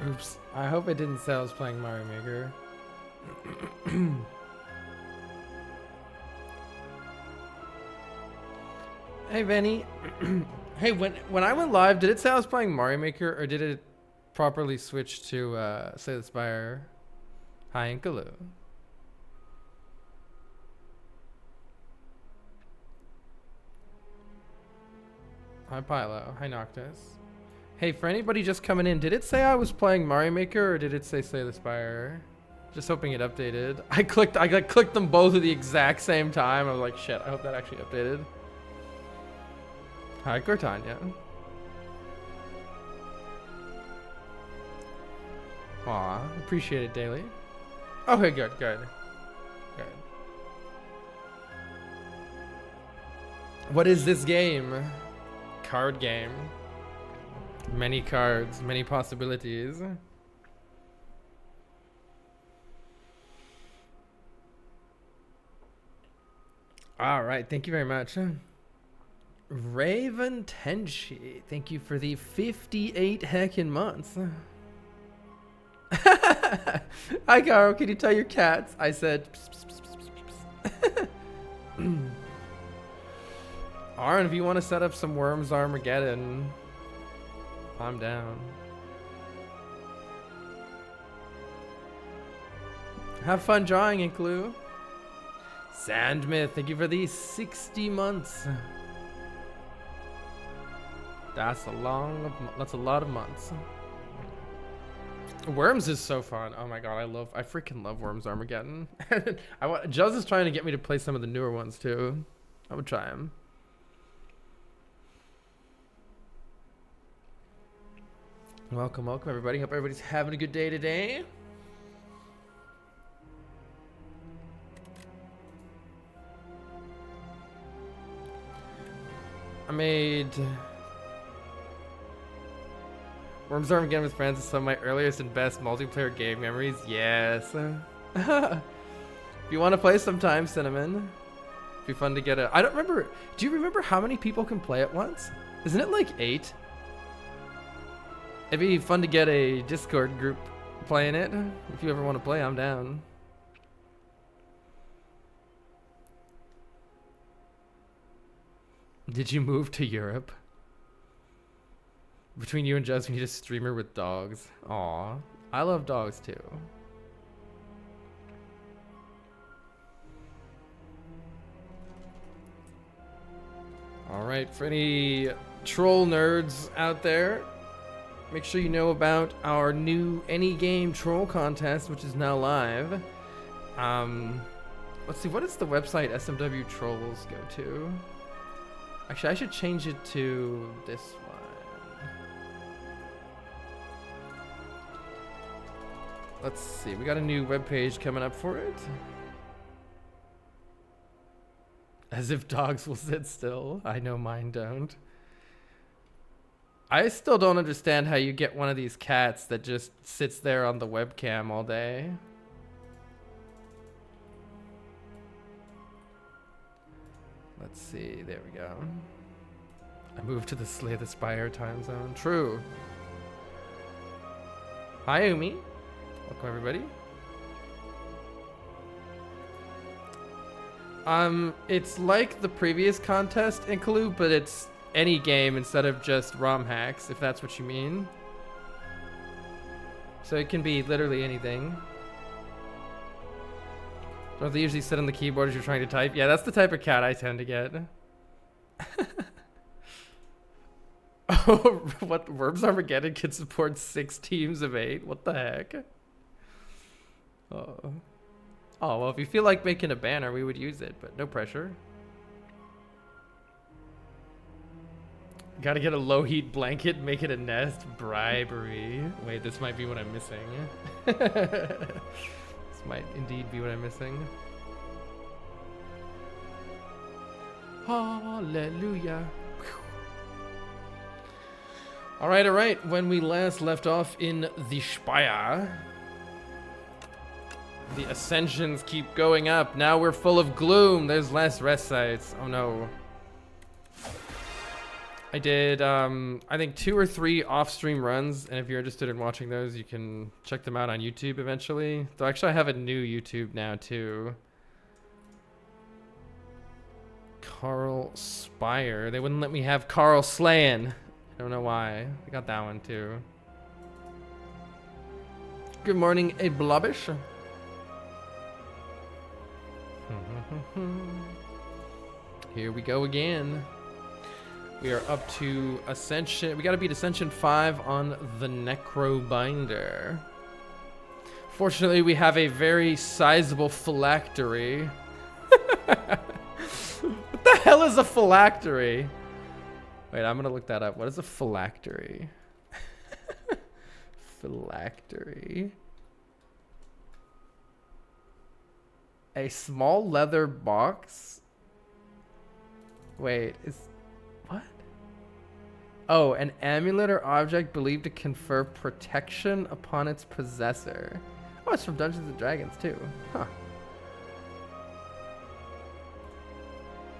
Oops. I hope I didn't say I was playing Mario Maker. Hey, Benny. Hey, when I went live, did it say I was playing Mario Maker, or did it properly switch to Slay the Spire? Hi, Inkalu. Hi, Pilo. Hi, Noctis. Hey, for anybody just coming in, did it say I was playing Mario Maker, or did it say Slay the Spire? Just hoping it updated. I clicked them both at the exact same time. I was like, shit, I hope that actually updated. Hi, Cortania. Aw, appreciate it, Daily. Okay, good. What is this game? Card game. Many cards, many possibilities. All right, thank you very much. Raven Tenshi, thank you for the 58 heckin' months. Hi, Garo, can you tell your cats? I said. Aaron, if you want to set up some Worms Armageddon, I'm down. Have fun drawing, Inclu. Sandmyth, thank you for the 60 months. That's a lot of months. Worms is so fun. Oh my god, I freaking love Worms Armageddon. Juz is trying to get me to play some of the newer ones too. I would try them. Welcome everybody. Hope everybody's having a good day today. I made Worms Armageddon with friends is some of my earliest and best multiplayer game memories. Yes. If you want to play sometime, Cinnamon, it'd be fun to get a. I don't remember. Do you remember how many people can play at once? Isn't it like 8? It'd be fun to get a Discord group playing it. If you ever want to play, I'm down. Did you move to Europe? Between you and Jess, we need a streamer with dogs. Aw, I love dogs too. Alright, for any troll nerds out there, make sure you know about our new Any Game Troll Contest, which is now live. Let's see, what does the website SMW Trolls go to? Actually, I should change it to this one. Let's see, we got a new webpage coming up for it. As if dogs will sit still. I know mine don't. I still don't understand how you get one of these cats that just sits there on the webcam all day. Let's see, there we go. I moved to the Slay the Spire time zone. True. Hi, Umi. Welcome, everybody. It's like the previous contest, Inkalu, but it's any game instead of just ROM hacks, if that's what you mean. So it can be literally anything. Don't they usually sit on the keyboard as you're trying to type? Yeah, that's the type of cat I tend to get. Oh, what? Worms Armageddon can support 6 teams of 8? What the heck? Oh. Oh, well, if you feel like making a banner, we would use it, but no pressure. Gotta get a low heat blanket, make it a nest. Bribery. Wait, this might be what I'm missing. This might indeed be what I'm missing. Hallelujah. All right. When we last left off in the Spire, the ascensions keep going up. Now we're full of gloom. There's less rest sites. Oh no. I did, I think 2 or 3 off-stream runs, and if you're interested in watching those, you can check them out on YouTube eventually. Though actually I have a new YouTube now too. Carl Spire. They wouldn't let me have Carl Slayin. I don't know why. I got that one too. Good morning, a blobbish. Here we go again. We are up to Ascension. We gotta beat Ascension 5 on the Necrobinder. Fortunately, we have a very sizable phylactery. What the hell is a phylactery? Wait, I'm gonna look that up. What is a phylactery? Phylactery. A small leather box. Wait, is... What? Oh, an amulet or object believed to confer protection upon its possessor. Oh, it's from Dungeons and Dragons too. Huh.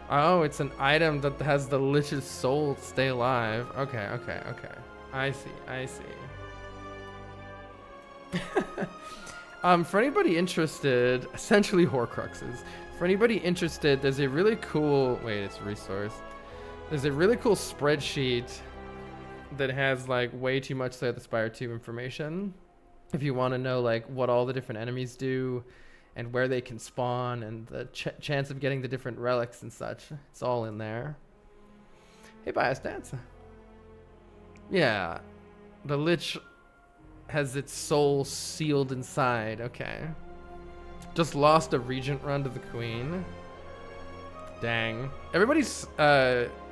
Oh, it's an item that has the Lich's soul to stay alive. Okay. I see. For anybody interested, essentially Horcruxes. For anybody interested, there's a really cool, wait, it's resource. There's a really cool spreadsheet that has like way too much Slay the Spire 2 information. If you want to know like what all the different enemies do and where they can spawn and the chance of getting the different relics and such, it's all in there. Hey, Bias Dance. Yeah, the Lich has its soul sealed inside. Okay. Just lost a regent run to the queen. Dang. Everybody's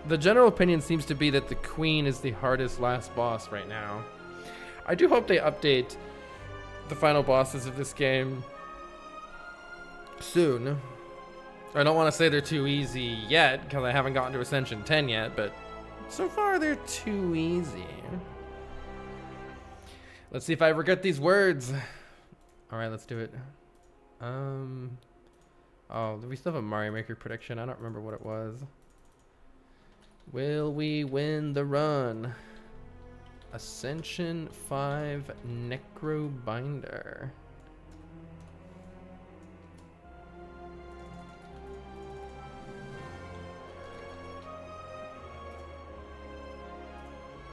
the general opinion seems to be that the queen is the hardest last boss right now. I do hope they update the final bosses of this game soon. I don't want to say they're too easy yet because I haven't gotten to Ascension 10 yet, but so far they're too easy. Let's see if I ever get these words. All right, let's do it. Oh, we still have a Mario Maker prediction. I don't remember what it was. Will we win the run? Ascension 5 Necrobinder.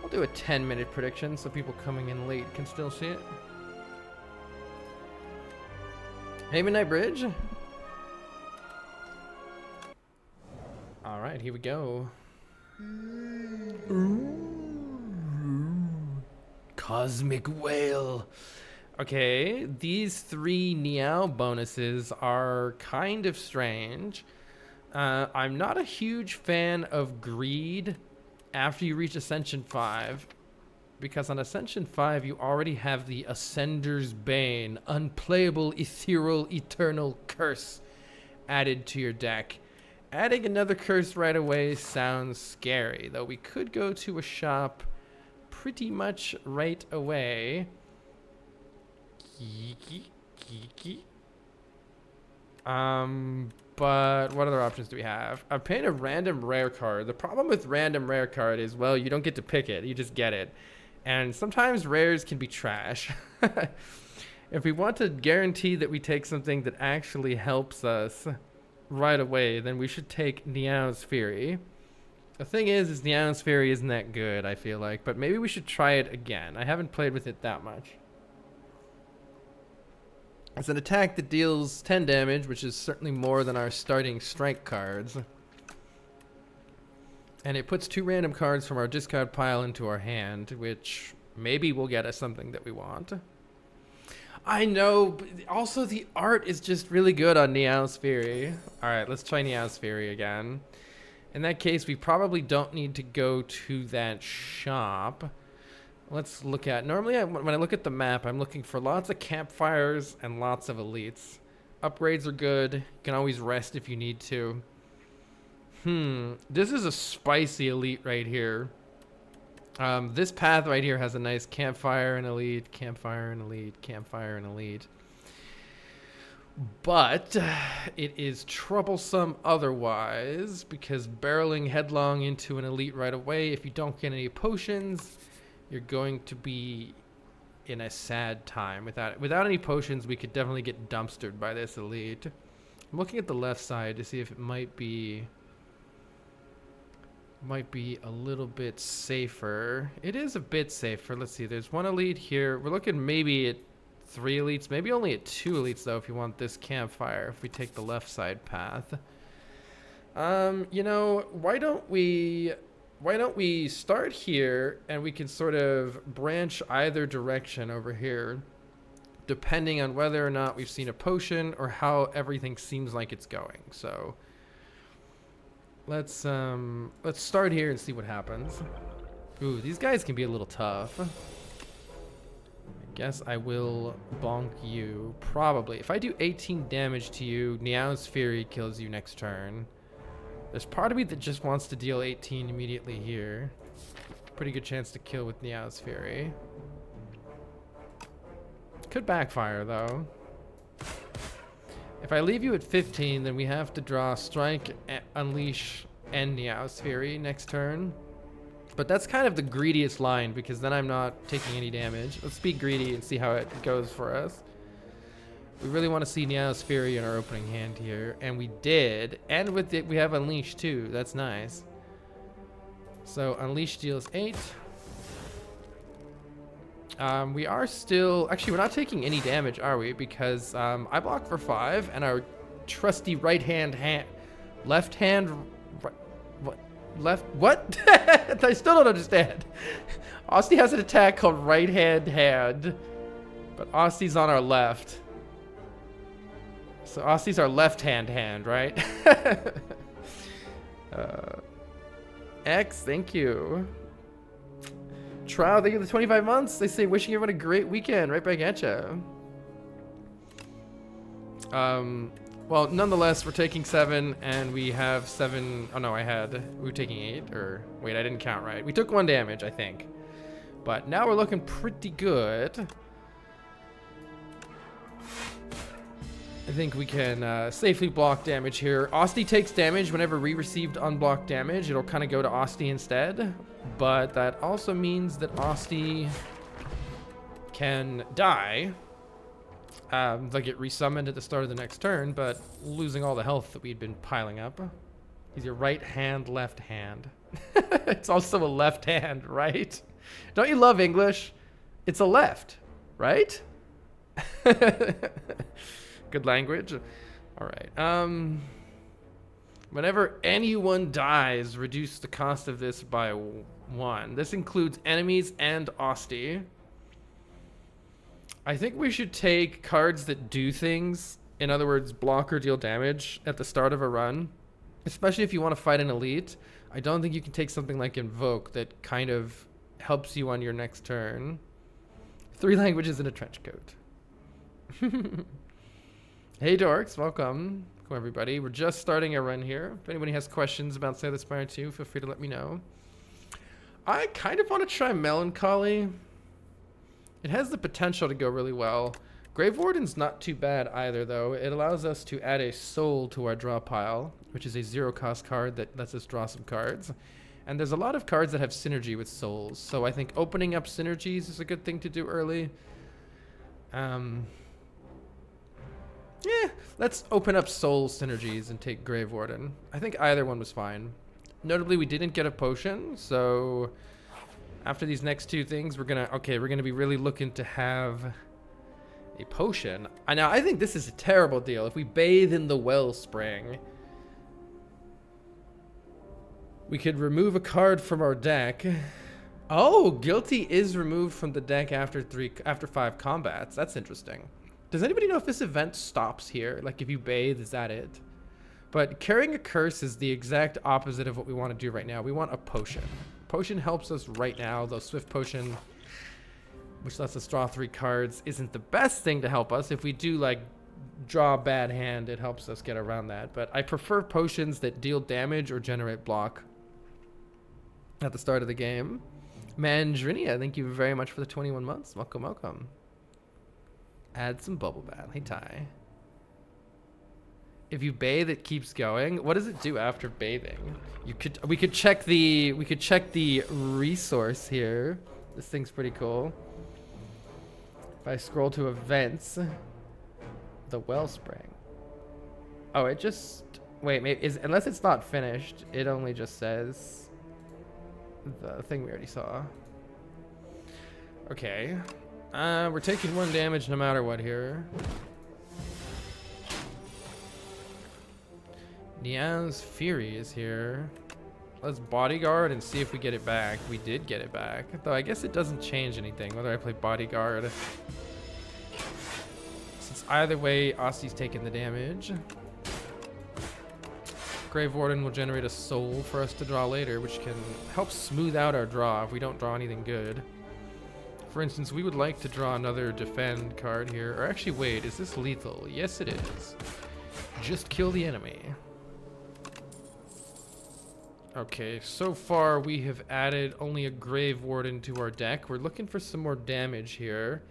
I'll do a 10-minute prediction so people coming in late can still see it. Hey, Midnight Bridge. All right, here we go. Cosmic Whale. Okay, these 3 Niao bonuses are kind of strange. I'm not a huge fan of Greed after you reach Ascension 5, because on Ascension 5 you already have the Ascender's Bane, Unplayable Ethereal Eternal Curse added to your deck. Adding another curse right away sounds scary, though we could go to a shop pretty much right away. But what other options do we have? I'm paying a random rare card. The problem with random rare card is, well, you don't get to pick it, you just get it. And sometimes rares can be trash. If we want to guarantee that we take something that actually helps us right away, then we should take Niao's Fury. The thing is Niao's Fury isn't that good, I feel like, but maybe we should try it again. I haven't played with it that much. It's an attack that deals 10 damage, which is certainly more than our starting strike cards. And it puts 2 random cards from our discard pile into our hand, which maybe will get us something that we want. I know, but also the art is just really good on Niao's Fury. Alright, let's try Niao's Fury again. In that case, we probably don't need to go to that shop. Let's look at... Normally, when I look at the map, I'm looking for lots of campfires and lots of elites. Upgrades are good. You can always rest if you need to. This is a spicy elite right here. This path right here has a nice campfire and elite, campfire and elite, campfire and elite. But it is troublesome otherwise, because barreling headlong into an elite right away, if you don't get any potions, you're going to be in a sad time. Without any potions, we could definitely get dumpstered by this elite. I'm looking at the left side to see if it might be a little bit safer. It is a bit safer. Let's see. There's one elite here. We're looking maybe at 3 elites, maybe only at 2 elites though if you want this campfire, if we take the left side path. You know, why don't we start here and we can sort of branch either direction over here depending on whether or not we've seen a potion or how everything seems like it's going. So let's start here and see what happens. Ooh, these guys can be a little tough. I guess I will bonk you, probably. If I do 18 damage to you, Niao's Fury kills you next turn. There's part of me that just wants to deal 18 immediately here. Pretty good chance to kill with Niao's Fury. Could backfire, though. If I leave you at 15, then we have to draw Strike, Unleash, and Niao's Fury next turn. But that's kind of the greediest line, because then I'm not taking any damage. Let's be greedy and see how it goes for us. We really want to see Niao's Fury in our opening hand here, and we did. And with it, we have Unleash too. That's nice. So Unleash deals 8. We are still... Actually, we're not taking any damage, are we? Because I block for 5, and our trusty left hand... What? I still don't understand. Austin has an attack called right hand, but Austin's on our left. So Austin's our left hand, right? X, thank you. Trial, thank you for the 25 months. They say wishing everyone a great weekend. Right back at you. Well, nonetheless, we're taking 7, and we have 7. Oh no, we were taking 8, or wait, I didn't count right. We took 1 damage, I think. But now we're looking pretty good. I think we can safely block damage here. Osti takes damage whenever we received unblocked damage. It'll kind of go to Osti instead. But that also means that Osti can die. They'll get resummoned at the start of the next turn, but losing all the health that we'd been piling up. He's your right hand, left hand. It's also a left hand, right? Don't you love English? It's a left, right? Good language. All right. Whenever anyone dies, reduce the cost of this by 1. This includes enemies and Osti. I think we should take cards that do things. In other words, block or deal damage at the start of a run. Especially if you want to fight an elite. I don't think you can take something like Invoke that kind of helps you on your next turn. 3 languages in a trench coat. Hey dorks, welcome. Welcome everybody. We're just starting a run here. If anybody has questions about Slay the Spire 2, feel free to let me know. I kind of want to try Melancholy. It has the potential to go really well. Grave Warden's not too bad either, though. It allows us to add a soul to our draw pile, which is a 0-cost card that lets us draw some cards. And there's a lot of cards that have synergy with souls, so I think opening up synergies is a good thing to do early. Yeah, let's open up soul synergies and take Grave Warden. I think either one was fine. Notably, we didn't get a potion, so after these next 2 things, we're gonna be really looking to have a potion. Now, I think this is a terrible deal. If we bathe in the wellspring, we could remove a card from our deck. Oh, Guilty is removed from the deck after 5 combats. That's interesting. Does anybody know if this event stops here? Like, if you bathe, is that it? But carrying a curse is the exact opposite of what we want to do right now. We want a potion. Potion helps us right now, though Swift Potion, which lets us draw 3 cards, isn't the best thing to help us. If we do, like, draw a bad hand, it helps us get around that. But I prefer potions that deal damage or generate block at the start of the game. Mandrinia, thank you very much for the 21 months. Welcome, welcome. Add some bubble bath. Hey, Ty. If you bathe, it keeps going. What does it do after bathing? We could check the resource here. This thing's pretty cool. If I scroll to events, the wellspring. Oh, it just wait. Maybe unless it's not finished, it only just says the thing we already saw. Okay, we're taking 1 damage no matter what here. Nia's Fury is here. Let's bodyguard and see if we get it back. We did get it back, though I guess it doesn't change anything whether I play bodyguard. Since either way, Aussie's taking the damage. Grave Warden will generate a soul for us to draw later, which can help smooth out our draw if we don't draw anything good. For instance, we would like to draw another defend card here. Or actually, wait, is this lethal? Yes, it is. Just kill the enemy. Okay, so far we have added only a Grave Warden to our deck. We're looking for some more damage here.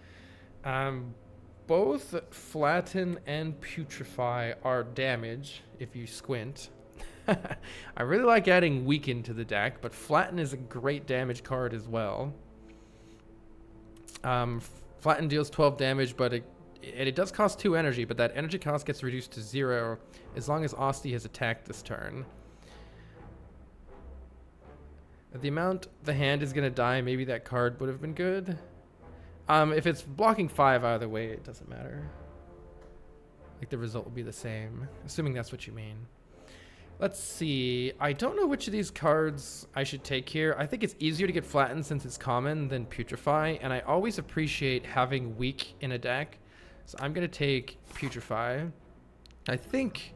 Both Flatten and Putrefy are damage, if you squint. I really like adding Weaken to the deck, but Flatten is a great damage card as well. Flatten deals 12 damage, but it does cost 2 energy, but that energy cost gets reduced to 0 as long as Austie has attacked this turn. The amount the hand is going to die, maybe that card would have been good. If it's blocking 5 either way, it doesn't matter. Like the result will be the same, assuming that's what you mean. Let's see. I don't know which of these cards I should take here. I think it's easier to get Flattened since it's common than Putrefy, and I always appreciate having Weak in a deck. So I'm going to take Putrefy. I think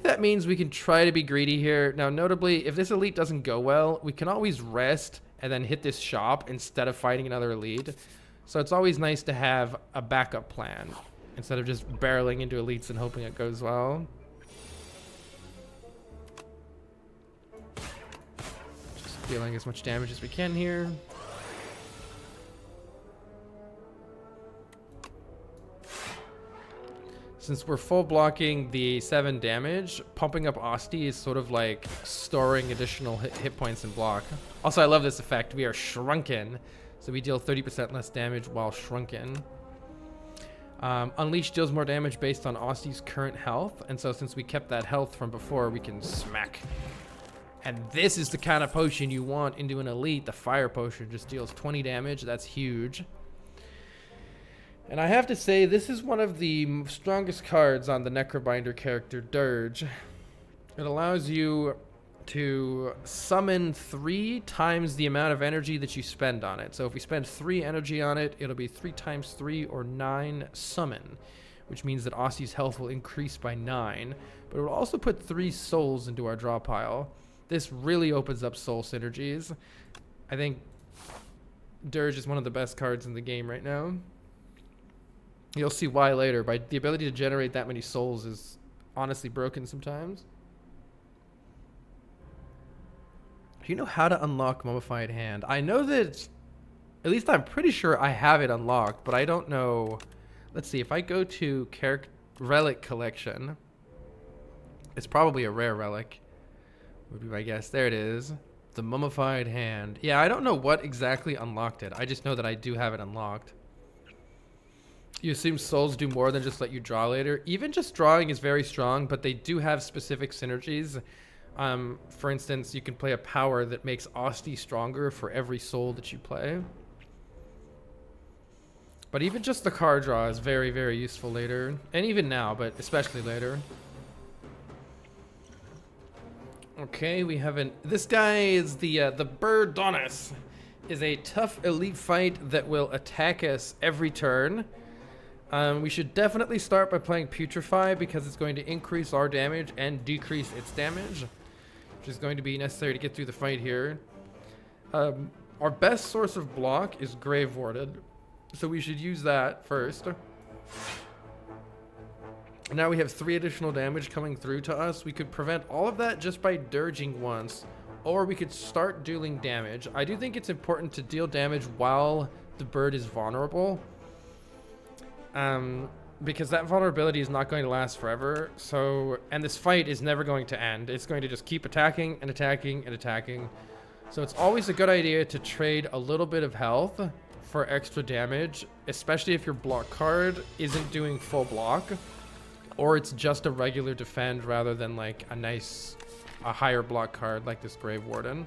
that means we can try to be greedy here. Now, notably, if this elite doesn't go well, we can always rest and then hit this shop instead of fighting another elite. So it's always nice to have a backup plan instead of just barreling into elites and hoping it goes well. Just dealing as much damage as we can here. Since we're full blocking the 7 damage, pumping up Austie is sort of like storing additional hit points and block. Also, I love this effect. We are shrunken, so we deal 30% less damage while shrunken. Unleash deals more damage based on Austie's current health, and so since we kept that health from before, we can smack. And this is the kind of potion you want into an elite. The fire potion just deals 20 damage. That's huge. And I have to say, this is one of the strongest cards on the Necrobinder character, Dirge. It allows you to summon 3 times the amount of energy that you spend on it. So if we spend 3 energy on it, it'll be 3 times 3 or 9 summon, which means that Aussie's health will increase by 9. But it will also put 3 souls into our draw pile. This really opens up soul synergies. I think Dirge is one of the best cards in the game right now. You'll see why later. But the ability to generate that many souls is honestly broken sometimes. Do you know how to unlock Mummified Hand? I know that, at least I'm pretty sure I have it unlocked, but I don't know. Let's see, if I go to Relic Collection, it's probably a rare relic, would be my guess. There it is. The Mummified Hand. Yeah, I don't know what exactly unlocked it. I just know that I do have it unlocked. You assume souls do more than just let you draw later. Even just drawing is very strong, but they do have specific synergies. For instance, you can play a power that makes Austie stronger for every soul that you play. But even just the card draw is very, very useful later. And even now, but especially later. Okay, we have this guy is the Bird Donis. Is a tough elite fight that will attack us every turn. We should definitely start by playing Putrefy because it's going to increase our damage and decrease its damage, which is going to be necessary to get through the fight here. Our best source of block is Grave Warded, so we should use that first. Now we have 3 additional damage coming through to us. We could prevent all of that just by dirging once, or we could start dealing damage. I do think it's important to deal damage while the bird is vulnerable. because that vulnerability is not going to last forever. So, and this fight is never going to end. It's going to just keep attacking and attacking and attacking. So it's always a good idea to trade a little bit of health for extra damage, especially if your block card isn't doing full block, or it's just a regular defend rather than like a higher block card like this Grave Warden.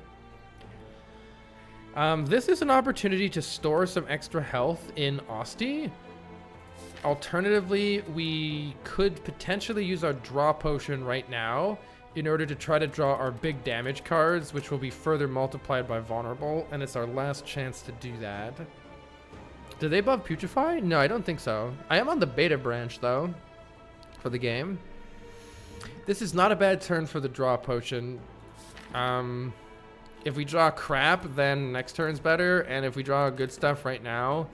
This is an opportunity to store some extra health in Osti. Alternatively, we could potentially use our draw potion right now in order to try to draw our big damage cards, which will be further multiplied by vulnerable, and it's our last chance to do that. Do they buff Putrefy? No, I don't think so. I am on the beta branch though for the game. This is not a bad turn for the draw potion. If we draw crap, then next turn's better, and if we draw good stuff right now,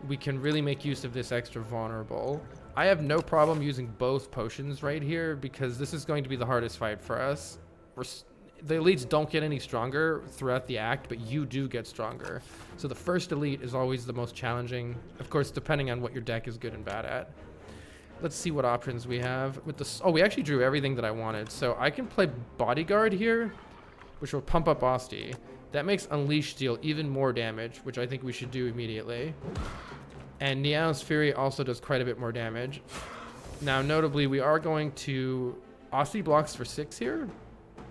we can really make use of this extra vulnerable. I have no problem using both potions right here because this is going to be the hardest fight for us. The elites don't get any stronger throughout the act, but you do get stronger. So the first elite is always the most challenging, of course, depending on what your deck is good and bad at. Let's see what options we have with this. Oh, we actually drew everything that I wanted. So I can play Bodyguard here, which will pump up Osti. That makes Unleash deal even more damage, which I think we should do immediately. And Niao's Fury also does quite a bit more damage. Now, notably, we are going to... Osti blocks for 6 here.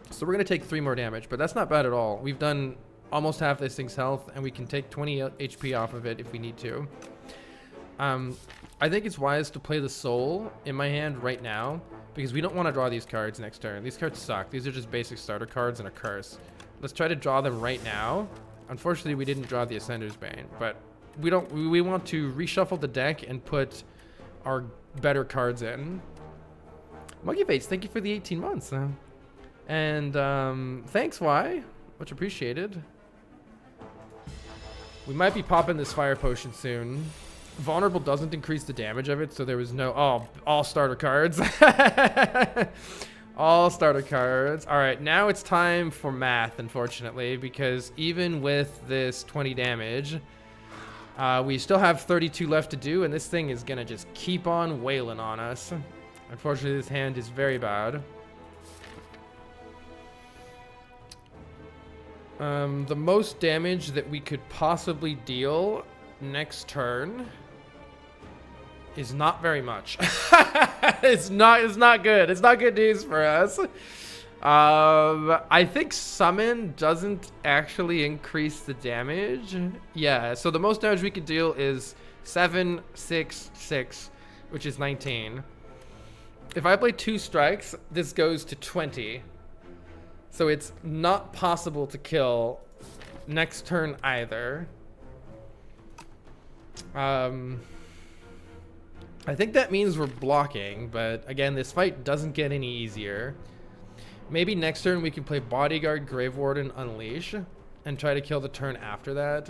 So we're going to take 3 more damage, but that's not bad at all. We've done almost half this thing's health, and we can take 20 HP off of it if we need to. I think it's wise to play the Soul in my hand right now, because we don't want to draw these cards next turn. These cards suck. These are just basic starter cards and a curse. Let's try to draw them right now. Unfortunately, we didn't draw the Ascender's Bane, but we want to reshuffle the deck and put our better cards in. Monkey Face, thank you for the 18 months. And thanks, Y. Much appreciated. We might be popping this fire potion soon. Vulnerable doesn't increase the damage of it, so there was no... Oh, all starter cards. All starter cards. All right, now it's time for math, unfortunately, because even with this 20 damage, we still have 32 left to do, and this thing is going to just keep on wailing on us. Unfortunately, this hand is very bad. The most damage that we could possibly deal next turn is not very much. It's not good. It's not good news for us. I think summon doesn't actually increase the damage. Yeah, so the most damage we could deal is 7, 6, 6, which is 19. If I play 2 strikes, this goes to 20. So it's not possible to kill next turn either. I think that means we're blocking, but again, this fight doesn't get any easier. Maybe next turn we can play Bodyguard, Grave Warden, Unleash, and try to kill the turn after that.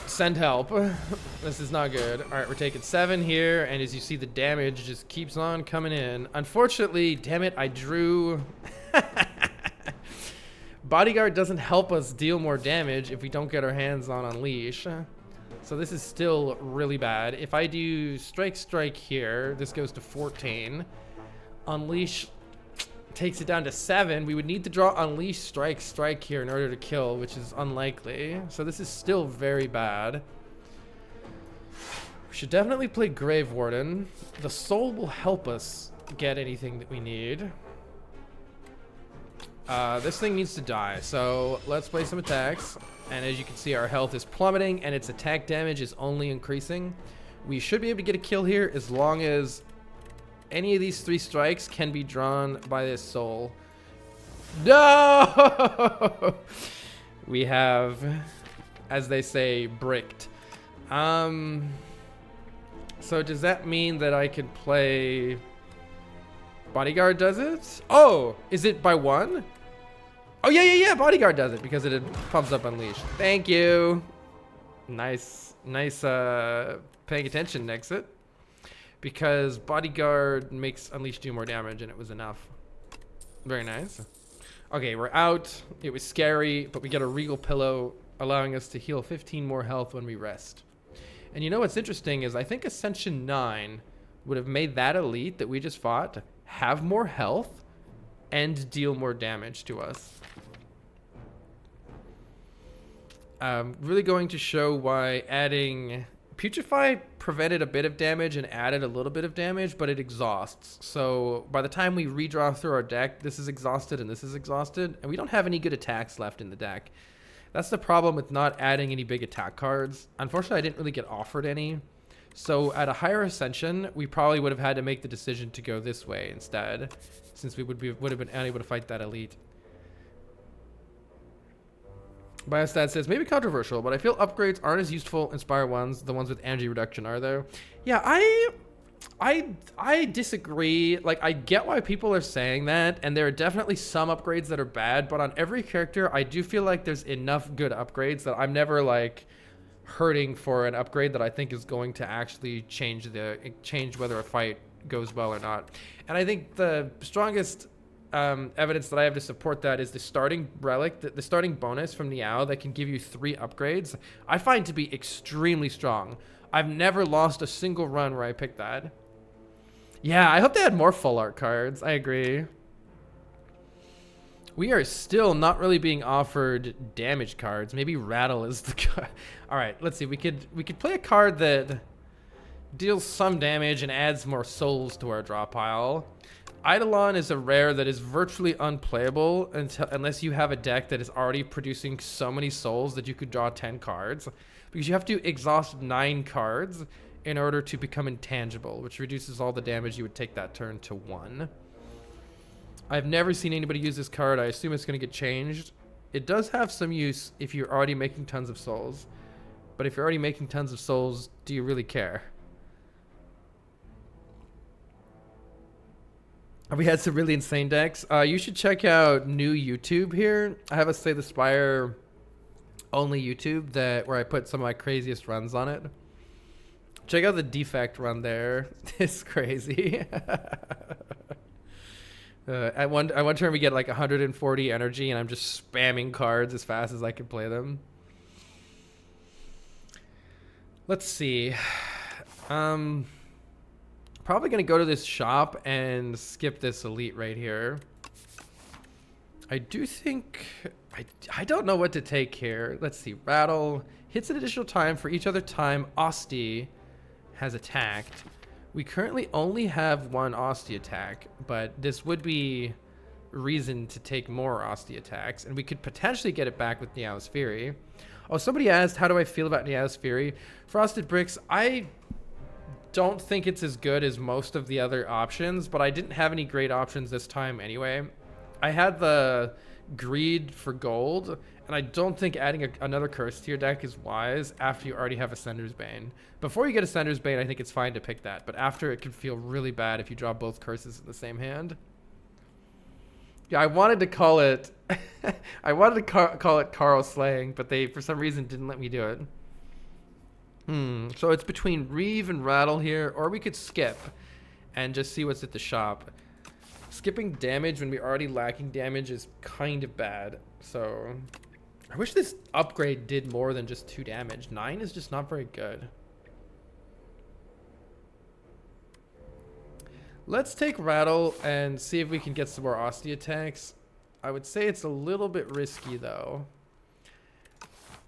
Send help. This is not good. All right, we're taking 7 here, and as you see, the damage just keeps on coming in. Unfortunately, damn it, I drew... Bodyguard doesn't help us deal more damage if we don't get our hands on Unleash. So this is still really bad. If I do Strike here, this goes to 14. Unleash takes it down to 7. We would need to draw Unleash, Strike here in order to kill, which is unlikely. So this is still very bad. We should definitely play Grave Warden. The Soul will help us get anything that we need. This thing needs to die, so let's play some attacks. And as you can see, our health is plummeting and its attack damage is only increasing. We should be able to get a kill here as long as any of these 3 strikes can be drawn by this Soul. No! We have, as they say, bricked. So does that mean that I could play... Bodyguard does it? Oh, is it by 1? Oh, yeah. Bodyguard does it because it pumps up Unleash. Thank you. Nice paying attention, Nexit. Because Bodyguard makes Unleash do more damage, and it was enough. Very nice. Okay, we're out. It was scary, but we get a Regal Pillow, allowing us to heal 15 more health when we rest. And you know what's interesting is I think Ascension 9 would have made that elite that we just fought have more health and deal more damage to us. Really going to show why adding Putrefy prevented a bit of damage and added a little bit of damage, but it exhausts. So by the time we redraw through our deck, this is exhausted and this is exhausted, and we don't have any good attacks left in the deck. That's the problem with not adding any big attack cards. Unfortunately, I didn't really get offered any. So at a higher Ascension, we probably would have had to make the decision to go this way instead, since we would have been unable to fight that elite. Biostat says, maybe controversial, but I feel upgrades aren't as useful in Spire 1s, the ones with energy reduction are, though. Yeah, I disagree. Like, I get why people are saying that, and there are definitely some upgrades that are bad, but on every character, I do feel like there's enough good upgrades that I'm never, like, hurting for an upgrade that I think is going to actually change whether a fight goes well or not. And I think the strongest evidence that I have to support that is the starting relic, the starting bonus from Niao that can give you 3 upgrades, I find to be extremely strong. I've never lost a single run where I picked that. Yeah, I hope they had more full art cards. I agree. We are still not really being offered damage cards. Maybe Rattle is the card. All right, let's see. We could play a card that deals some damage and adds more souls to our draw pile. Eidolon is a rare that is virtually unplayable unless you have a deck that is already producing so many souls that you could draw 10 cards. Because you have to exhaust 9 cards in order to become intangible, which reduces all the damage you would take that turn to 1. I've never seen anybody use this card. I assume it's going to get changed. It does have some use if you're already making tons of souls. But if you're already making tons of souls, do you really care? We had some really insane decks. You should check out new YouTube here. I have a Slay the Spire only YouTube where I put some of my craziest runs on it. Check out the defect run there. It's crazy. At one turn we get like 140 energy and I'm just spamming cards as fast as I can play them. Let's see. Probably gonna go to this shop and skip this elite right here. I do think I don't know what to take here. Let's see. Rattle hits an additional time for each other time Osti has attacked. We currently only have 1 Osti attack, but this would be reason to take more Osti attacks, and we could potentially get it back with Niao's Fury. Oh, somebody asked, how do I feel about Niao's Fury? Frosted Bricks, I don't think it's as good as most of the other options, but I didn't have any great options this time anyway. I had the greed for gold, and I don't think adding another curse to your deck is wise after you already have a Sender's Bane. Before you get a Sender's Bane, I think it's fine to pick that, but after it can feel really bad if you draw both curses in the same hand. Yeah, I wanted to call it call it Carl Slaying, but they for some reason didn't let me do it. So it's between Reeve and Rattle here, or we could skip and just see what's at the shop. Skipping damage when we're already lacking damage is kind of bad. So I wish this upgrade did more than just 2 damage. 9 is just not very good. Let's take Rattle and see if we can get some more Osti attacks. I would say it's a little bit risky though.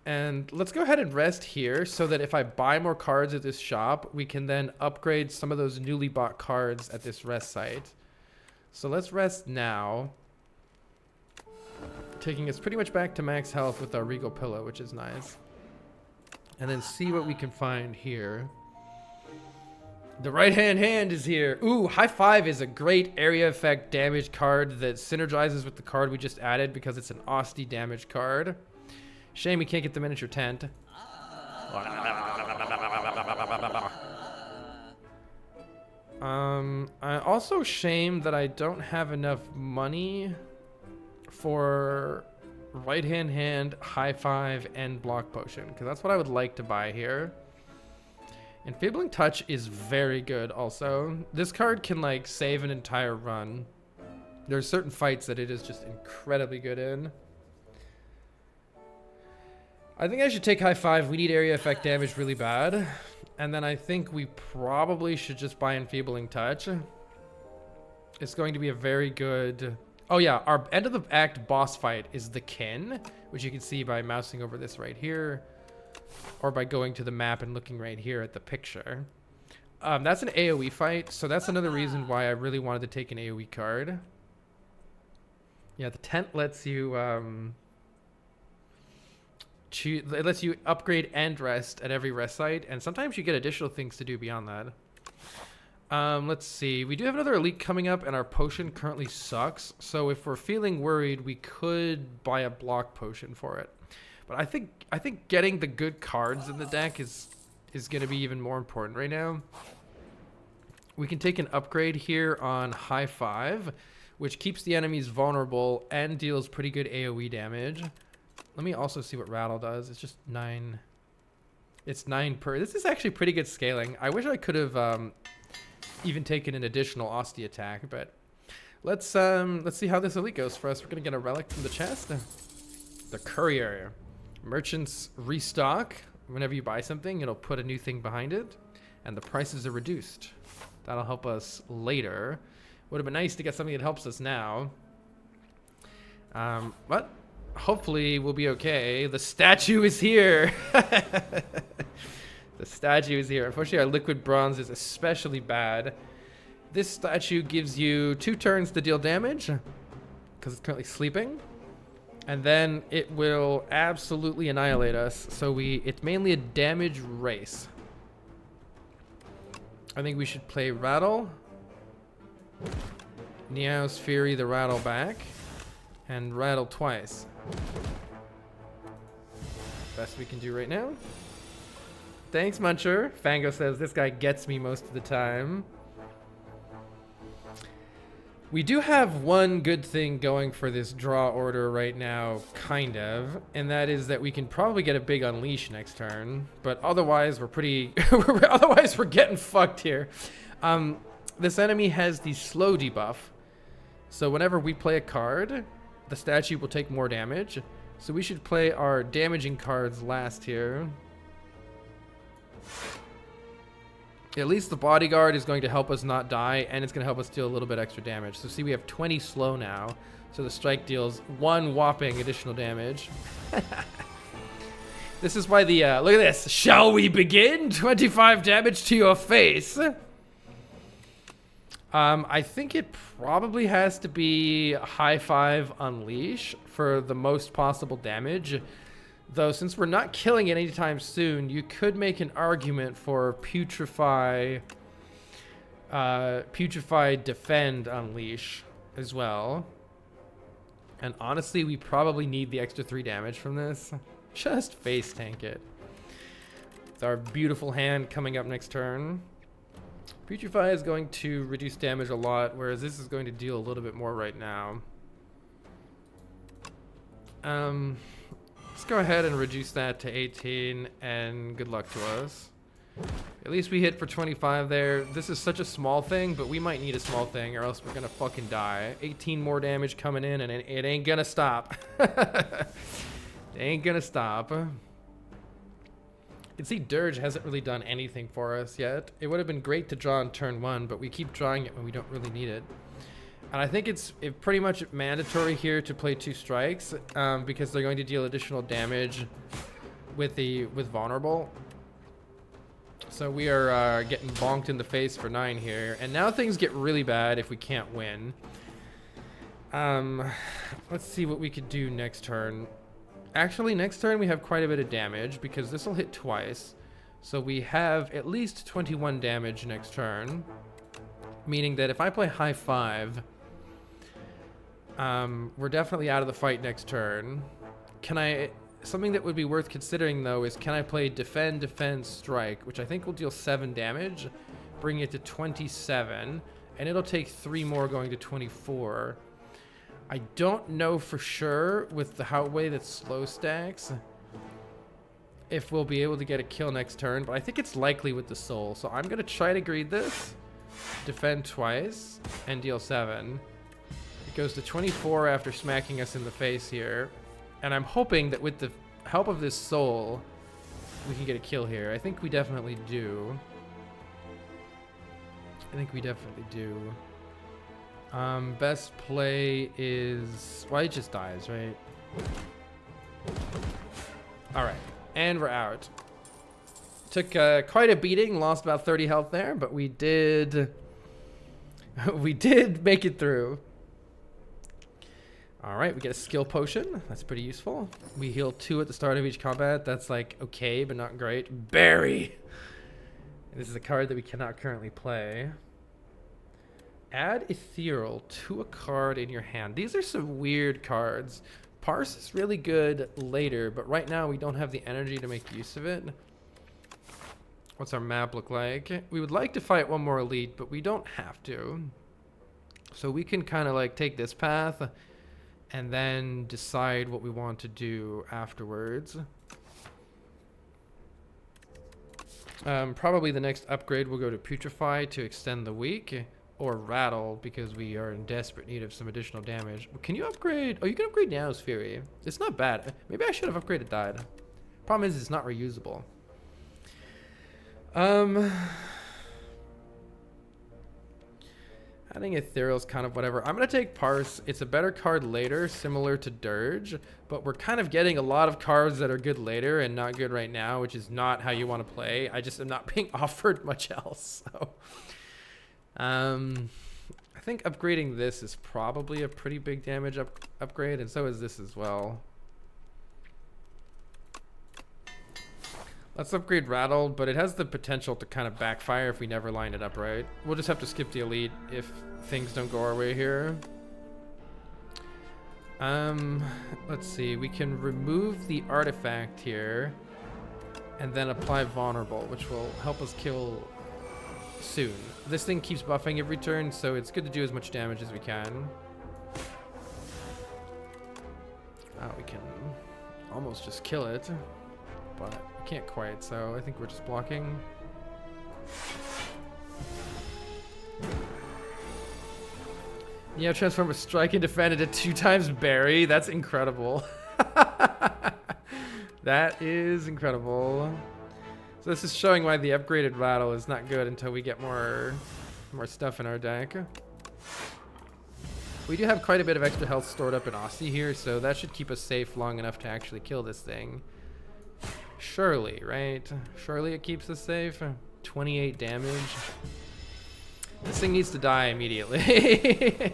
And let's go ahead and rest here so that if I buy more cards at this shop, we can then upgrade some of those newly bought cards at this rest site. So let's rest now. Taking us pretty much back to max health with our Regal Pillow, which is nice. And then see what we can find here. The right-hand hand is here. Ooh, High Five is a great area effect damage card that synergizes with the card we just added because it's an Osti damage card. Shame we can't get the miniature tent. I also shame that I don't have enough money for right-hand hand, High Five, and Block Potion, because that's what I would like to buy here. Enfeebling Touch is very good also. This card can like save an entire run. There are certain fights that it is just incredibly good in. I think I should take High Five. We need area effect damage really bad. And then I think we probably should just buy Enfeebling Touch. It's going to be a very good... Oh yeah, our end of the act boss fight is the Kin, which you can see by mousing over this right here, or by going to the map and looking right here at the picture. That's an AoE fight, so that's another reason why I really wanted to take an AoE card. Yeah, the tent lets you it lets you upgrade and rest at every rest site, and sometimes you get additional things to do beyond that. Let's see. We do have another elite coming up, and our potion currently sucks. So if we're feeling worried, we could buy a block potion for it. But I think getting the good cards in the deck is going to be even more important right now. We can take an upgrade here on High 5, which keeps the enemies vulnerable and deals pretty good AoE damage. Let me also see what Rattle does. It's just 9. It's 9 per. This is actually pretty good scaling. I wish I could have even taken an additional Osty attack, but let's see how this elite goes for us. We're gonna get a relic from the chest. The Courier. Merchants restock. Whenever you buy something, it'll put a new thing behind it, and the prices are reduced. That'll help us later. Would have been nice to get something that helps us now. But hopefully we'll be okay. The statue is here. The statue is here. Unfortunately, our liquid bronze is especially bad. This statue gives you 2 turns to deal damage, because it's currently sleeping. And then it will absolutely annihilate us. So it's mainly a damage race. I think we should play Rattle. Niao's Fury the Rattle back. And Rattle twice. Best we can do right now. Thanks, Muncher. Fango says, this guy gets me most of the time. We do have one good thing going for this draw order right now, kind of. And that is that we can probably get a big Unleash next turn. But otherwise, we're pretty... otherwise, we're getting fucked here. This enemy has the slow debuff. So whenever we play a card, the statue will take more damage. So we should play our damaging cards last here. At least the bodyguard is going to help us not die, and it's going to help us deal a little bit extra damage. So see, we have 20 slow now. So the strike deals 1 whopping additional damage. This is why the, look at this. Shall we begin? 25 damage to your face. I think it probably has to be High 5 Unleash for the most possible damage. Though, since we're not killing it anytime soon, you could make an argument for Putrefy Defend Unleash as well. And honestly, we probably need the extra 3 damage from this. Just face tank it. With our beautiful hand coming up next turn. Putrefy is going to reduce damage a lot, whereas this is going to deal a little bit more right now. Let's go ahead and reduce that to 18, and good luck to us. At least we hit for 25 there. This is such a small thing, but we might need a small thing or else we're gonna fucking die. 18 more damage coming in, and it ain't gonna stop. It ain't gonna stop. You can see Dirge hasn't really done anything for us yet. It would have been great to draw on turn 1, but we keep drawing it when we don't really need it. And I think it's pretty much mandatory here to play 2 strikes because they're going to deal additional damage with vulnerable. So we are getting bonked in the face for 9 here, and now things get really bad if we can't win. Let's see what we could do next turn. Actually, next turn we have quite a bit of damage because this will hit twice. So we have at least 21 damage next turn, meaning that if I play High 5. We're definitely out of the fight next turn. Something that would be worth considering though is, can I play Defend, Strike, which I think will deal 7 damage, bring it to 27, and it'll take 3 more going to 24. I don't know for sure with the way that slow stacks if we'll be able to get a kill next turn, but I think it's likely with the soul. So I'm gonna try to greed this, defend twice, and deal 7. Goes to 24 after smacking us in the face here, and I'm hoping that with the help of this soul we can get a kill here. I think we definitely do. I think we definitely do. Best play is... Well, he just dies, right? Alright. And we're out. Took quite a beating. Lost about 30 health there, but we did... we did make it through. Alright, we get a skill potion. That's pretty useful. We heal 2 at the start of each combat. That's like okay, but not great. Berry! This is a card that we cannot currently play. Add Ethereal to a card in your hand. These are some weird cards. Parse is really good later, but right now we don't have the energy to make use of it. What's our map look like? We would like to fight one more elite, but we don't have to. So we can kind of like take this path and then decide what we want to do afterwards. Probably the next upgrade will go to Putrefy to extend the week, or Rattle because we are in desperate need of some additional damage. Can you upgrade? Oh, you can upgrade Now's Fury. It's not bad. Maybe I should have upgraded Died. Problem is it's not reusable. Adding Ethereal is kind of whatever. I'm going to take Parse. It's a better card later, similar to Dirge, but we're kind of getting a lot of cards that are good later and not good right now, which is not how you want to play. I just am not being offered much else. So, I think upgrading this is probably a pretty big damage upgrade, and so is this as well. Let's upgrade Rattle, but it has the potential to kind of backfire if we never line it up right. We'll just have to skip the elite if things don't go our way here. Let's see. We can remove the artifact here and then apply Vulnerable, which will help us kill soon. This thing keeps buffing every turn, so it's good to do as much damage as we can. We can almost just kill it, but we can't quite, so I think we're just blocking. Yeah, Transformer Strike and defended it 2 times Barry. That's incredible. That is incredible. So this is showing why the upgraded Rattle is not good until we get more stuff in our deck. We do have quite a bit of extra health stored up in Aussie here, so that should keep us safe long enough to actually kill this thing. Surely, right? Surely it keeps us safe. 28 damage. This thing needs to die immediately.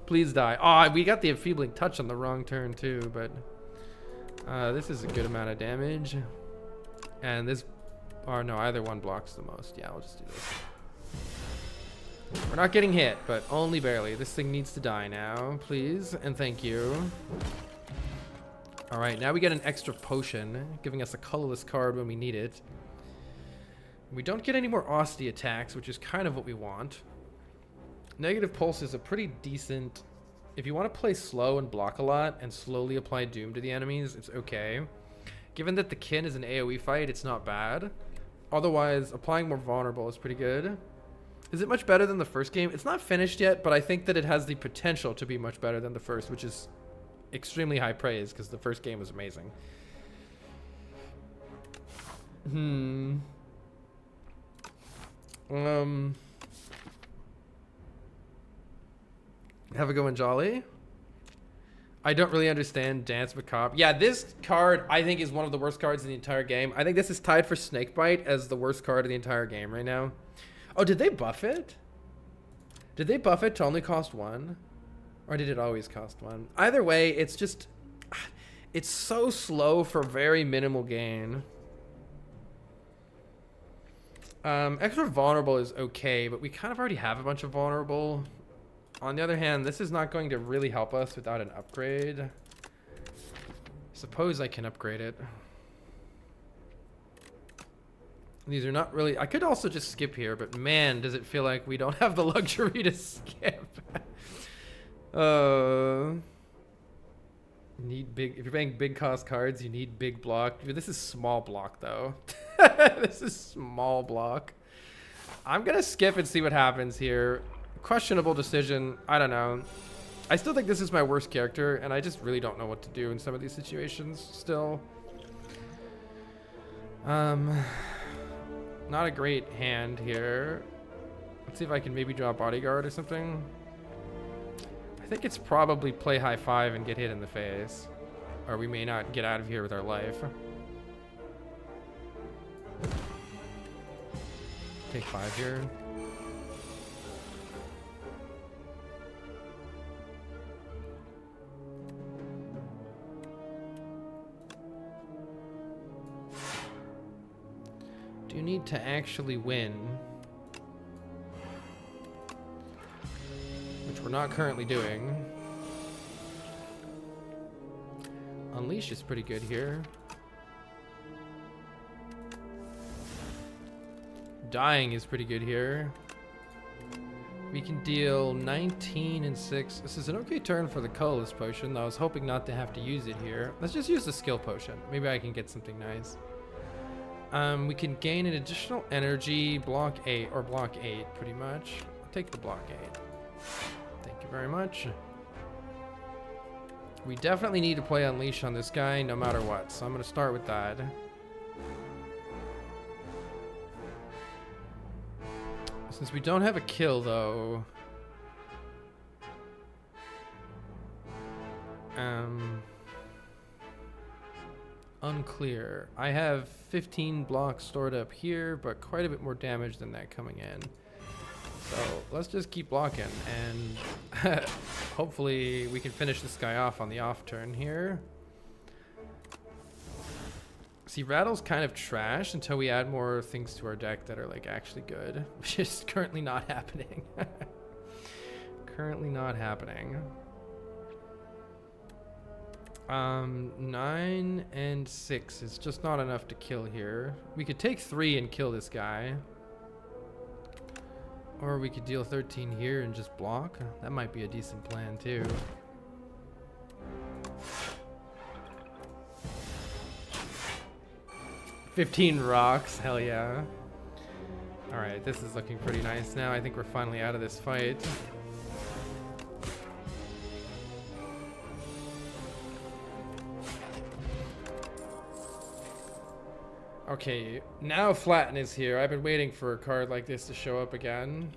Please die. Oh, we got the Enfeebling Touch on the wrong turn too, but this is a good amount of damage. And this, or no, either one blocks the most. Yeah, I'll just do this. We're not getting hit, but only barely. This thing needs to die now, please, and thank you. All right, now we get an extra potion, giving us a colorless card when we need it. We don't get any more Austie attacks, which is kind of what we want. Negative Pulse is a pretty decent... If you want to play slow and block a lot and slowly apply Doom to the enemies, it's okay. Given that the Kin is an AoE fight, it's not bad. Otherwise, applying more Vulnerable is pretty good. Is it much better than the first game? It's not finished yet, but I think that it has the potential to be much better than the first, which is extremely high praise because the first game was amazing. Have a go and Jolly. I don't really understand Dance Macabre. Yeah, this card I think is one of the worst cards in the entire game. I think this is tied for Snakebite as the worst card in the entire game right now. Oh, did they buff it? Did they buff it to only cost 1? Or did it always cost 1? Either way, it's just... It's so slow for very minimal gain. Extra Vulnerable is okay, but we kind of already have a bunch of Vulnerable. On the other hand, this is not going to really help us without an upgrade. Suppose I can upgrade it. These are not really... I could also just skip here, but man, does it feel like we don't have the luxury to skip. Need big... If you're playing big cost cards, you need big block. This is small block, though. This is small block. I'm going to skip and see what happens here. Questionable decision. I don't know. I still think this is my worst character, and I just really don't know what to do in some of these situations still. Not a great hand here. Let's see if I can maybe draw bodyguard or something. I think it's probably play high five and get hit in the face. Or we may not get out of here with our life. Take 5 here. Do you need to actually win? Which we're not currently doing. Unleash is pretty good here. Dying is pretty good here. We can deal 19 and 6. This is an okay turn for the colorless potion, though I was hoping not to have to use it here. Let's just use the skill potion. Maybe I can get something nice. We can gain an additional energy, block 8, or block 8, pretty much. I'll take the block 8. Thank you very much. We definitely need to play Unleash on this guy, no matter what, so I'm going to start with that. Since we don't have a kill, though... Unclear. I have 15 blocks stored up here, but quite a bit more damage than that coming in. So let's just keep blocking, and hopefully we can finish this guy off on the off turn here. See, Rattle's kind of trash until we add more things to our deck that are like actually good, which is currently not happening. Currently not happening. 9 and 6 is just not enough to kill here. We could take 3 and kill this guy. Or we could deal 13 here and just block. That might be a decent plan too. $15 rocks, hell yeah. Alright, this is looking pretty nice now. I think we're finally out of this fight. Okay, now Flatten is here. I've been waiting for a card like this to show up again.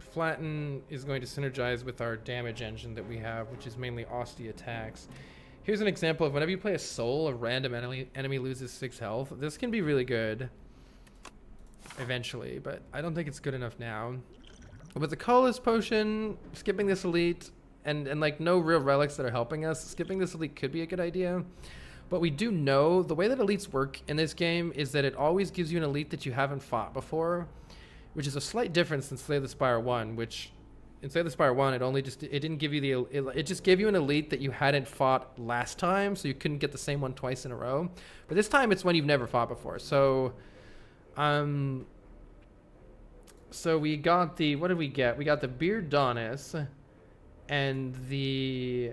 Flatten is going to synergize with our damage engine that we have, which is mainly Austie attacks. Here's an example of whenever you play a soul, a random enemy loses 6 health. This can be really good eventually, but I don't think it's good enough now. With the colorless potion, skipping this elite, and like no real relics that are helping us, skipping this elite could be a good idea. But we do know the way that elites work in this game is that it always gives you an elite that you haven't fought before, which is a slight difference than Slay the Spire 1, which in Slay the Spire 1 it didn't give you it just gave you an elite that you hadn't fought last time, so you couldn't get the same one twice in a row. But this time it's one you've never fought before. So so we got the, what did we get? We got the Beardonis and the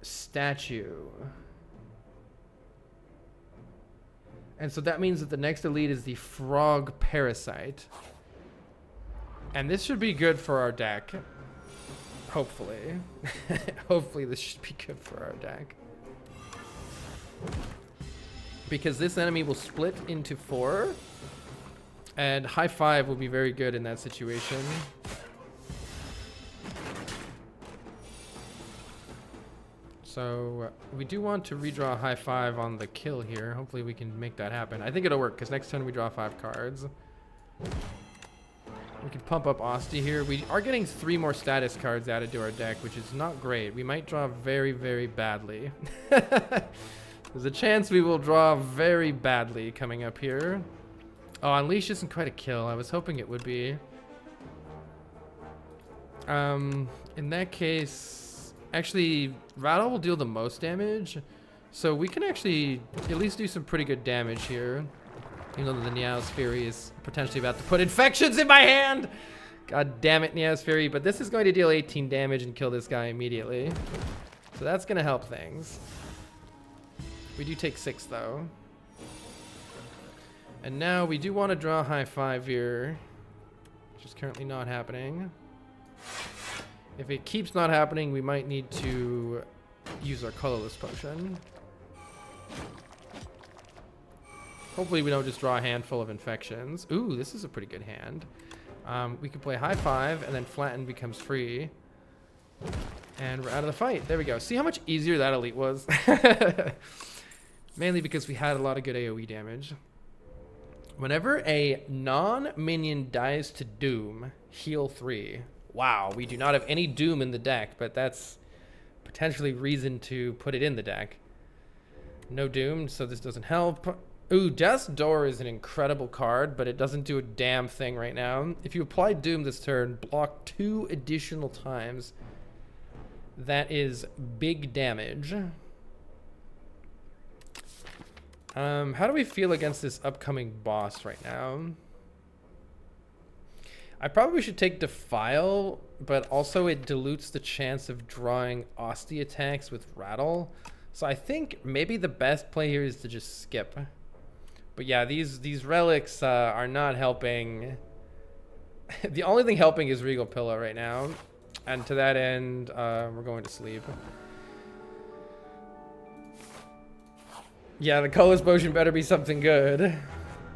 statue. And so that means that the next elite is the Frog Parasite. And this should be good for our deck. Hopefully. Hopefully this should be good for our deck. Because this enemy will split into 4. And high 5 will be very good in that situation. So we do want to redraw high 5 on the kill here. Hopefully we can make that happen. I think it'll work because next turn we draw 5 cards. We can pump up Austie here. We are getting 3 more status cards added to our deck, which is not great. We might draw very, very badly. There's a chance we will draw very badly coming up here. Oh, Unleash isn't quite a kill. I was hoping it would be. In that case... Actually, Rattle will deal the most damage, so we can actually at least do some pretty good damage here. Even though the Niao's Fury is potentially about to put infections in my hand! God damn it, Niao's Fury. But this is going to deal 18 damage and kill this guy immediately. So that's going to help things. We do take 6, though. And now we do want to draw high 5 here, which is currently not happening. If it keeps not happening, we might need to use our colorless potion. Hopefully we don't just draw a handful of infections. Ooh, this is a pretty good hand. We can play high five, and then flatten becomes free. And we're out of the fight. There we go. See how much easier that elite was? Mainly because we had a lot of good AoE damage. Whenever a non-minion dies to Doom, heal 3. Wow, we do not have any Doom in the deck, but that's potentially reason to put it in the deck. No Doom, so this doesn't help. Ooh, Death's Door is an incredible card, but it doesn't do a damn thing right now. If you apply Doom this turn, block 2 additional times. That is big damage. How do we feel against this upcoming boss right now? I probably should take Defile, but also it dilutes the chance of drawing Osty attacks with Rattle. So I think maybe the best play here is to just skip. But yeah, these relics are not helping. The only thing helping is Regal Pillow right now. And to that end, we're going to sleep. Yeah, the Colorless Potion better be something good.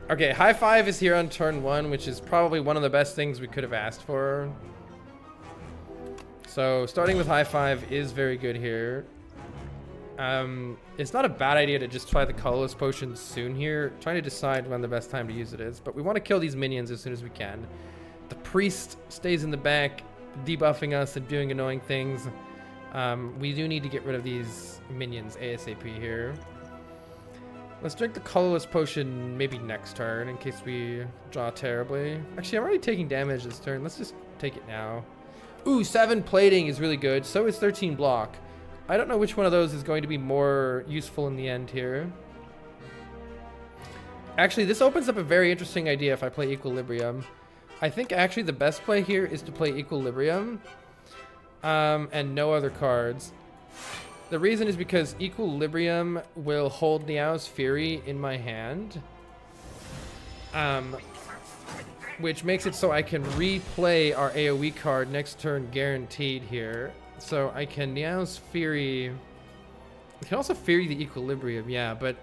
Okay, high five is here on turn 1, which is probably one of the best things we could have asked for. So starting with high five is very good here. It's not a bad idea to just try the Colorless Potion soon here. Trying to decide when the best time to use it is. But we want to kill these minions as soon as we can. The Priest stays in the back, debuffing us and doing annoying things. We do need to get rid of these minions ASAP here. Let's drink the Colorless Potion maybe next turn in case we draw terribly. Actually, I'm already taking damage this turn. Let's just take it now. Ooh, 7 plating is really good. So is 13 block. I don't know which one of those is going to be more useful in the end here. Actually, this opens up a very interesting idea if I play Equilibrium. I think actually the best play here is to play Equilibrium and no other cards. The reason is because Equilibrium will hold Niao's Fury in my hand, which makes it so I can replay our AoE card next turn guaranteed here. So I can Niao's Fury. I can also Fury the Equilibrium, yeah, but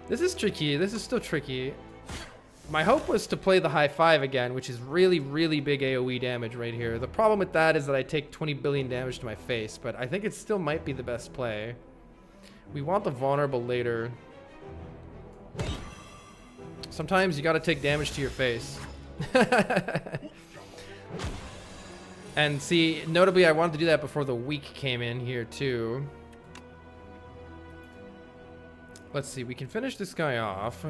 this is tricky. This is still tricky. My hope was to play the high five again, which is really, really big AoE damage right here. The problem with that is that I take 20 billion damage to my face, but I think it still might be the best play. We want the vulnerable later. Sometimes you gotta take damage to your face. And see, notably I wanted to do that before the weak came in here too. Let's see, we can finish this guy off.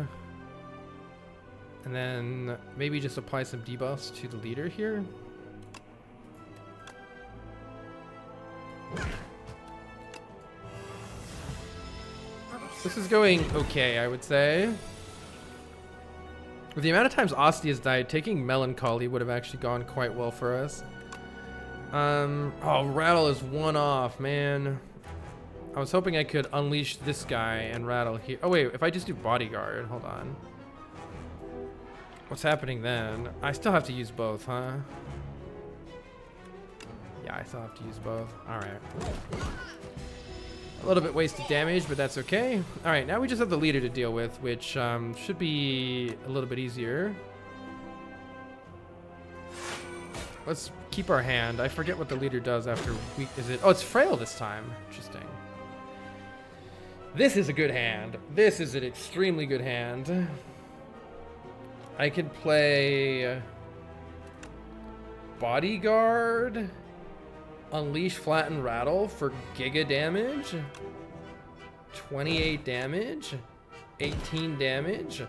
And then maybe just apply some debuffs to the leader here. This is going okay, I would say. With the amount of times Osty has died, taking Melancholy would have actually gone quite well for us. Oh, Rattle is 1 off, man. I was hoping I could unleash this guy and Rattle here. Oh wait, if I just do Bodyguard, hold on. What's happening then? I still have to use both, huh? Yeah, I still have to use both. Alright. A little bit wasted damage, but that's okay. Alright, now we just have the leader to deal with, which should be a little bit easier. Let's keep our hand. I forget what the leader does after week. Is it? Oh, it's frail this time. Interesting. This is a good hand. This is an extremely good hand. I could play Bodyguard, Unleash, Flatten, Rattle for Giga damage, 28 damage, 18 damage,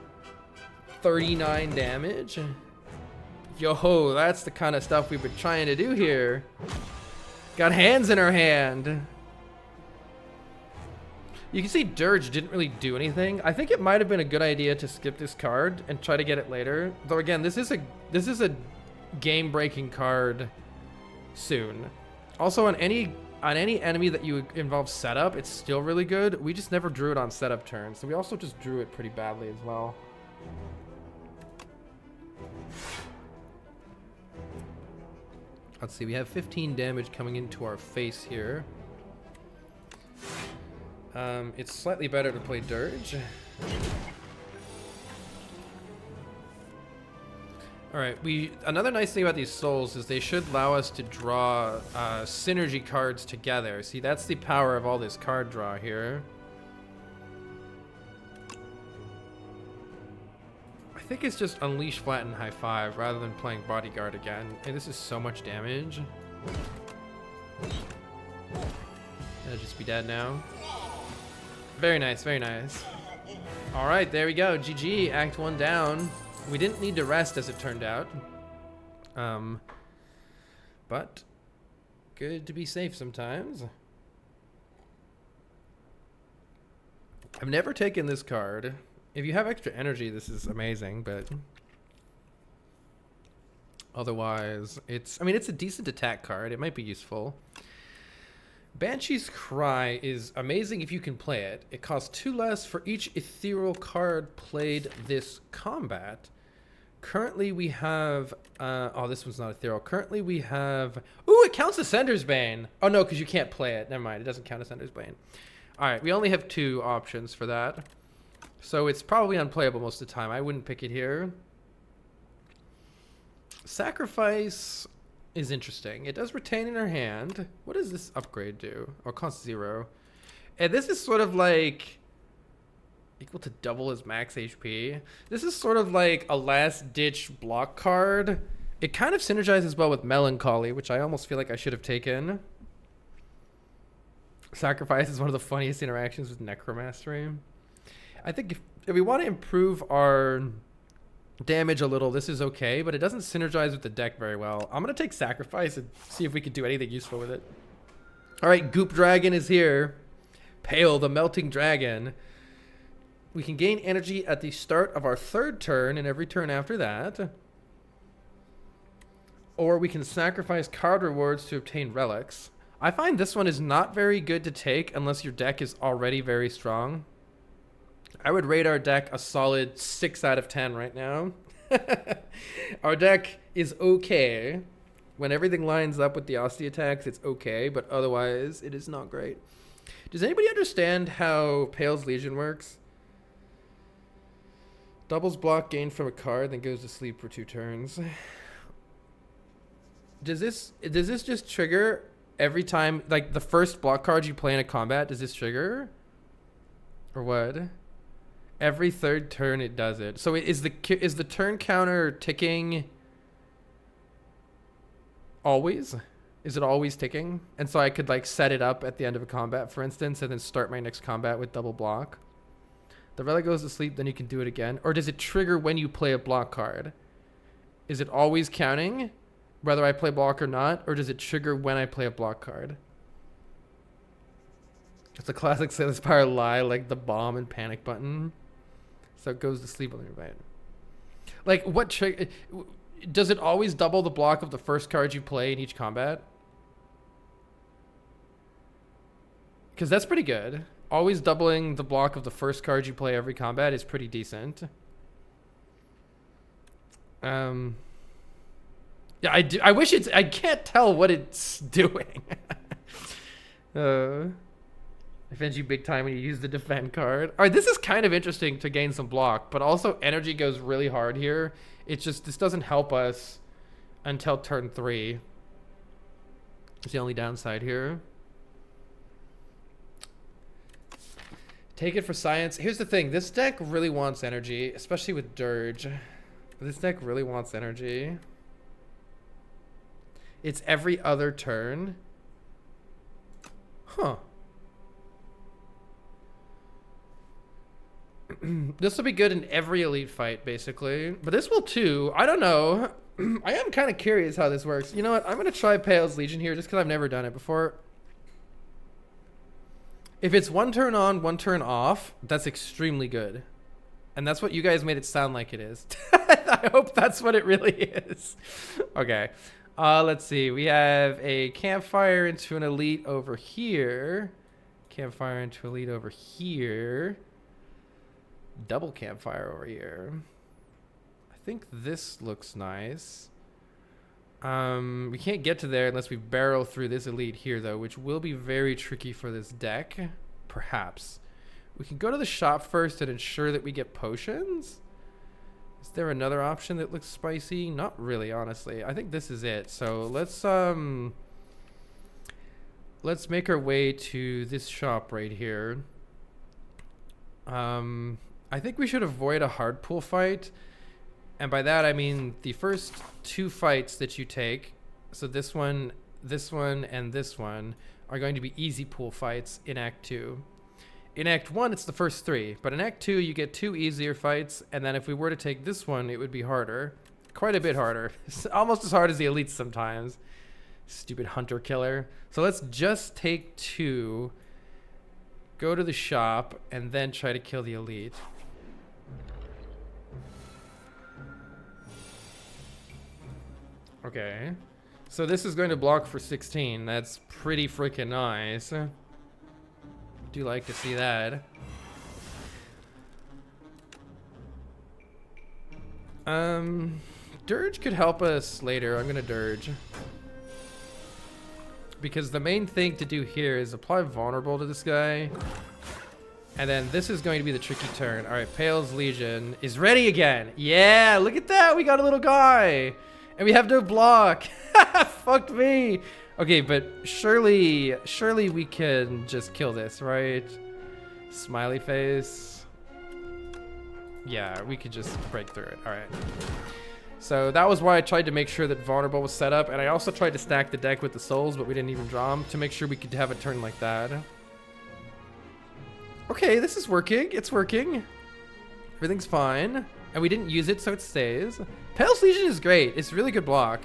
39 damage. Yo, that's the kind of stuff we've been trying to do here. Got hands in our hand. You can see Dirge didn't really do anything. I think it might have been a good idea to skip this card and try to get it later. Though again, this is a game-breaking card soon. Also, on any enemy that you involve setup, it's still really good. We just never drew it on setup turn, so we also just drew it pretty badly as well. Let's see, we have 15 damage coming into our face here. It's slightly better to play Dirge. Alright, another nice thing about these souls is they should allow us to draw synergy cards together. See, that's the power of all this card draw here. I think it's just Unleash, Flatten, High Five rather than playing Bodyguard again. And this is so much damage. That'll just be dead now. Very nice, very nice. Alright, there we go. GG, Act 1 down. We didn't need to rest, as it turned out. But good to be safe sometimes. I've never taken this card. If you have extra energy, this is amazing, but otherwise, it's a decent attack card. It might be useful. Banshee's Cry is amazing if you can play it. It costs 2 less for each ethereal card played this combat. Currently we have, oh, this one's not ethereal. Currently we have, ooh, it counts as Sender's Bane. Oh no, because you can't play it. Never mind, it doesn't count as Sender's Bane. All right, we only have 2 options for that. So it's probably unplayable most of the time. I wouldn't pick it here. Sacrifice is interesting. It does retain in her hand. What does this upgrade do? Oh, it costs 0. And this is sort of like equal to double his max HP. This is sort of like a last ditch block card. It kind of synergizes well with Melancholy, which I almost feel like I should have taken. Sacrifice is one of the funniest interactions with Necromastery. I think if we want to improve our damage a little, this is okay, but it doesn't synergize with the deck very well. I'm going to take Sacrifice and see if we can do anything useful with it. All right, Goop Dragon is here. Pale, the Melting Dragon. We can gain energy at the start of our 3rd turn and every turn after that. Or we can sacrifice card rewards to obtain relics. I find this one is not very good to take unless your deck is already very strong. I would rate our deck a solid 6 out of 10 right now. Our deck is okay. When everything lines up with the Osty attacks, it's okay, but otherwise it is not great. Does anybody understand how Pale's Legion works? Doubles block gained from a card, then goes to sleep for 2 turns. Does this just trigger every time, like the first block card you play in a combat, does this trigger? Or what? Every 3rd turn it does it. So is the turn counter ticking always? Is it always ticking? And so I could like set it up at the end of a combat, for instance, and then start my next combat with double block. The relic goes to sleep, then you can do it again. Or does it trigger when you play a block card? Is it always counting, whether I play block or not? Or does it trigger when I play a block card? It's a classic Slay the Spire lie, like the bomb and panic button. So it goes to sleep on the invite. Like, what trigger? Does it always double the block of the first card you play in each combat? Because that's pretty good. Always doubling the block of the first card you play every combat is pretty decent. Yeah, I wish I can't tell what it's doing. Defends you big time when you use the defend card. All right, this is kind of interesting to gain some block, but also energy goes really hard here. It's just, this doesn't help us until turn 3. It's the only downside here. Take it for science. Here's the thing. This deck really wants energy, especially with Dirge. This deck really wants energy. It's every other turn. Huh. This will be good in every elite fight, basically. But this will too. I don't know. I am kind of curious how this works. You know what? I'm going to try Pale's Legion here just because I've never done it before. If it's 1 turn on, 1 turn off, that's extremely good. And that's what you guys made it sound like it is. I hope that's what it really is. Okay. Let's see. We have a campfire into an elite over here. Campfire into elite over here. Double campfire over here. I think this looks nice. We can't get to there unless we barrel through this elite here, though, which will be very tricky for this deck. Perhaps. We can go to the shop first and ensure that we get potions. Is there another option that looks spicy? Not really, honestly. I think this is it. So let's make our way to this shop right here. I think we should avoid a hard pool fight. And by that, I mean the first 2 fights that you take. So this one, and this one are going to be easy pool fights in Act 2. In Act 1, it's the first 3. But in Act 2, you get 2 easier fights. And then if we were to take this one, it would be harder. Quite a bit harder. It's almost as hard as the elites sometimes. Stupid hunter killer. So let's just take 2. Go to the shop, and then try to kill the elite. Okay. So this is going to block for 16. That's pretty freaking nice. Do like to see that. Dirge could help us later. I'm gonna Dirge. Because the main thing to do here is apply vulnerable to this guy. And then this is going to be the tricky turn. All right, Pale's Legion is ready again. Yeah, look at that. We got a little guy. And we have no block. Fuck me. Okay, but surely we can just kill this, right? Smiley face. Yeah, we could just break through it. All right. So that was why I tried to make sure that vulnerable was set up. And I also tried to stack the deck with the souls, but we didn't even draw them to make sure we could have a turn like that. Okay, this is working. It's working. Everything's fine. And we didn't use it, so it stays. Pale's Legion is great. It's really good block.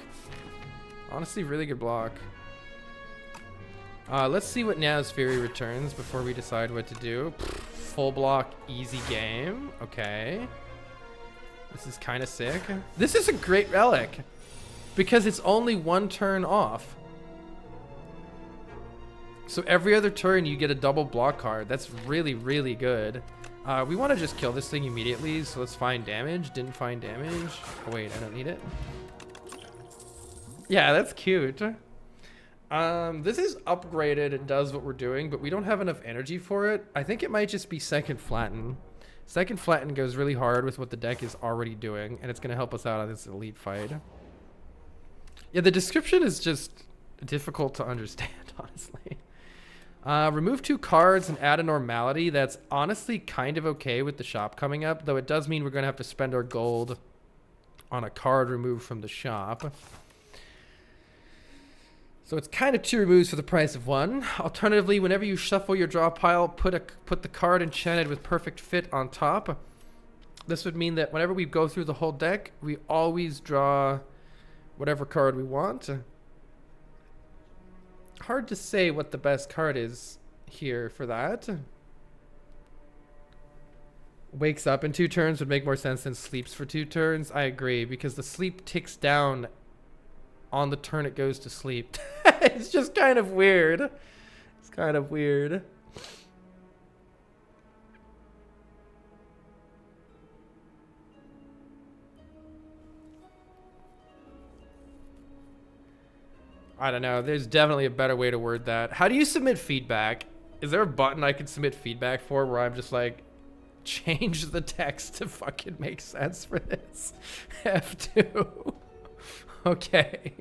Honestly, really good block. Let's see what Now's Fury returns before we decide what to do. Full block, easy game. Okay. This is kind of sick. This is a great relic because it's only 1 turn off. So every other turn you get a double block card. That's really, really good. We want to just kill this thing immediately. So let's find damage. Didn't find damage. Oh, wait, I don't need it. Yeah, that's cute. This is upgraded and does what we're doing, but we don't have enough energy for it. I think it might just be Second Flatten. Second Flatten goes really hard with what the deck is already doing, and it's going to help us out on this elite fight. Yeah, the description is just difficult to understand, honestly. Remove 2 cards and add a normality. That's honestly kind of okay with the shop coming up, though it does mean we're going to have to spend our gold on a card removed from the shop. So it's kind of 2 removes for the price of 1. Alternatively, whenever you shuffle your draw pile, put the card enchanted with perfect fit on top. This would mean that whenever we go through the whole deck, we always draw whatever card we want. Hard to say what the best card is here for that. Wakes up in 2 turns would make more sense than sleeps for 2 turns. I agree, because the sleep ticks down on the turn it goes to sleep. It's just kind of weird. It's kind of weird. I don't know. There's definitely a better way to word that. How do you submit feedback? Is there a button I can submit feedback for where I'm just like, change the text to fucking make sense for this? F2. Okay.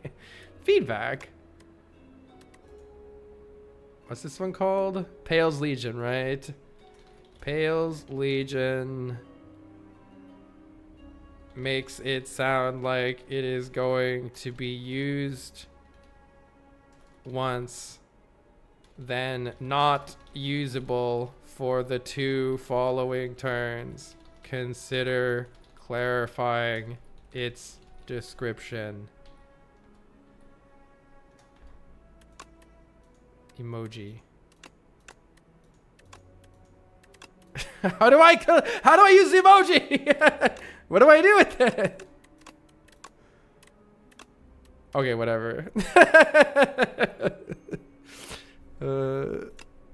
Feedback. What's this one called? Pale's Legion, right? Pale's Legion makes it sound like it is going to be used once, then not usable for the 2 following turns. Consider clarifying its description. Emoji. How do I use the emoji? What do I do with it? Okay, whatever.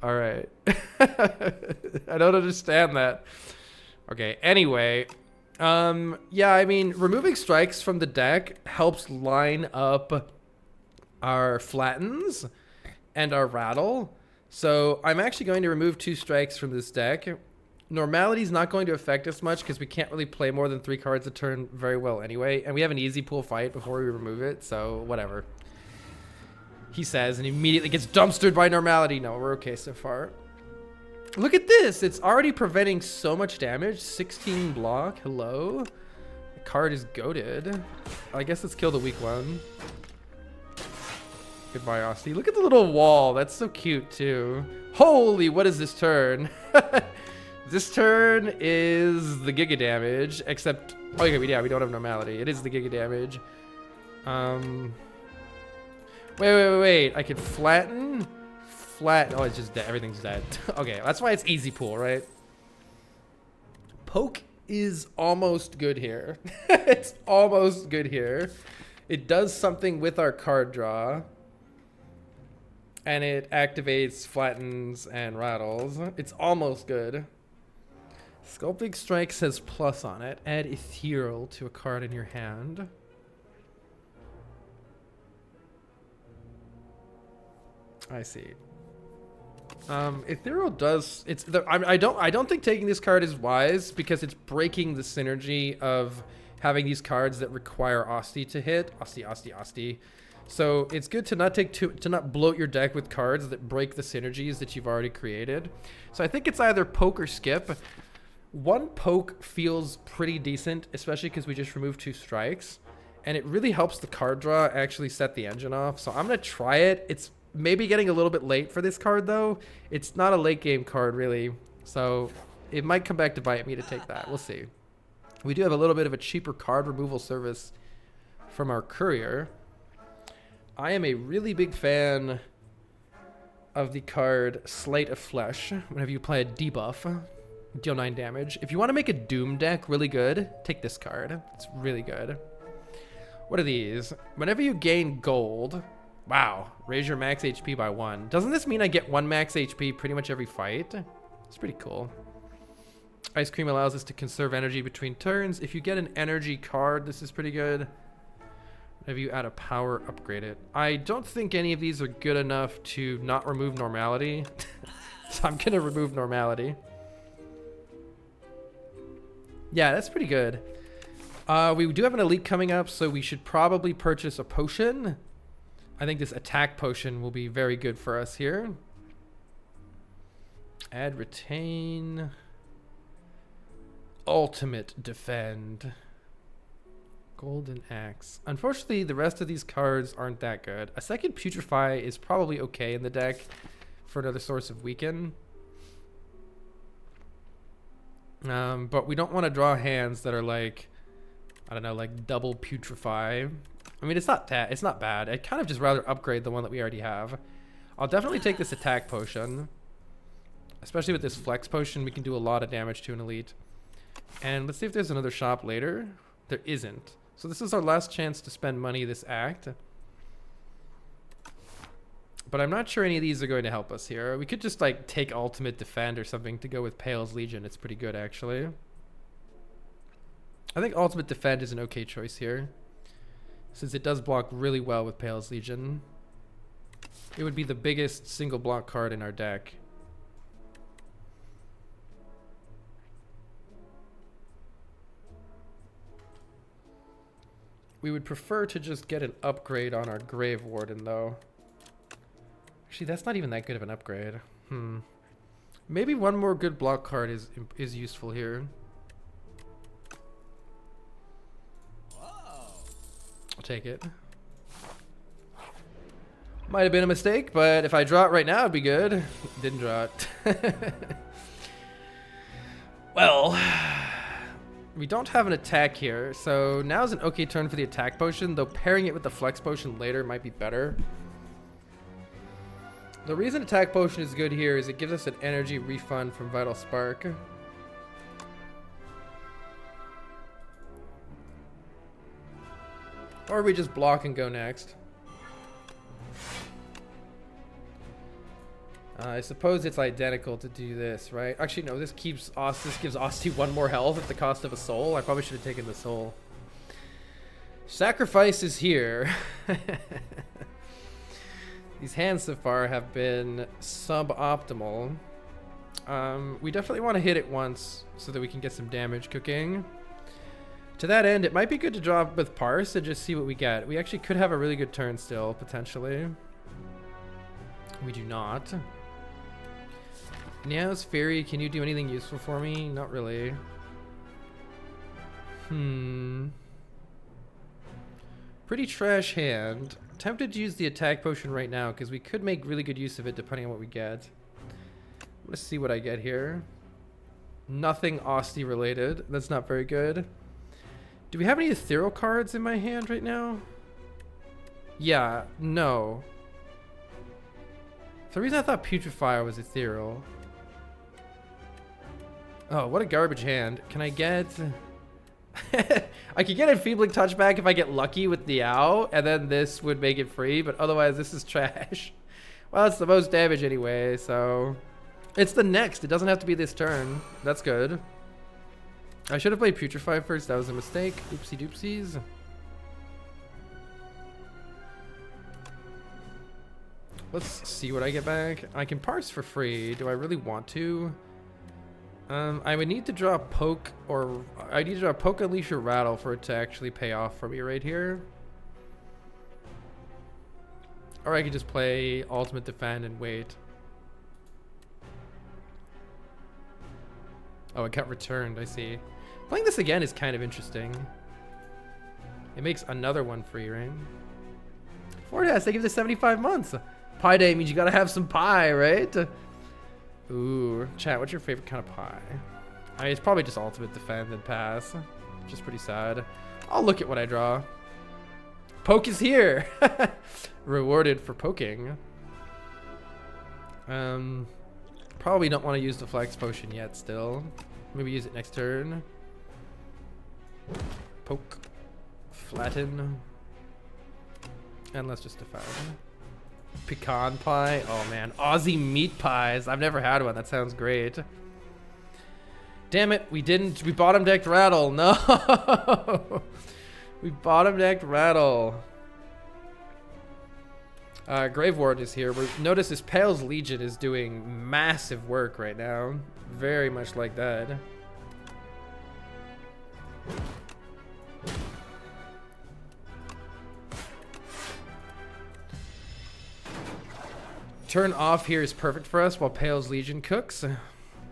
All right. I don't understand that. Okay, anyway. Yeah, I mean, removing strikes from the deck helps line up our flattens and our rattle. So I'm actually going to remove 2 strikes from this deck. Normality is not going to affect us much because we can't really play more than 3 cards a turn very well anyway. And we have an easy pool fight before we remove it, so whatever. He says, and immediately gets dumpstered by normality. No, we're okay so far. Look at this. It's already preventing so much damage. 16 block. Hello. The card is goated. I guess let's kill the weak one. Goodbye, Austin. Look at the little wall. That's so cute, too. Holy, what is this turn? This turn is the Giga damage, except... Oh, yeah, we don't have normality. It is the Giga damage. Wait. I could flatten? Oh, it's just dead. Everything's dead. Okay, that's why it's easy pool, right? Poke is almost good here. It's almost good here. It does something with our card draw. And it activates, flattens, and rattles. It's almost good. Sculpting Strike says plus on it. Add Ethereal to a card in your hand. I see. Ethereal does... I don't think taking this card is wise because it's breaking the synergy of having these cards that require Osti to hit. Osti. So it's good to not bloat your deck with cards that break the synergies that you've already created. So I think it's either poke or skip. One poke feels pretty decent, especially because we just removed 2 strikes. And it really helps the card draw actually set the engine off. So I'm going to try it. It's maybe getting a little bit late for this card, though. It's not a late game card, really. So it might come back to bite me to take that. We'll see. We do have a little bit of a cheaper card removal service from our courier. I am a really big fan of the card Slate of Flesh. Whenever you play a debuff, deal 9 damage. If you want to make a Doom deck really good, take this card. It's really good. What are these? Whenever you gain gold, wow, raise your max HP by 1. Doesn't this mean I get 1 max HP pretty much every fight? It's pretty cool. Ice Cream allows us to conserve energy between turns. If you get an energy card, this is pretty good. Whenever you add a power, upgrade it. I don't think any of these are good enough to not remove normality. So I'm gonna remove normality. Yeah, that's pretty good. We do have an elite coming up, so we should probably purchase a potion. I think this attack potion will be very good for us here. Add retain. Ultimate defend. Golden Axe. Unfortunately, the rest of these cards aren't that good. A second Putrefy is probably okay in the deck for another source of weaken. But we don't want to draw hands that are like, I don't know, like double Putrefy. I mean, it's not bad. I'd kind of just rather upgrade the one that we already have. I'll definitely take this attack potion. Especially with this flex potion, we can do a lot of damage to an elite. And let's see if there's another shop later. There isn't. So this is our last chance to spend money this act. But I'm not sure any of these are going to help us here. We could just like take ultimate defend or something to go with Pale's Legion. It's pretty good actually. I think ultimate defend is an okay choice here, since it does block really well with Pale's Legion. It would be the biggest single block card in our deck. We would prefer to just get an upgrade on our Grave Warden, though. Actually, that's not even that good of an upgrade. Maybe one more good block card is useful here. I'll take it. Might have been a mistake, but if I draw it right now, it'd be good. Didn't draw it. Well... We don't have an attack here, so now's an okay turn for the attack potion, though pairing it with the flex potion later might be better. The reason attack potion is good here is it gives us an energy refund from Vital Spark. Or we just block and go next. I suppose it's identical to do this, right? Actually, no, this gives Osti 1 more health at the cost of a soul. I probably should have taken the soul. Sacrifice is here. These hands so far have been suboptimal. We definitely want to hit it once so that we can get some damage cooking. To that end, it might be good to draw with Parse and just see what we get. We actually could have a really good turn still, potentially. We do not. Neo's Fairy, can you do anything useful for me? Not really. Pretty trash hand. Tempted to use the attack potion right now because we could make really good use of it depending on what we get. Let's see what I get here. Nothing Austie related. That's not very good. Do we have any ethereal cards in my hand right now? Yeah, no. For some reason I thought Putrifier was ethereal. Oh, what a garbage hand. Can I get... I could get Enfeebling Touchback if I get lucky with the owl, and then this would make it free, but otherwise this is trash. Well, it's the most damage anyway, so... It's the next. It doesn't have to be this turn. That's good. I should have played Putrefy first. That was a mistake. Oopsie doopsies. Let's see what I get back. I can parse for free. Do I really want to? I would need to draw Poke, or I need to draw Poke, Unleash, or Rattle for it to actually pay off for me right here. Or I could just play Ultimate Defend and wait. Oh, it got returned. I see. Playing this again is kind of interesting. It makes another one free, right? Forecast, they give this 75 months. Pie day means you gotta have some pie, right? Ooh, chat, what's your favorite kind of pie? I mean, it's probably just Ultimate Defend and Pass. Which is pretty sad. I'll look at what I draw. Poke is here! Rewarded for poking. Probably don't want to use the Flex Potion yet still. Maybe use it next turn. Poke. Flatten. And let's just defend. Pecan pie. Oh man. Aussie meat pies. I've never had one. That sounds great. Damn it. We didn't. We bottom decked Rattle. No. We bottom decked Rattle. Grave Ward is here. Notice this Pale's Legion is doing massive work right now. Very much like that. Turn off here is perfect for us while Pale's Legion cooks.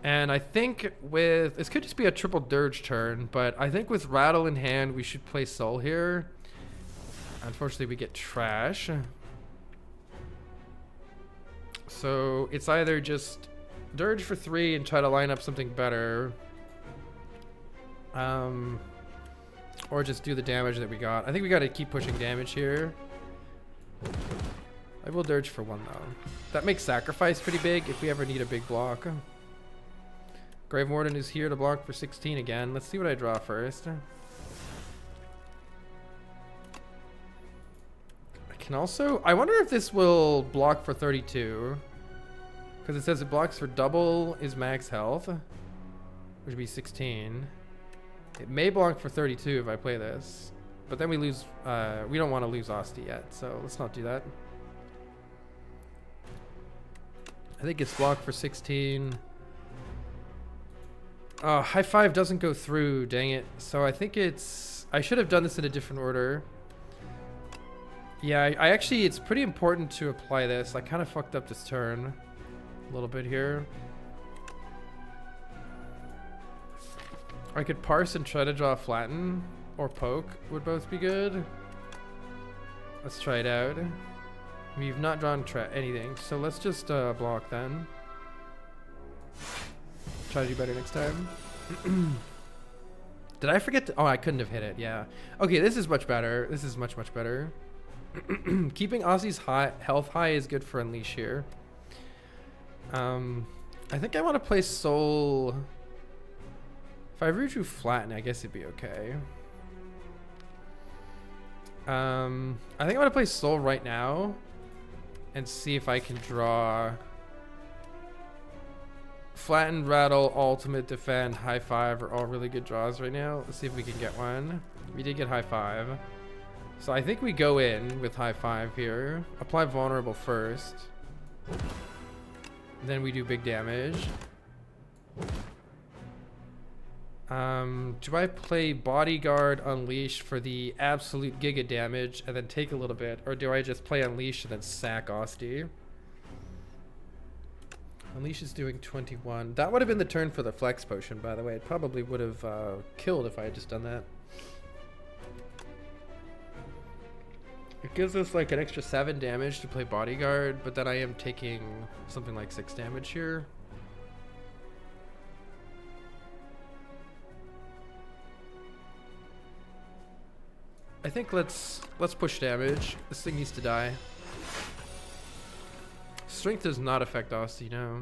And I think with... This could just be a triple Dirge turn, but I think with Rattle in hand, we should play Soul here. Unfortunately, we get trash. So it's either just Dirge for 3 and try to line up something better. Or just do the damage that we got. I think we got to keep pushing damage here. I will Dirge for 1 though. That makes Sacrifice pretty big if we ever need a big block. Grave Warden is here to block for 16 again. Let's see what I draw first. I can also... I wonder if this will block for 32. Because it says it blocks for double is max health. Which would be 16. It may block for 32 if I play this. But then we lose... we don't want to lose Austie yet. So let's not do that. I think it's blocked for 16. Oh, high five doesn't go through, dang it. So I think it's... I should have done this in a different order. Yeah, I actually... It's pretty important to apply this. I kind of fucked up this turn a little bit here. I could parse and try to draw Flatten or Poke would both be good. Let's try it out. We've not drawn anything, so let's just block then. Try to do better next time. Did I forget to... Oh, I couldn't have hit it, yeah. Okay, this is much better. This is much, much better. Keeping Aussie's health high is good for Unleash here. I think I want to play Soul... If I drew Flatten, I guess it'd be okay. I think I'm going to play Soul right now. And see if I can draw... Flatten, Rattle, Ultimate, Defend, High Five are all really good draws right now. Let's see if we can get one. We did get High Five. So I think we go in with High Five here. Apply Vulnerable first. Then we do big damage. Do I play Bodyguard Unleash for the absolute giga damage and then take a little bit? Or do I just play Unleash and then sack Osti? Unleash is doing 21. That would have been the turn for the Flex Potion, by the way. It probably would have killed if I had just done that. It gives us like an extra 7 damage to play Bodyguard, but then I am taking something like 6 damage here. I think let's push damage. This thing needs to die. Strength does not affect Osti, no.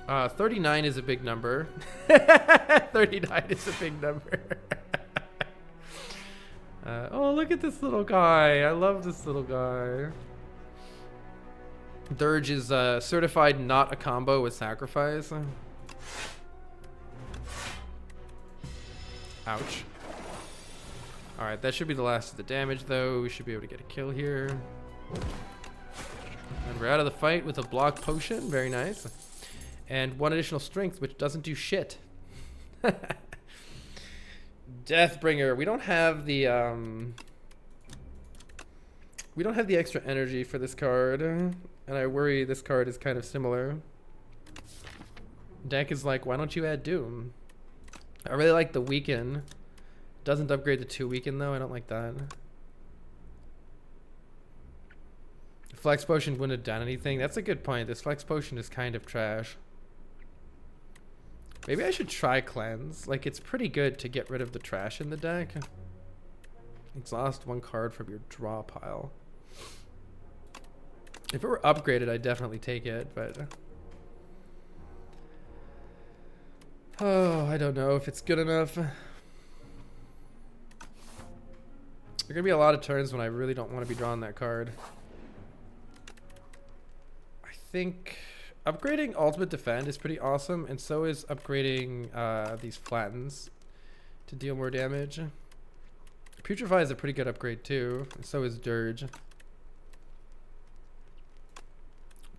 39 is a big number. 39 is a big number. Oh, look at this little guy. I love this little guy. Dirge is certified not a combo with sacrifice. Ouch. Alright, that should be the last of the damage, though. We should be able to get a kill here. And we're out of the fight with a block potion. Very nice. And 1 additional strength, which doesn't do shit. Deathbringer. We don't have the extra energy for this card. And I worry this card is kind of similar. Deck is like, why don't you add Doom? I really like the weaken. Doesn't upgrade the 2 weaken though. I don't like that. Flex Potion wouldn't have done anything. That's a good point. This Flex Potion is kind of trash. Maybe I should try Cleanse. Like, it's pretty good to get rid of the trash in the deck. Exhaust 1 card from your draw pile. If it were upgraded, I'd definitely take it, but... Oh, I don't know if it's good enough. There are going to be a lot of turns when I really don't want to be drawing that card. I think upgrading Ultimate Defend is pretty awesome, and so is upgrading these Flattens to deal more damage. Putrefy is a pretty good upgrade too, and so is Dirge.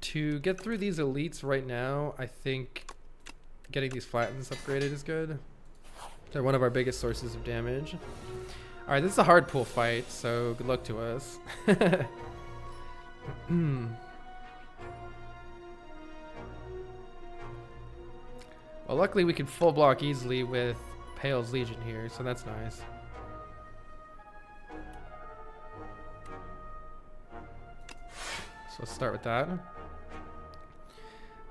To get through these elites right now, I think getting these Flattens upgraded is good. They're one of our biggest sources of damage. Alright, this is a hard pool fight, so good luck to us. Well, luckily we can full block easily with Pale's Legion here, so that's nice. So let's start with that.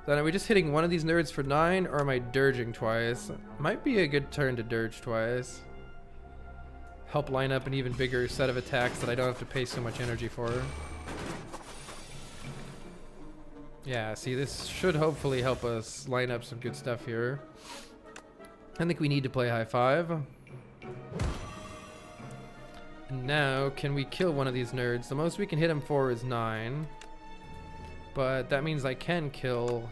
Then are we just hitting one of these nerds for 9, or am I dirging twice? Might be a good turn to dirge twice. Help line up an even bigger set of attacks that I don't have to pay so much energy for. Yeah, see, this should hopefully help us line up some good stuff here. I think we need to play high 5. And now, can we kill one of these nerds? The most we can hit him for is 9. But that means I can kill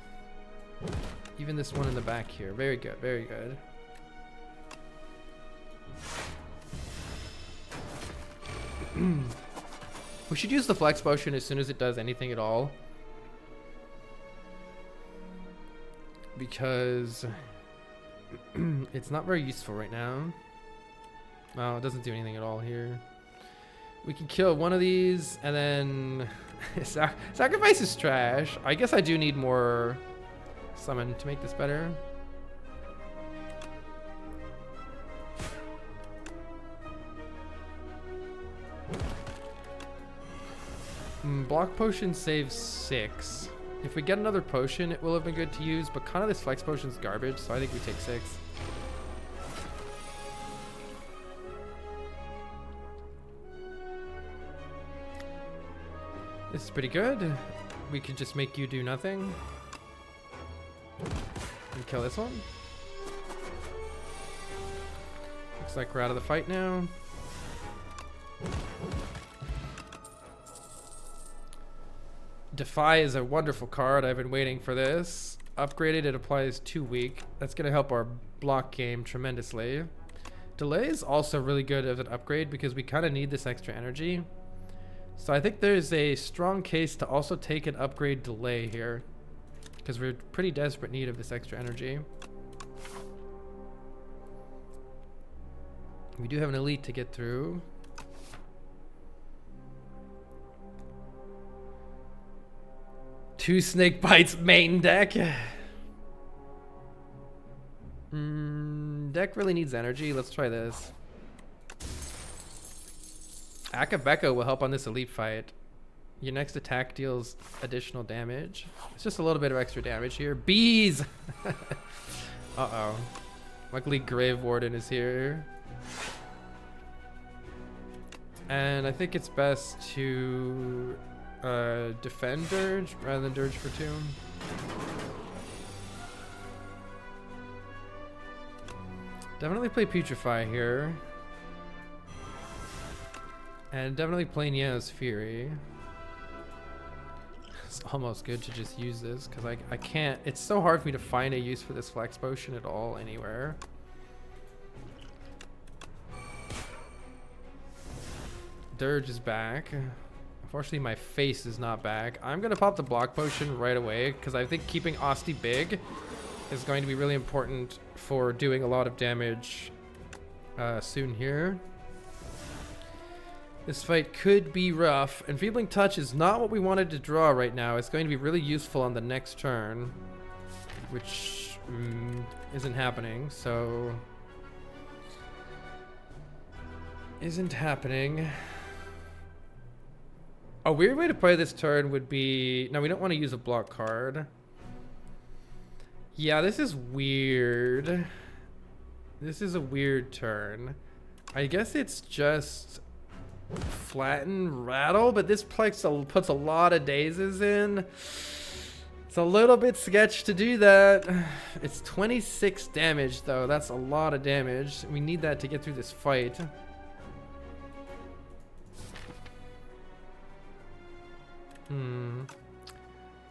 even this one in the back here. Very good, very good. We should use the Flex Potion as soon as it does anything at all. Because it's not very useful right now. No, it doesn't do anything at all here. We can kill one of these and then sacrifice is trash. I guess I do need more summon to make this better. Block Potion saves 6. If we get another potion, it will have been good to use, but kind of this Flex Potion's garbage, so I think we take 6. This is pretty good. We could just make you do nothing. And kill this one. Looks like we're out of the fight now. Defy is a wonderful card. I've been waiting for this. Upgraded, it applies 2 weak. That's going to help our block game tremendously. Delay is also really good as an upgrade because we kind of need this extra energy. So I think there's a strong case to also take an upgrade Delay here. because we're pretty desperate need of this extra energy. We do have an elite to get through. Two snake bites main deck. Deck really needs energy. Let's try this. Akabeko will help on this elite fight. Your next attack deals additional damage. It's just a little bit of extra damage here. Bees! Uh-oh. Luckily Grave Warden is here. And I think it's best to defend Dirge rather than Dirge for 2. Definitely play Putrefy here. And definitely play Neo's Fury. It's almost good to just use this because I can't. It's so hard for me to find a use for this Flex Potion at all anywhere. Dirge is back. Unfortunately, my face is not back. I'm going to pop the Block Potion right away because I think keeping Osti big is going to be really important for doing a lot of damage soon here. This fight could be rough. Enfeebling Touch is not what we wanted to draw right now. It's going to be really useful on the next turn, which isn't happening, so... Isn't happening. A weird way to play this turn would be... No, we don't want to use a block card. Yeah, this is weird. This is a weird turn. I guess it's just... Flatten, Rattle, but this puts a lot of dazes in. It's a little bit sketch to do that. It's 26 damage though. That's a lot of damage. We need that to get through this fight.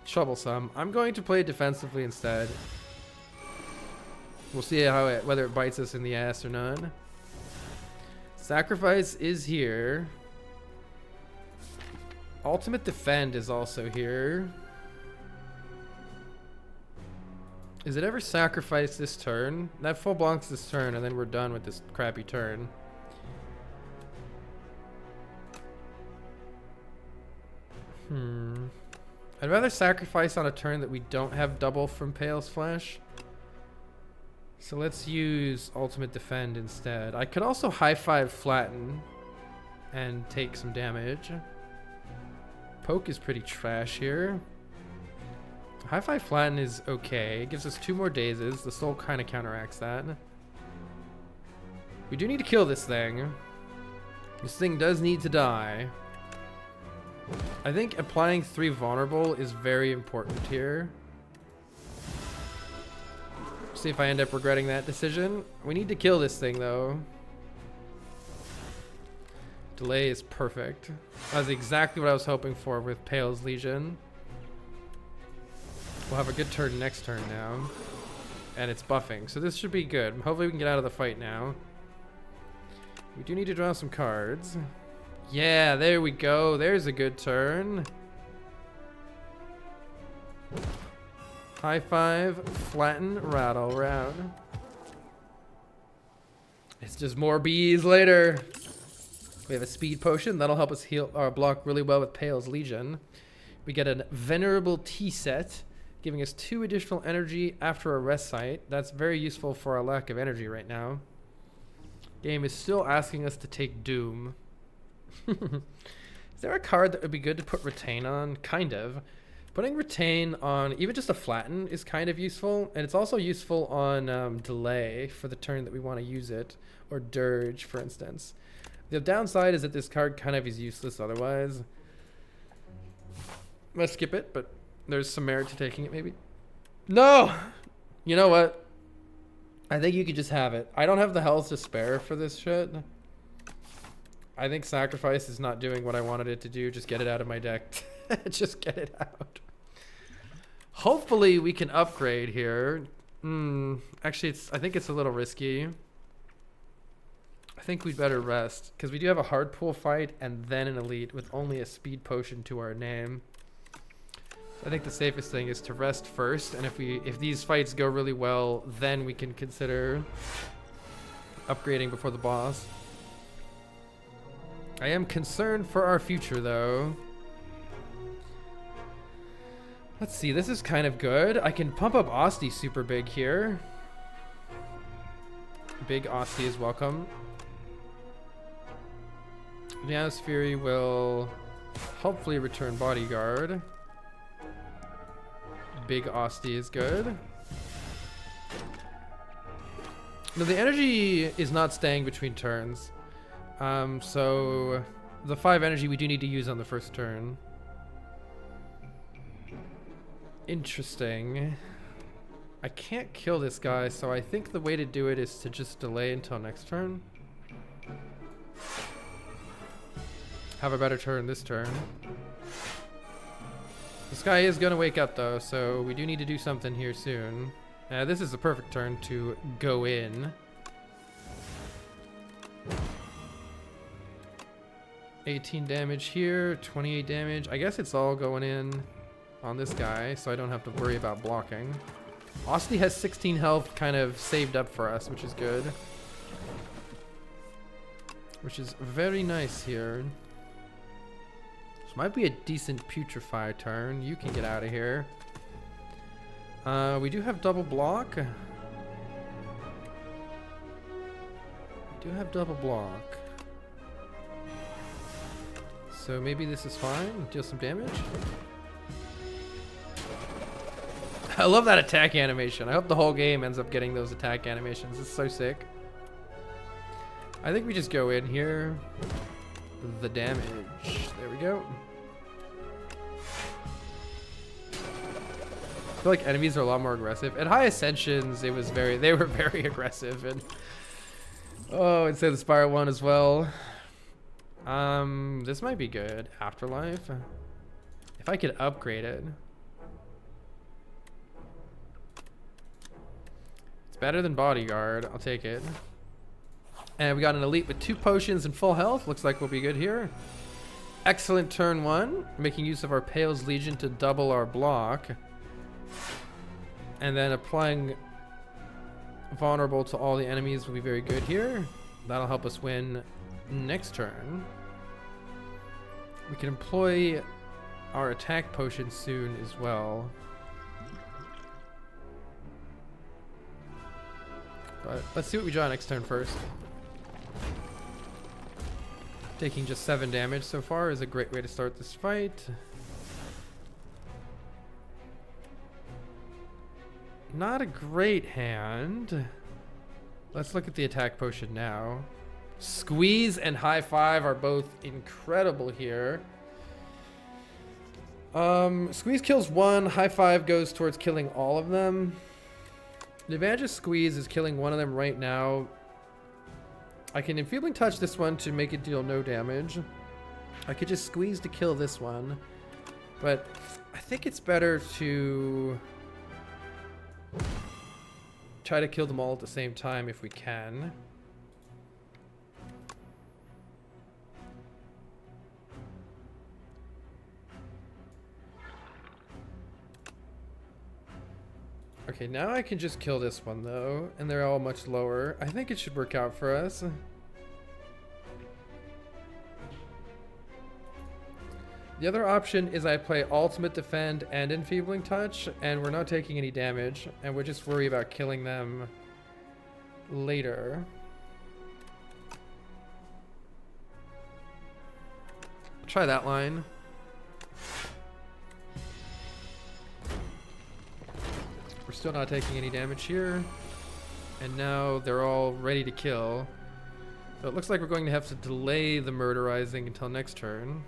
Troublesome. I'm going to play defensively instead. We'll see how whether it bites us in the ass or not. Sacrifice is here. Ultimate Defend is also here. Is it ever sacrifice this turn? That full blocks this turn and then we're done with this crappy turn. I'd rather sacrifice on a turn that we don't have double from Pale's Flesh. So let's use Ultimate Defend instead. I could also High Five Flatten and take some damage. Poke is pretty trash here. High Five Flatten is okay. It gives us 2 more dazes. The soul kind of counteracts that. We do need to kill this thing. This thing does need to die. I think applying 3 vulnerable is very important here. See if I end up regretting that decision. We need to kill this thing though. Delay is perfect. That's exactly what I was hoping for with Pale's Legion. We'll have a good turn next turn now. And it's buffing, so this should be good. Hopefully we can get out of the fight now. We do need to draw some cards. Yeah, there we go. There's a good turn. High Five, Flatten, Rattle, Round. It's just more bees later. We have a Speed Potion. That'll help us heal our block really well with Pale's Legion. We get a Venerable Tea Set, giving us 2 additional energy after a rest site. That's very useful for our lack of energy right now. Game is still asking us to take Doom. Is there a card that would be good to put Retain on? Kind of. Putting Retain on even just a Flatten is kind of useful, and it's also useful on Delay for the turn that we want to use it, or Dirge, for instance. The downside is that this card kind of is useless otherwise. I'm gonna skip it, but there's some merit to taking it maybe. No! You know what? I think you could just have it. I don't have the health to spare for this shit. I think Sacrifice is not doing what I wanted it to do. Just get it out of my deck. Just get it out. Hopefully we can upgrade here. Actually, I think it's a little risky. I think we'd better rest because we do have a hard pool fight and then an elite with only a Speed Potion to our name. I think the safest thing is to rest first, and if these fights go really well, then we can consider upgrading before the boss. I am concerned for our future, though. Let's see, this is kind of good. I can pump up Osti super big here. Big Osti is welcome. Nanosfury will hopefully return Bodyguard. Big Osti is good. No, the energy is not staying between turns. So the 5 energy we do need to use on the first turn. Interesting. I can't kill this guy, so I think the way to do it is to just delay until next turn. Have a better turn this turn. This guy is gonna wake up though, so we do need to do something here soon. This is the perfect turn to go in. 18 damage here, 28 damage. I guess it's all going in on this guy, so I don't have to worry about blocking. Osti has 16 health kind of saved up for us, which is good. Which is very nice here. This might be a decent putrefy turn. You can get out of here. We do have double block. We do have double block. So maybe this is fine. Deal some damage. I love that attack animation. I hope the whole game ends up getting those attack animations. It's so sick. I think we just go in here. The damage. There we go. I feel like enemies are a lot more aggressive. At high ascensions, they were very aggressive. And oh, and Slay the Spire 1 as well. This might be good. Afterlife. If I could upgrade it. It's better than Bodyguard. I'll take it. And we got an elite with 2 potions and full health. Looks like we'll be good here. Excellent turn 1. Making use of our Pale's Legion to double our block. And then applying vulnerable to all the enemies will be very good here. That'll help us win next turn. We can employ our attack potion soon as well. But let's see what we draw next turn first. Taking just 7 damage so far is a great way to start this fight. Not a great hand. Let's look at the attack potion now. Squeeze and high five are both incredible here. Squeeze kills 1, high five goes towards killing all of them. The advantage of squeeze is killing one of them right now. I can enfeebling touch this one to make it deal no damage. I could just squeeze to kill this one. But I think it's better to try to kill them all at the same time if we can. Okay, now I can just kill this one though, and they're all much lower. I think it should work out for us. The other option is I play Ultimate Defend and Enfeebling Touch, and we're not taking any damage, and we'll just worry about killing them later. Try that line. We're still not taking any damage here. And now they're all ready to kill. So it looks like we're going to have to delay the murderizing until next turn.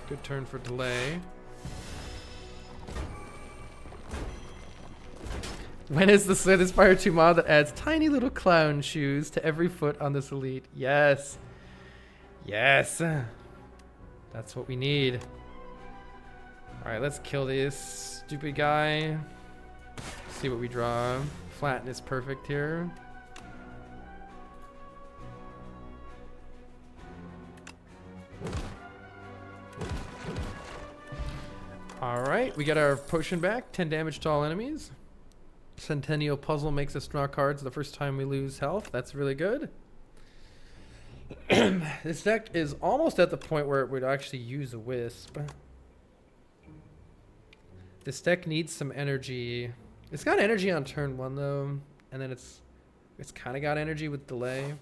Good turn for delay. When is the Slay the Spire 2 mod that adds tiny little clown shoes to every foot on this elite? Yes. Yes. That's what we need. Alright, let's kill this stupid guy. See what we draw. Flatten is perfect here. Alright, we get our potion back. 10 damage to all enemies. Centennial Puzzle makes us draw cards the first time we lose health. That's really good. This deck is almost at the point where it would actually use a Wisp. This deck needs some energy. It's got energy on turn 1 though, and then it's kind of got energy with delay.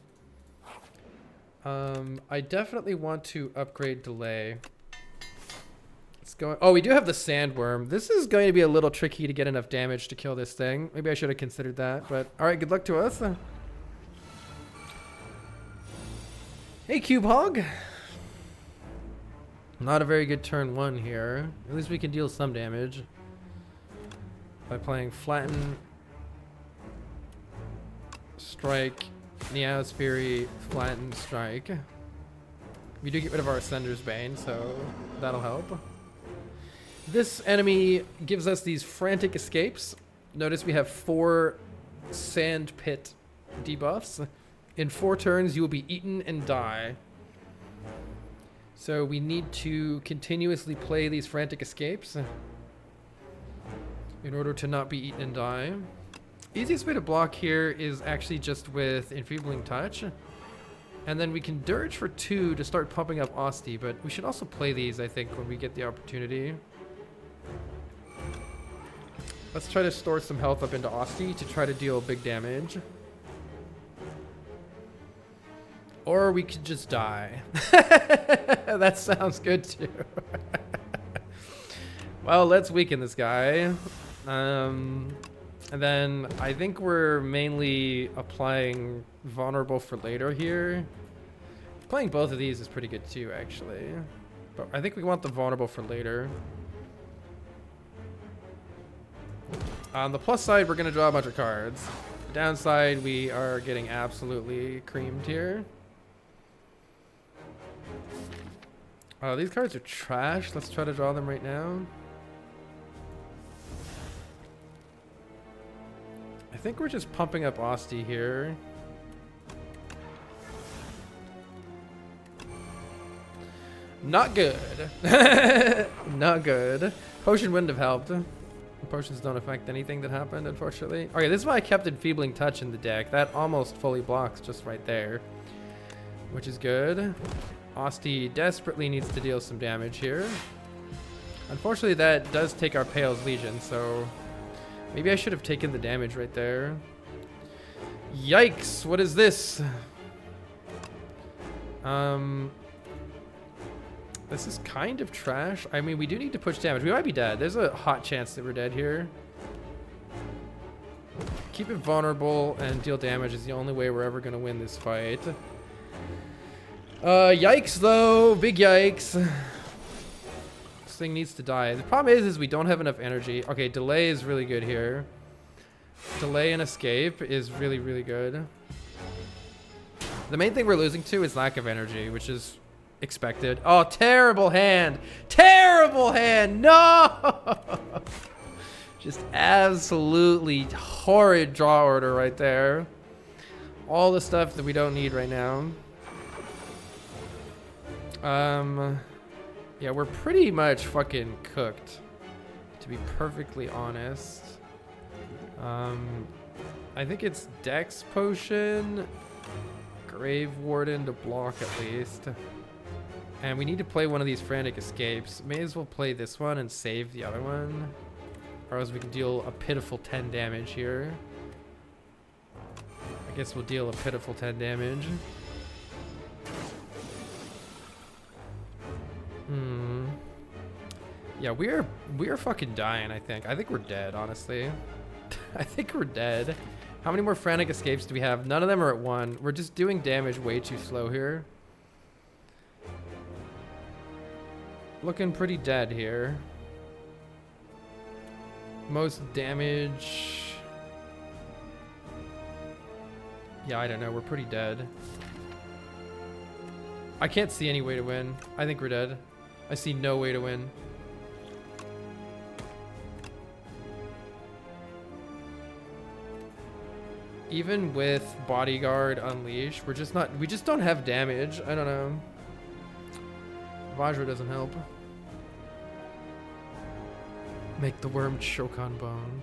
I definitely want to upgrade delay. It's going. Oh, we do have the Sandworm. This is going to be a little tricky to get enough damage to kill this thing. Maybe I should have considered that, but all right, good luck to us. Hey, Cube Hog. Not a very good turn 1 here. At least we can deal some damage by playing Flatten, Strike, Meow's Fury, Flatten, Strike. We do get rid of our Ascender's Bane, so that'll help. This enemy gives us these frantic escapes. Notice we have 4 Sand Pit debuffs. In 4 turns, you will be eaten and die. So we need to continuously play these frantic escapes in order to not be eaten and die. Easiest way to block here is actually just with Enfeebling Touch. And then we can Dirge for 2 to start pumping up Osti, but we should also play these, I think, when we get the opportunity. Let's try to store some health up into Osti to try to deal big damage. Or we could just die. That sounds good too. Well, let's weaken this guy. And then I think we're mainly applying Vulnerable for later here. Playing both of these is pretty good too, actually. But I think we want the Vulnerable for later. On the plus side, we're going to draw a bunch of cards. The downside, we are getting absolutely creamed here. These cards are trash. Let's try to draw them right now. I think we're just pumping up Osti here. Not good. Not good. Potion wouldn't have helped. Potions don't affect anything that happened, unfortunately. Okay, this is why I kept Enfeebling Touch in the deck. That almost fully blocks just right there, which is good. Osti desperately needs to deal some damage here. Unfortunately, that does take our Pale's Legion, so maybe I should have taken the damage right there. Yikes, what is this? This is kind of trash. I mean, we do need to push damage. We might be dead. There's a hot chance that we're dead here. Keep it vulnerable and deal damage is the only way we're ever going to win this fight. Yikes, though. Big yikes. This thing needs to die. The problem is we don't have enough energy. Okay, delay is really good here. Delay and escape is really, really good. The main thing we're losing to is lack of energy, which is expected. Oh, terrible hand. Terrible hand. No! Just absolutely horrid draw order right there. All the stuff that we don't need right now. Yeah, we're pretty much fucking cooked, to be perfectly honest. I think it's Dex Potion, Grave Warden to block at least. And we need to play one of these Frantic Escapes. May as well play this one and save the other one. Or else we can deal a pitiful 10 damage here. I guess we'll deal a pitiful 10 damage. Yeah, we're fucking dying, I think. I think we're dead, honestly. I think we're dead. How many more Frantic Escapes do we have? None of them are at 1. We're just doing damage way too slow here. Looking pretty dead here. Most damage. Yeah, I don't know. We're pretty dead. I can't see any way to win. I think we're dead. I see no way to win. Even with Bodyguard Unleash, we just don't have damage. I don't know. Vajra doesn't help. Make the worm choke on bone.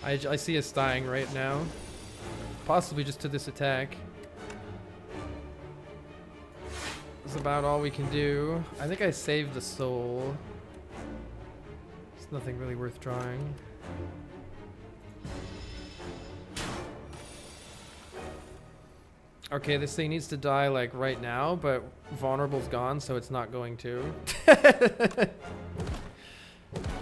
I see us dying right now. Possibly just to this attack. That's about all we can do. I think I saved the soul. There's nothing really worth drawing. Okay, this thing needs to die like right now, but vulnerable's gone, so it's not going to.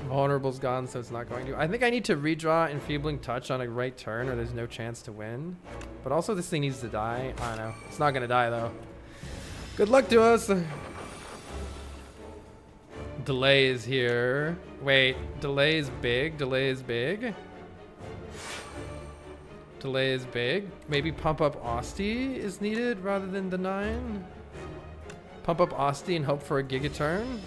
Vulnerable's gone, so it's not going to. I think I need to redraw Enfeebling Touch on a right turn, or there's no chance to win. But also, this thing needs to die. I don't know. It's not gonna die though. Good luck to us. Delay is here. Wait, delay is big. Delay is big. Delay is big. Maybe pump up Osty is needed rather than the 9. Pump up Osty and hope for a Gigaturn.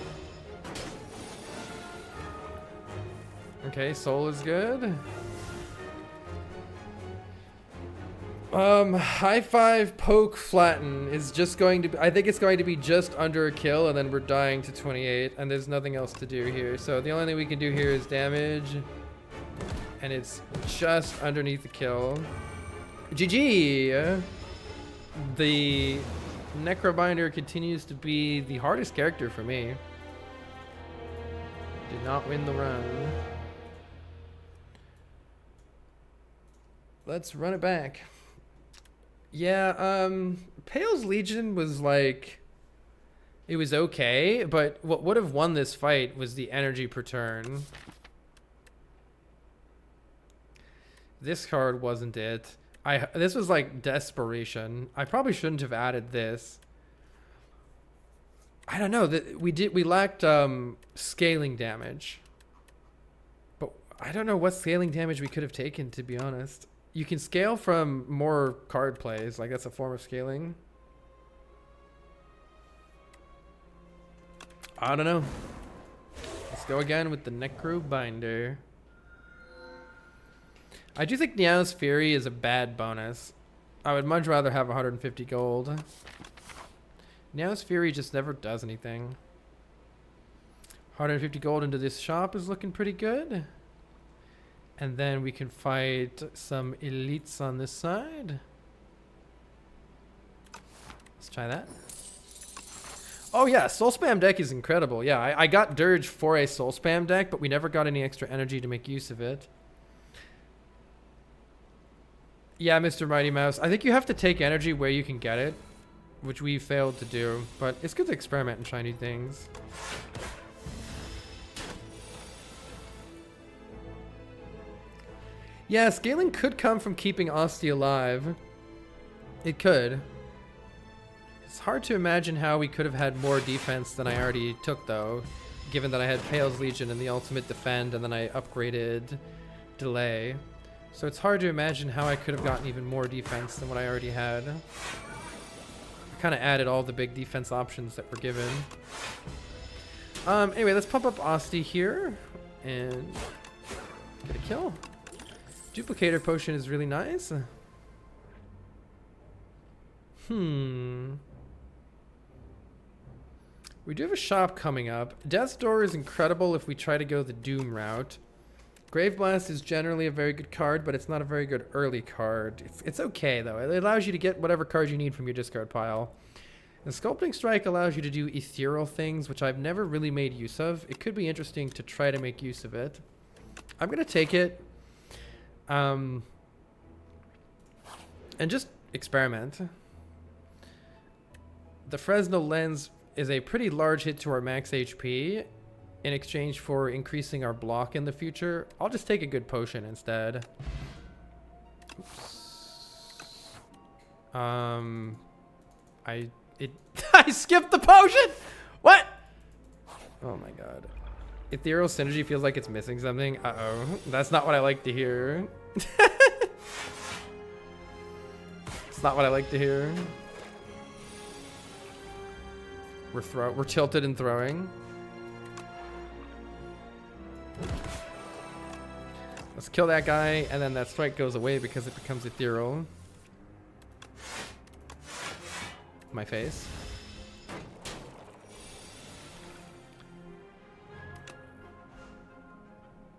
Okay, soul is good. High 5 poke flatten is just going to be, I think it's going to be just under a kill, and then we're dying to 28, and there's nothing else to do here. So the only thing we can do here is damage, and it's just underneath the kill. GG! The Necrobinder continues to be the hardest character for me. Did not win the run. Let's run it back. Yeah, Pale's Legion was like, it was okay, but what would have won this fight was the energy per turn. This card wasn't it. This was like desperation. I probably shouldn't have added this. I don't know, that we lacked scaling damage. But I don't know what scaling damage we could have taken, to be honest. You can scale from more card plays, like that's a form of scaling. I don't know. Let's go again with the Necrobinder. I do think Niao's Fury is a bad bonus. I would much rather have 150 gold. Niao's Fury just never does anything. 150 gold into this shop is looking pretty good. And then we can fight some elites on this side. Let's try that. Oh yeah, Soul Spam deck is incredible. Yeah, I got Dirge for a Soul Spam deck, but we never got any extra energy to make use of it. Yeah, Mr. Mighty Mouse. I think you have to take energy where you can get it, which we failed to do. But it's good to experiment and try new things. Yeah, scaling could come from keeping Osty alive. It could. It's hard to imagine how we could have had more defense than I already took, though, given that I had Pale's Legion and the ultimate defend, and then I upgraded delay. So it's hard to imagine how I could have gotten even more defense than what I already had. I kind of added all the big defense options that were given. Anyway, let's pump up Osty here and get a kill. Duplicator potion is really nice. We do have a shop coming up. Death's Door is incredible if we try to go the Doom route. Grave Blast is generally a very good card, but it's not a very good early card. It's okay, though. It allows you to get whatever card you need from your discard pile. And Sculpting Strike allows you to do ethereal things, which I've never really made use of. It could be interesting to try to make use of it. I'm going to take it. And just experiment. The Fresnel Lens is a pretty large hit to our max HP in exchange for increasing our block in the future. I'll just take a good potion instead. Oops. I skipped the potion! What? Oh my god. Ethereal Synergy feels like it's missing something. Uh-oh. That's not what I like to hear. It's not what I like to hear. We're tilted and throwing. Let's kill that guy, and then that strike goes away because it becomes ethereal. My face.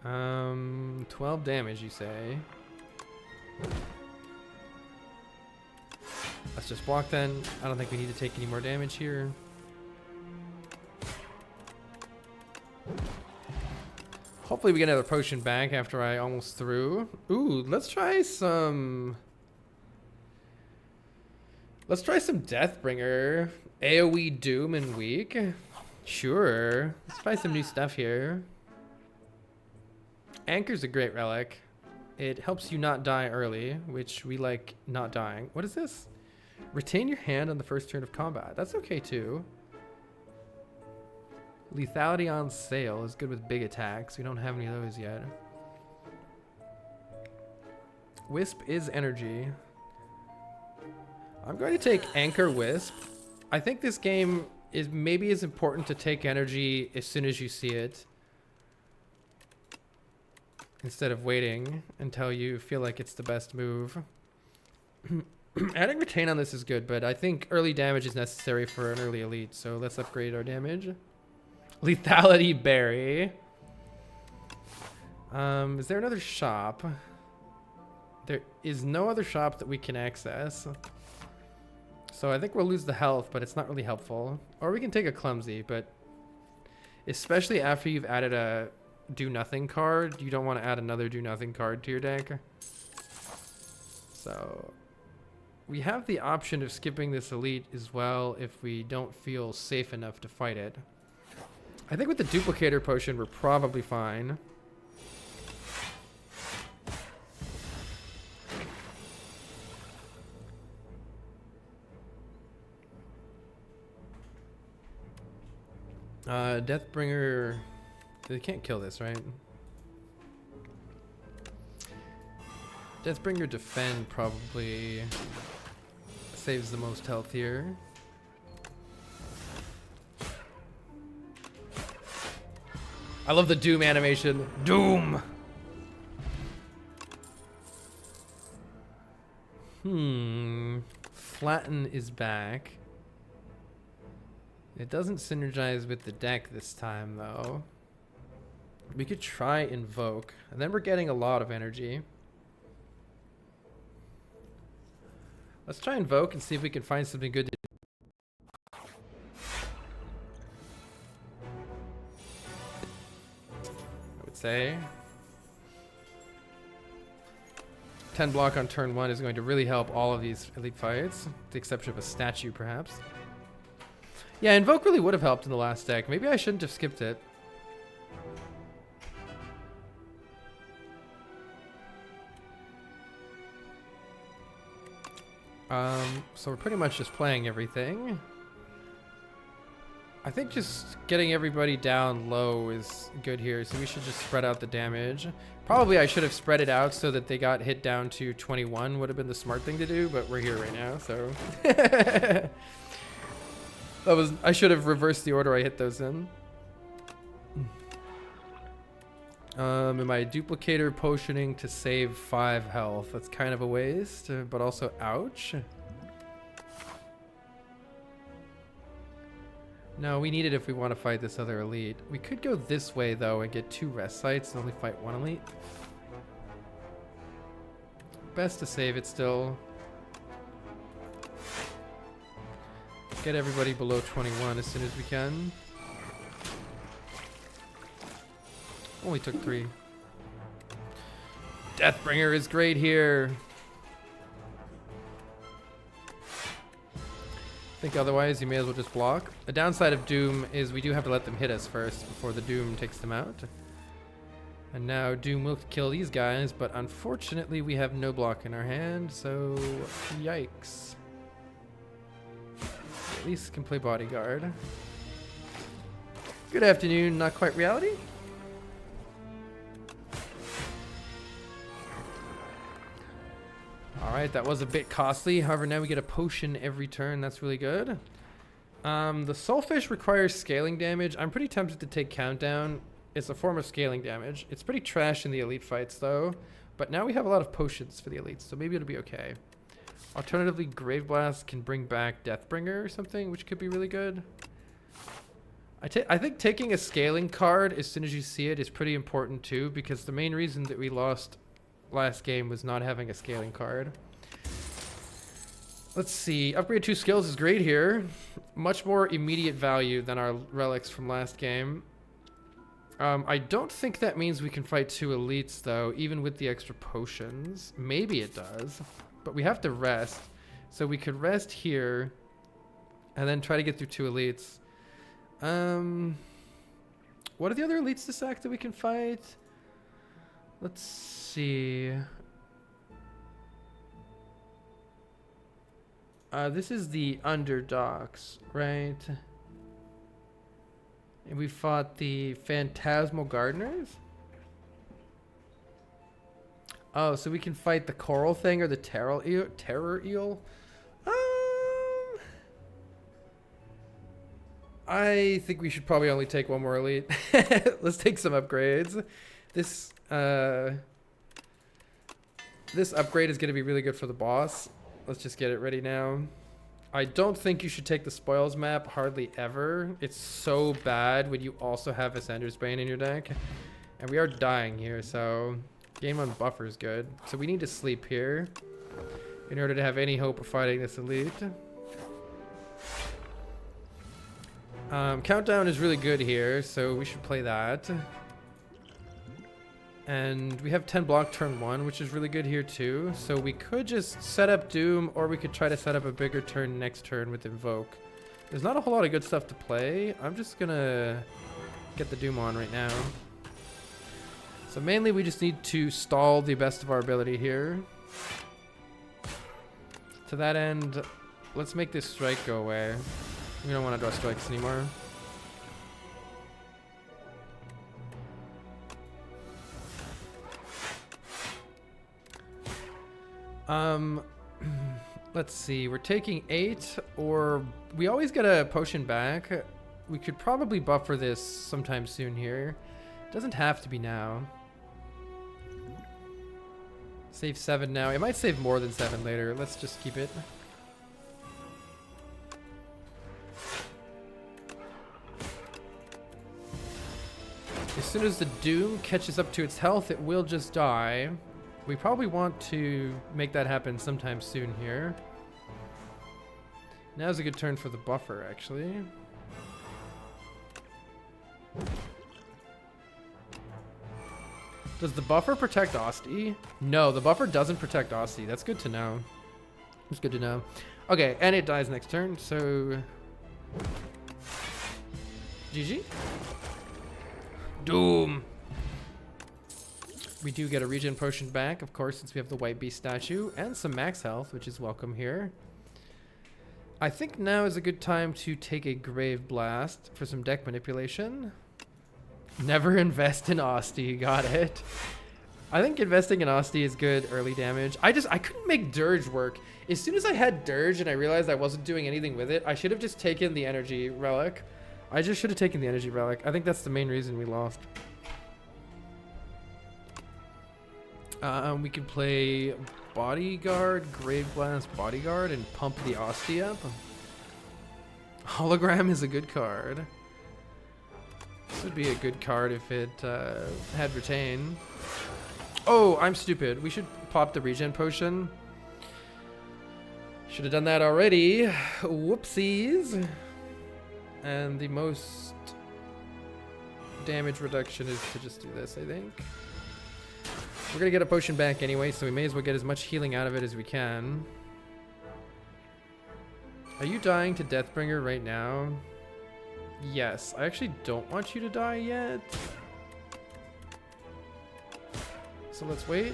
12 damage, you say? Let's just block then. I don't think we need to take any more damage here. Hopefully we get another potion back after I almost threw. Ooh, let's try some Deathbringer. AoE Doom and Weak. Sure. Let's try some new stuff here. Anchor's a great relic. It helps you not die early, which we like not dying. What is this? Retain your hand on the first turn of combat. That's okay too. Lethality on sale is good with big attacks. We don't have any of those yet. Wisp is energy. I'm going to take Anchor Wisp. I think this game is maybe as important to take energy as soon as you see it, instead of waiting until you feel like it's the best move. Adding Retain on this is good, but I think early damage is necessary for an early elite, so let's upgrade our damage. Lethality Berry. Is there another shop? There is no other shop that we can access. So I think we'll lose the health, but it's not really helpful. Or we can take a Clumsy, but especially after you've added a Do Nothing card, you don't want to add another Do Nothing card to your deck. So we have the option of skipping this elite as well if we don't feel safe enough to fight it. I think with the Duplicator Potion, we're probably fine. Deathbringer, they can't kill this, right? Deathbringer Defend probably saves the most health here. I love the Doom animation. Doom! Flatten is back. It doesn't synergize with the deck this time, though. We could try Invoke, and then we're getting a lot of energy. Let's try Invoke and see if we can find something good to do. I would say 10 block on turn 1 is going to really help all of these elite fights, with the exception of a statue, perhaps. Yeah, Invoke really would have helped in the last deck. Maybe I shouldn't have skipped it. So we're pretty much just playing everything. I think just getting everybody down low is good here, so we should just spread out the damage. Probably I should have spread it out so that they got hit down to 21 would have been the smart thing to do, but we're here right now, so... I should have reversed the order I hit those in. Am I duplicator potioning to save 5 health? That's kind of a waste, but also ouch. No, we need it if we want to fight this other elite. We could go this way though and get 2 rest sites and only fight 1 elite. Best to save it still. Get everybody below 21 as soon as we can. Only took 3. Deathbringer is great here. I think otherwise you may as well just block. The downside of Doom is we do have to let them hit us first before the Doom takes them out. And now Doom will kill these guys, but unfortunately we have no block in our hand, so yikes. At least can play bodyguard. Good afternoon, not quite reality. Alright, that was a bit costly. However, now we get a potion every turn. That's really good. The Soulfish requires scaling damage. I'm pretty tempted to take Countdown. It's a form of scaling damage. It's pretty trash in the elite fights, though. But now we have a lot of potions for the elites, so maybe it'll be okay. Alternatively, Grave Blast can bring back Deathbringer or something, which could be really good. I think taking a scaling card as soon as you see it is pretty important too, because the main reason that we lost last game was not having a scaling card. Let's see. Upgrade 2 skills is great here. Much more immediate value than our relics from last game. I don't think that means we can fight 2 elites though, even with the extra potions. Maybe it does, but we have to rest. So we could rest here and then try to get through 2 elites. What are the other elites to sack that we can fight? Let's see. This is the underdogs, right? And we fought the phantasmal gardeners. Oh, so we can fight the coral thing or the terror eel. I think we should probably only take one more elite. Let's take some upgrades. This upgrade is going to be really good for the boss. Let's just get it ready now. I don't think you should take the spoils map hardly ever. It's so bad when you also have Ascender's Bane in your deck. And we are dying here, so game on buffer is good. So we need to sleep here in order to have any hope of fighting this elite. Countdown is really good here, so we should play that. And we have 10 block turn 1, which is really good here too. So we could just set up Doom, or we could try to set up a bigger turn next turn with Invoke. There's not a whole lot of good stuff to play. I'm just gonna get the Doom on right now. So mainly we just need to stall the best of our ability here. To that end, let's make this strike go away. We don't want to draw strikes anymore. Let's see. We're taking 8, or we always get a potion back. We could probably buffer this sometime soon here. Doesn't have to be now. Save 7 now. It might save more than 7 later. Let's just keep it. As soon as the Doom catches up to its health, it will just die. We probably want to make that happen sometime soon here. Now's a good turn for the buffer, actually. Does the buffer protect Osti? No, the buffer doesn't protect Osti. That's good to know. It's good to know. Okay, and it dies next turn, so... GG. Doom. We do get a regen potion back, of course, since we have the White Beast statue, and some max health, which is welcome here. I think now is a good time to take a Grave Blast for some deck manipulation. Never invest in Osti, got it. I think investing in Osti is good early damage. I couldn't make Dirge work. As soon as I had Dirge and I realized I wasn't doing anything with it, I should have just taken the Energy Relic. I just should have taken the Energy Relic. I think that's the main reason we lost. We can play Bodyguard, Grave Blast, Bodyguard, and pump the Osti up. Hologram is a good card. This would be a good card if it had Retain. Oh, I'm stupid. We should pop the regen potion. Should have done that already. Whoopsies. And the most damage reduction is to just do this, I think. We're gonna get a potion back anyway, so we may as well get as much healing out of it as we can. Are you dying to Deathbringer right now? Yes. I actually don't want you to die yet. So let's wait.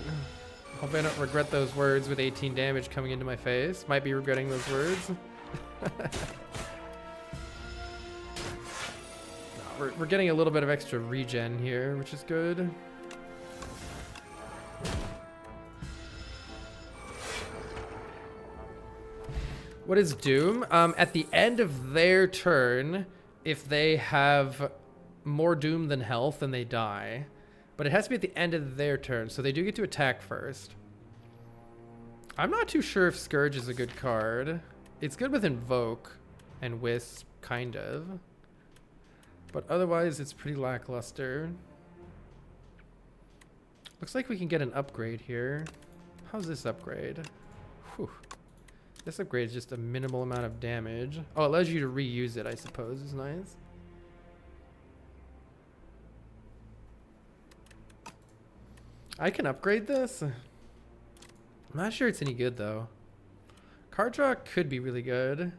Hope I don't regret those words with 18 damage coming into my face. Might be regretting those words. No, we're getting a little bit of extra regen here, which is good. What is Doom? At the end of their turn, if they have more Doom than health, then they die. But it has to be at the end of their turn, so they do get to attack first. I'm not too sure if Scourge is a good card. It's good with Invoke and Wisp, kind of. But otherwise, it's pretty lackluster. Looks like we can get an upgrade here. How's this upgrade? Whew. This upgrade is just a minimal amount of damage. Oh, it allows you to reuse it, I suppose, is nice. I can upgrade this. I'm not sure it's any good, though. Card draw could be really good.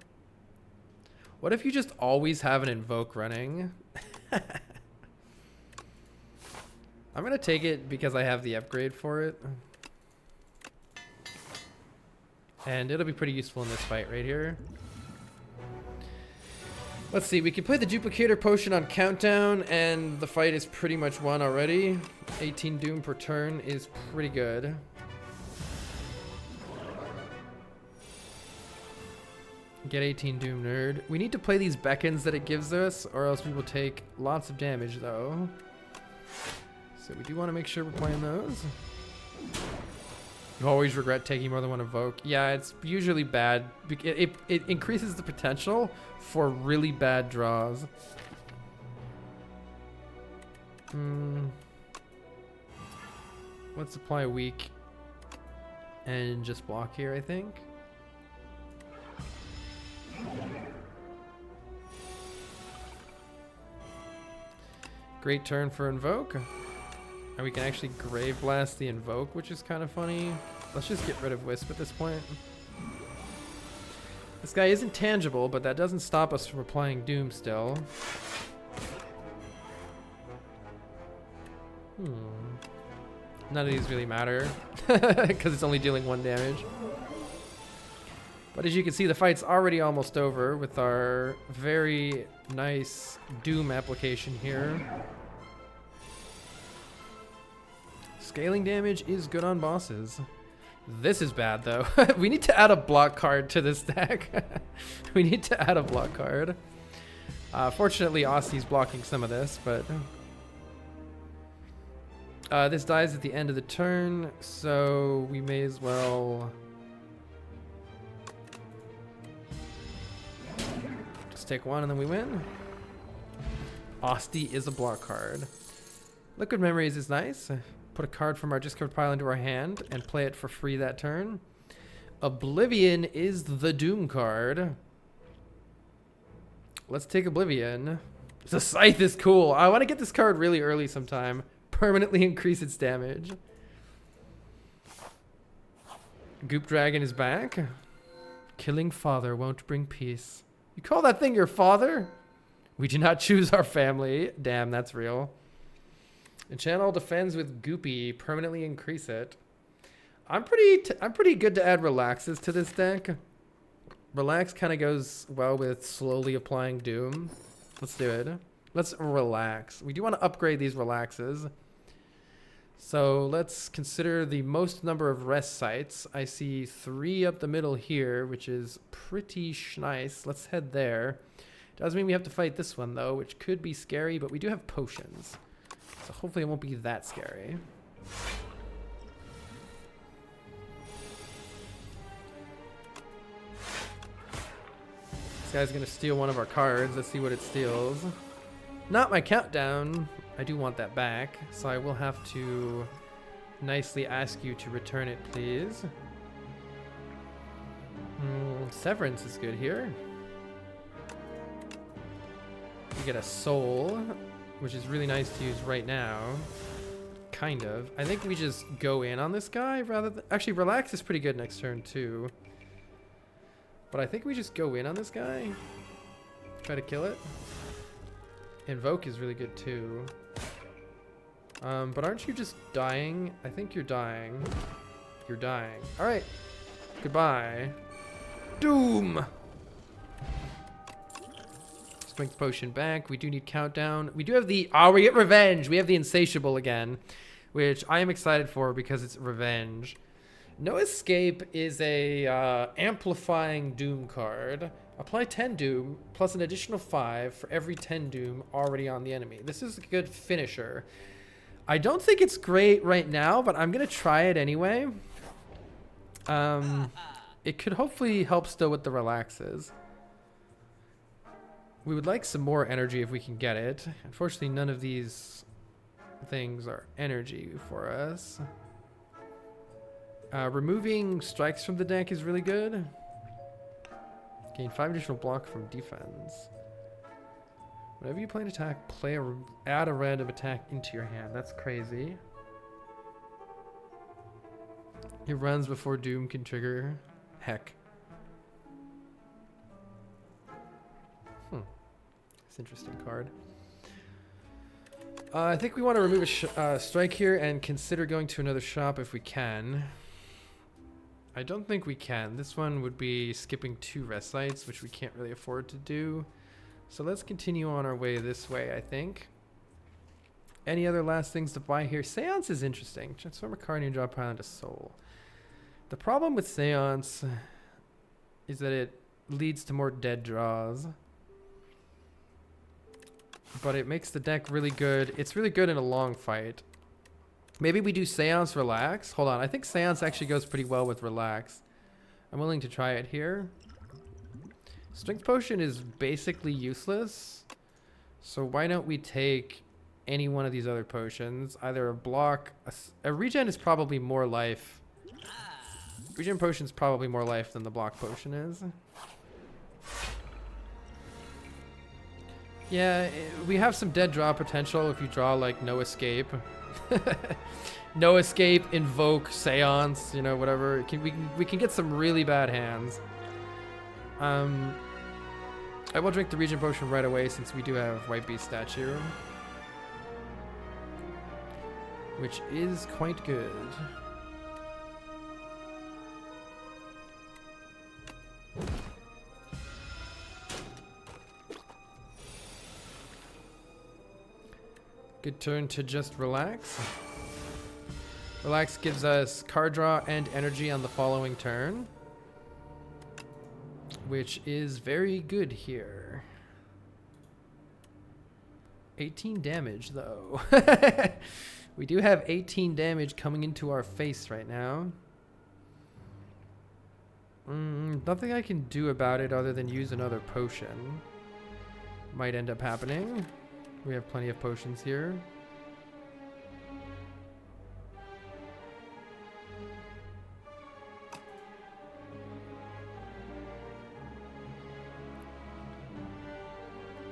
What if you just always have an invoke running? I'm gonna take it because I have the upgrade for it. And it'll be pretty useful in this fight right here. Let's see, we can play the duplicator potion on countdown and the fight is pretty much won already. 18 doom per turn is pretty good. Get 18 doom, nerd. We need to play these beckons that it gives us or else we will take lots of damage though. So we do want to make sure we're playing those. You always regret taking more than one evoke. Yeah, it's usually bad. It increases the potential for really bad draws. Let's apply weak and just block here, I think. Great turn for invoke. And we can actually grave blast the invoke, which is kind of funny. Let's just get rid of Wisp at this point. This guy isn't tangible, but that doesn't stop us from applying Doom still. None of these really matter because it's only dealing 1 damage. But as you can see, the fight's already almost over with our very nice Doom application here. Scaling damage is good on bosses. This is bad though. We need to add a block card to this deck. We need to add a block card. Fortunately, Aussie's blocking some of this, but this dies at the end of the turn, so we may as well just take 1 and then we win. Aussie is a block card. Liquid Memories is nice. Put a card from our discard pile into our hand and play it for free that turn. Oblivion is the Doom card. Let's take Oblivion. The Scythe is cool. I want to get this card really early sometime. Permanently increase its damage. Goop Dragon is back. Killing father won't bring peace. You call that thing your father? We do not choose our family. Damn, that's real. Enchant defends with Goopy. Permanently increase it. I'm pretty good to add relaxes to this deck. Relax kind of goes well with slowly applying Doom. Let's do it. Let's relax. We do want to upgrade these relaxes. So let's consider the most number of rest sites. I see 3 up the middle here, which is pretty nice. Let's head there. Doesn't mean we have to fight this one though, which could be scary, but we do have potions. So hopefully it won't be that scary. This guy's gonna steal one of our cards. Let's see what it steals. Not my countdown. I do want that back, so I will have to nicely ask you to return it, please. Severance is good here. You get a soul, which is really nice to use right now. Kind of. I think we just go in on this guy rather than... Actually, Relax is pretty good next turn, too. But I think we just go in on this guy. Try to kill it. Invoke is really good, too. But aren't you just dying? I think you're dying. You're dying. All right. Goodbye. Doom! Strength potion back. We do need countdown. We do have the... Oh, we get revenge. We have the Insatiable again, which I am excited for because it's revenge. No Escape is a amplifying Doom card. Apply 10 Doom plus an additional 5 for every 10 Doom already on the enemy. This is a good finisher. I don't think it's great right now, but I'm going to try it anyway. It could hopefully help still with the relaxes. We would like some more energy if we can get it. Unfortunately, none of these things are energy for us. Removing strikes from the deck is really good. Gain 5 additional block from defense. Whenever you play an attack, add a random attack into your hand. That's crazy. It runs before Doom can trigger. Heck. It's an interesting card. I think we want to remove a strike here and consider going to another shop if we can. I don't think we can. This one would be skipping 2 rest sites, which we can't really afford to do. So let's continue on our way this way, I think. Any other last things to buy here? Seance is interesting. Transform a card and draw a pile into soul. The problem with Seance is that it leads to more dead draws. But it makes the deck really good. It's really good in a long fight. Maybe we do Seance Relax. Hold on. I think Seance actually goes pretty well with Relax. I'm willing to try it here. Strength Potion is basically useless. So why don't we take any one of these other potions? Either a block... A regen is probably more life. Regen Potion is probably more life than the block potion is. Yeah, we have some dead draw potential if you draw like No Escape. No Escape, Invoke, Seance, you know, whatever. We can get some really bad hands. I will drink the Regen Potion right away since we do have White Beast statue. Which is quite good. Good turn to just relax. Relax gives us card draw and energy on the following turn, which is very good here. 18 damage though. We do have 18 damage coming into our face right now. Nothing I can do about it other than use another potion. Might end up happening. We have plenty of potions here.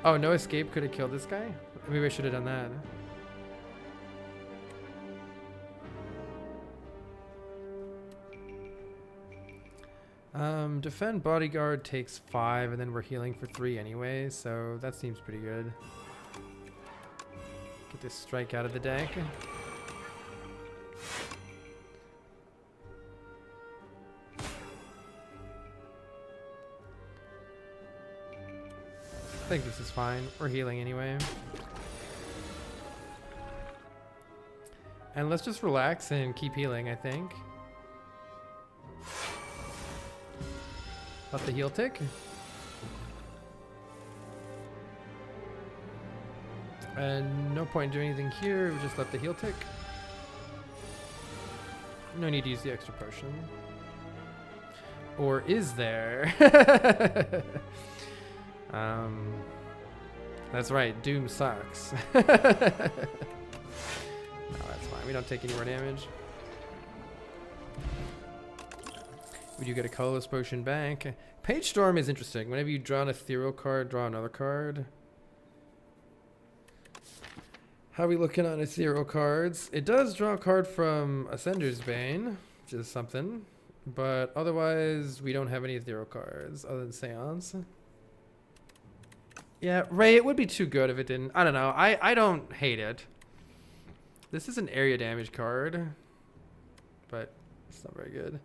Oh, No Escape could have killed this guy? Maybe I should have done that. Defend Bodyguard takes 5, and then we're healing for 3 anyway, so that seems pretty good. Get this strike out of the deck. I think this is fine. We're healing anyway. And let's just relax and keep healing, I think. Let the heal tick. And no point in doing anything here. We just let the heal tick. No need to use the extra potion. Or is there? That's right. Doom sucks. No, that's fine. We don't take any more damage. We do get a colorless potion back. Page Storm is interesting. Whenever you draw an ethereal card, draw another card. How are we looking on ethereal cards? It does draw a card from Ascender's Bane, which is something. But otherwise, we don't have any ethereal cards other than Seance. Yeah, Ray, it would be too good if it didn't. I don't know. I don't hate it. This is an area damage card, but it's not very good.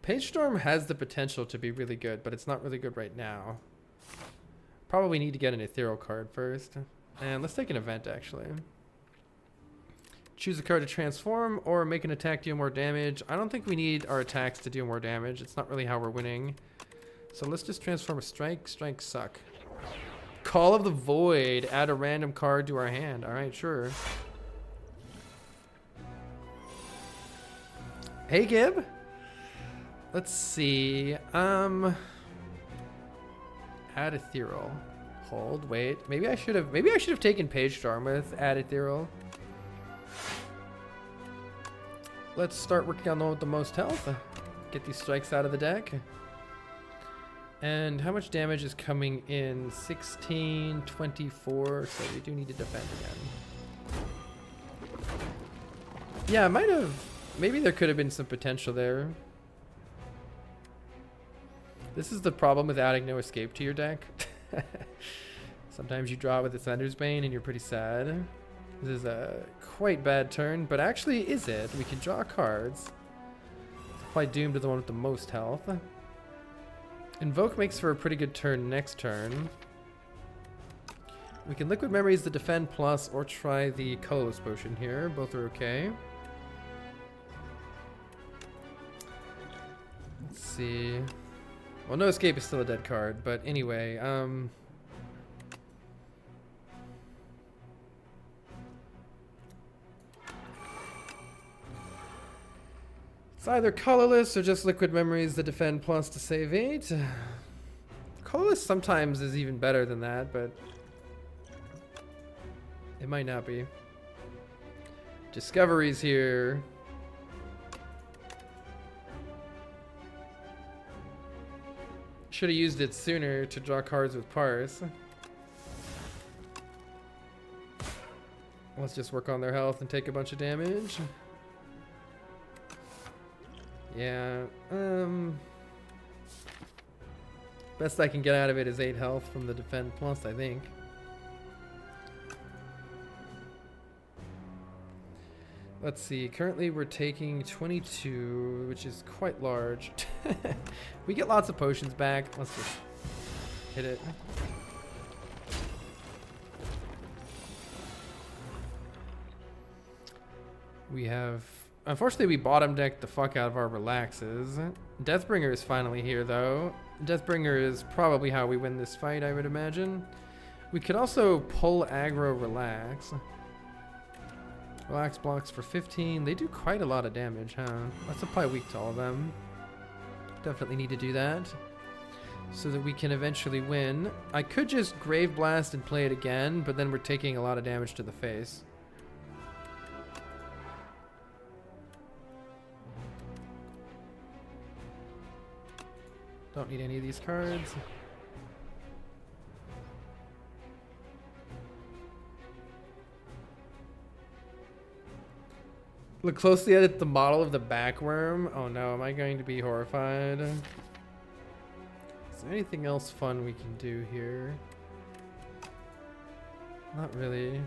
Page Storm has the potential to be really good, but it's not really good right now. Probably need to get an ethereal card first. And let's take an event, actually. Choose a card to transform or make an attack deal more damage. I don't think we need our attacks to deal more damage. It's not really how we're winning. So let's just transform a strike. Strikes suck. Call of the Void. Add a random card to our hand. All right, sure. Hey, Gib. Let's see. Add ethereal. Hold. Wait. Maybe I should have taken Page Storm with add ethereal. Let's start working on the one with the most health. Get these strikes out of the deck. And how much damage is coming in? 16, 24. So we do need to defend again. Yeah, I might have. Maybe there could have been some potential there. This is the problem with adding no escape to your deck. Sometimes you draw with Ascender's Bane and you're pretty sad. This is a quite bad turn, but actually is it? We can draw cards. Apply Doom to the one with the most health. Invoke makes for a pretty good turn next turn. We can Liquid Memories the Defend Plus or try the Colorless Potion here. Both are okay. Let's see. Well, no escape is still a dead card, but anyway, it's either colorless or just Liquid Memories the Defend Plus to save 8. Colorless sometimes is even better than that, but it might not be. Discoveries here. Should have used it sooner to draw cards with Parse. Let's just work on their health and take a bunch of damage. Yeah, best I can get out of it is 8 health from the Defend Plus, I think. Let's see, currently we're taking 22, which is quite large. We get lots of potions back. Let's just hit it. We have... Unfortunately, we bottom decked the fuck out of our relaxes. Deathbringer is finally here, though. Deathbringer is probably how we win this fight, I would imagine. We could also pull aggro relax. Relax blocks for 15. They do quite a lot of damage, huh? Let's apply weak to all of them. Definitely need to do that so that we can eventually win. I could just Grave Blast and play it again, but then we're taking a lot of damage to the face. Don't need any of these cards. Look closely at the model of the backworm. Oh no, am I going to be horrified? Is there anything else fun we can do here? Not really.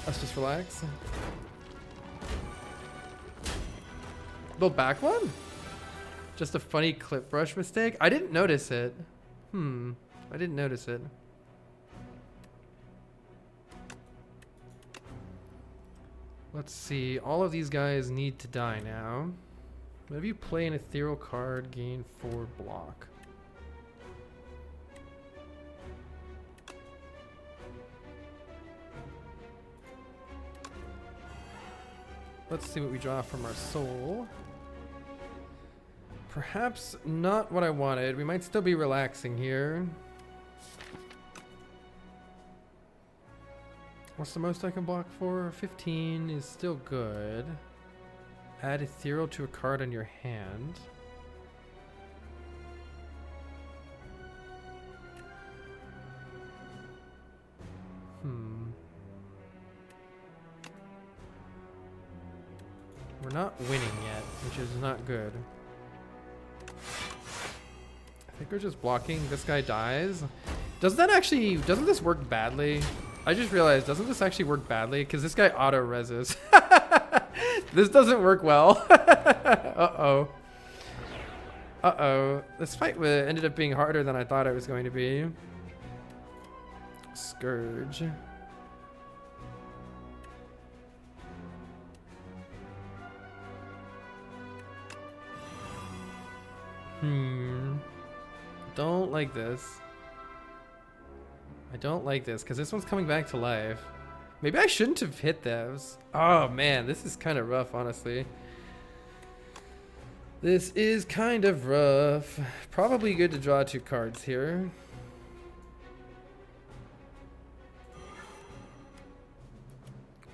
Let's just relax. Build back one? Just a funny clip brush mistake? I didn't notice it. I didn't notice it. Let's see. All of these guys need to die now. Whenever you play an ethereal card, gain 4 block. Let's see what we draw from our soul. Perhaps not what I wanted. We might still be relaxing here. What's the most I can block for? 15 is still good. Add ethereal to a card on your hand. We're not winning yet, which is not good. I think we're just blocking. This guy dies. Doesn't this work badly? I just realized, doesn't this actually work badly? Because this guy auto-reses. This doesn't work well. Uh-oh. Uh-oh. This fight ended up being harder than I thought it was going to be. Scourge. Don't like this. I don't like this because this one's coming back to life. Maybe I shouldn't have hit those. Oh man, this is kind of rough, honestly. This is kind of rough. Probably good to draw 2 cards here.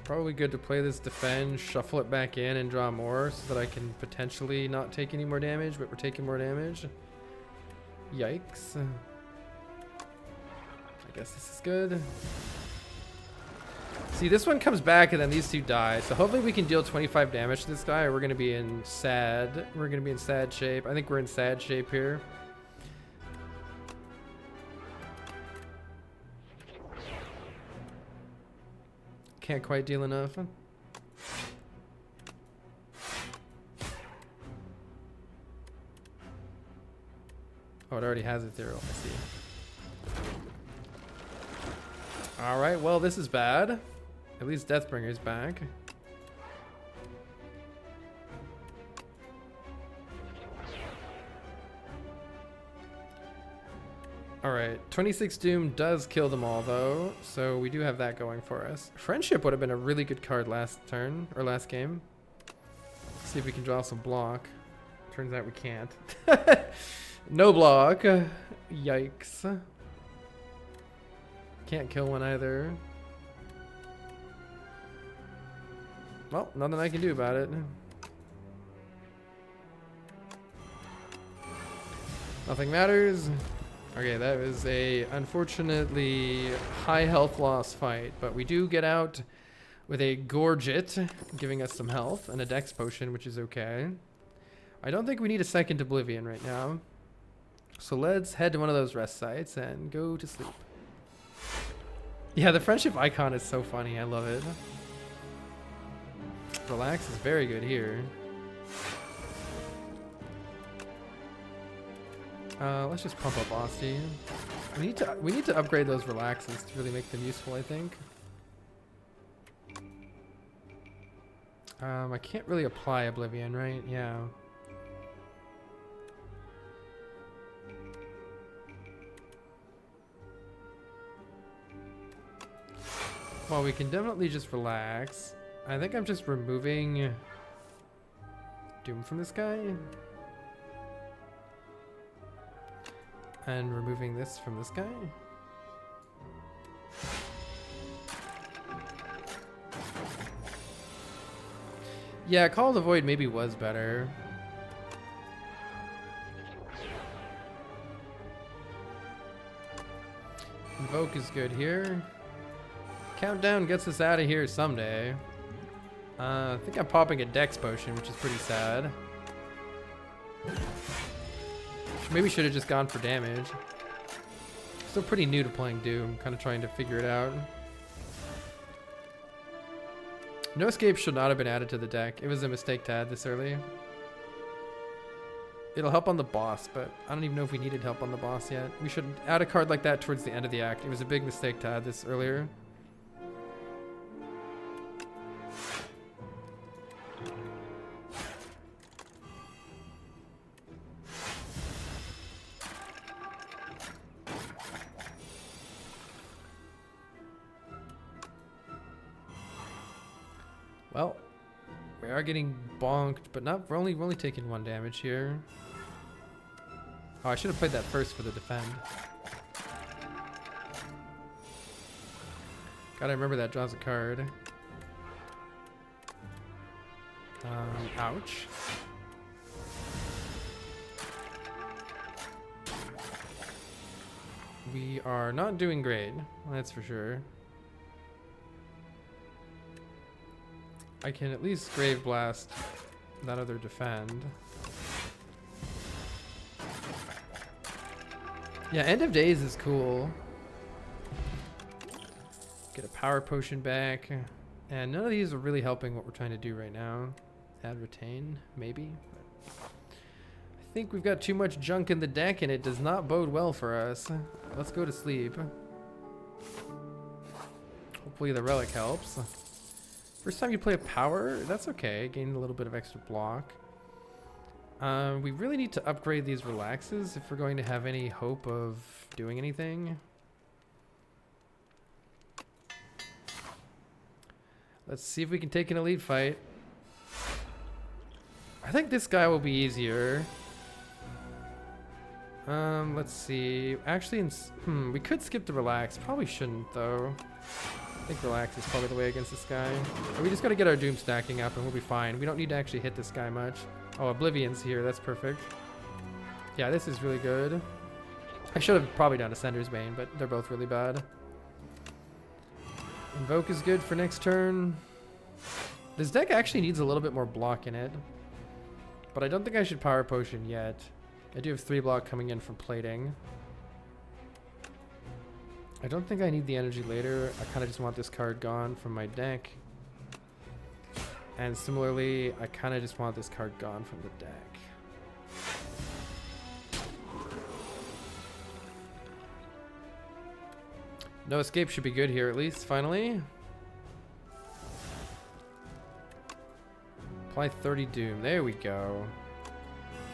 Probably good to play this defend, shuffle it back in, and draw more so that I can potentially not take any more damage, but we're taking more damage. Yikes. I guess this is good. See, this one comes back and then these 2 die. So hopefully we can deal 25 damage to this guy or we're going to be in sad. We're going to be in sad shape. I think we're in sad shape here. Can't quite deal enough. Oh, it already has Ethereal. I see. Alright, well, this is bad. At least Deathbringer's back. Alright, 26 Doom does kill them all though, so we do have that going for us. Friendship would have been a really good card last turn, or last game. See if we can draw some block. Turns out we can't. No block. Yikes. Can't kill one either. Well, nothing I can do about it. Nothing matters. Okay, that was a unfortunately high health loss fight, but we do get out with a Gorget, giving us some health, and a Dex potion, which is okay. I don't think we need a second Oblivion right now. So let's head to one of those rest sites and go to sleep. Yeah, the friendship icon is so funny. I love it. Relax is very good here. Let's just pump up Asti. We need to upgrade those relaxes to really make them useful, I think. I can't really apply Oblivion, right? Yeah. Well, we can definitely just relax. I think I'm just removing Doom from this guy. And removing this from this guy. Yeah, Call of the Void maybe was better. Invoke is good here. Countdown gets us out of here someday. I think I'm popping a Dex potion, which is pretty sad. Maybe should have just gone for damage. Still pretty new to playing Doom, kind of trying to figure it out. No Escape should not have been added to the deck. It was a mistake to add this early. It'll help on the boss, but I don't even know if we needed help on the boss yet. We should add a card like that towards the end of the act. It was a big mistake to add this earlier. Well, we are getting bonked, but not. We're only taking 1 damage here. Oh, I should have played that first for the defend. Gotta remember that draws a card. Ouch. We are not doing great, that's for sure. I can at least Grave Blast that other defend. Yeah, End of Days is cool. Get a power potion back. And none of these are really helping what we're trying to do right now. Add Retain, maybe. I think we've got too much junk in the deck and it does not bode well for us. Let's go to sleep. Hopefully the relic helps. First time you play a power, that's okay. Gain a little bit of extra block. We really need to upgrade these relaxes if we're going to have any hope of doing anything. Let's see if we can take an elite fight. I think this guy will be easier. Let's see. Actually, we could skip the relax. Probably shouldn't though. I think relax is probably the way against this guy. But we just gotta get our doom stacking up and we'll be fine. We don't need to actually hit this guy much. Oh, Oblivion's here. That's perfect. Yeah, this is really good. I should have probably done Ascender's Bane, but they're both really bad. Invoke is good for next turn. This deck actually needs a little bit more block in it. But I don't think I should Power Potion yet. I do have 3 block coming in from plating. I don't think I need the energy later. I kind of just want this card gone from my deck. And similarly, I kind of just want this card gone from the deck. No escape should be good here at least, finally. Apply 30 doom. There we go.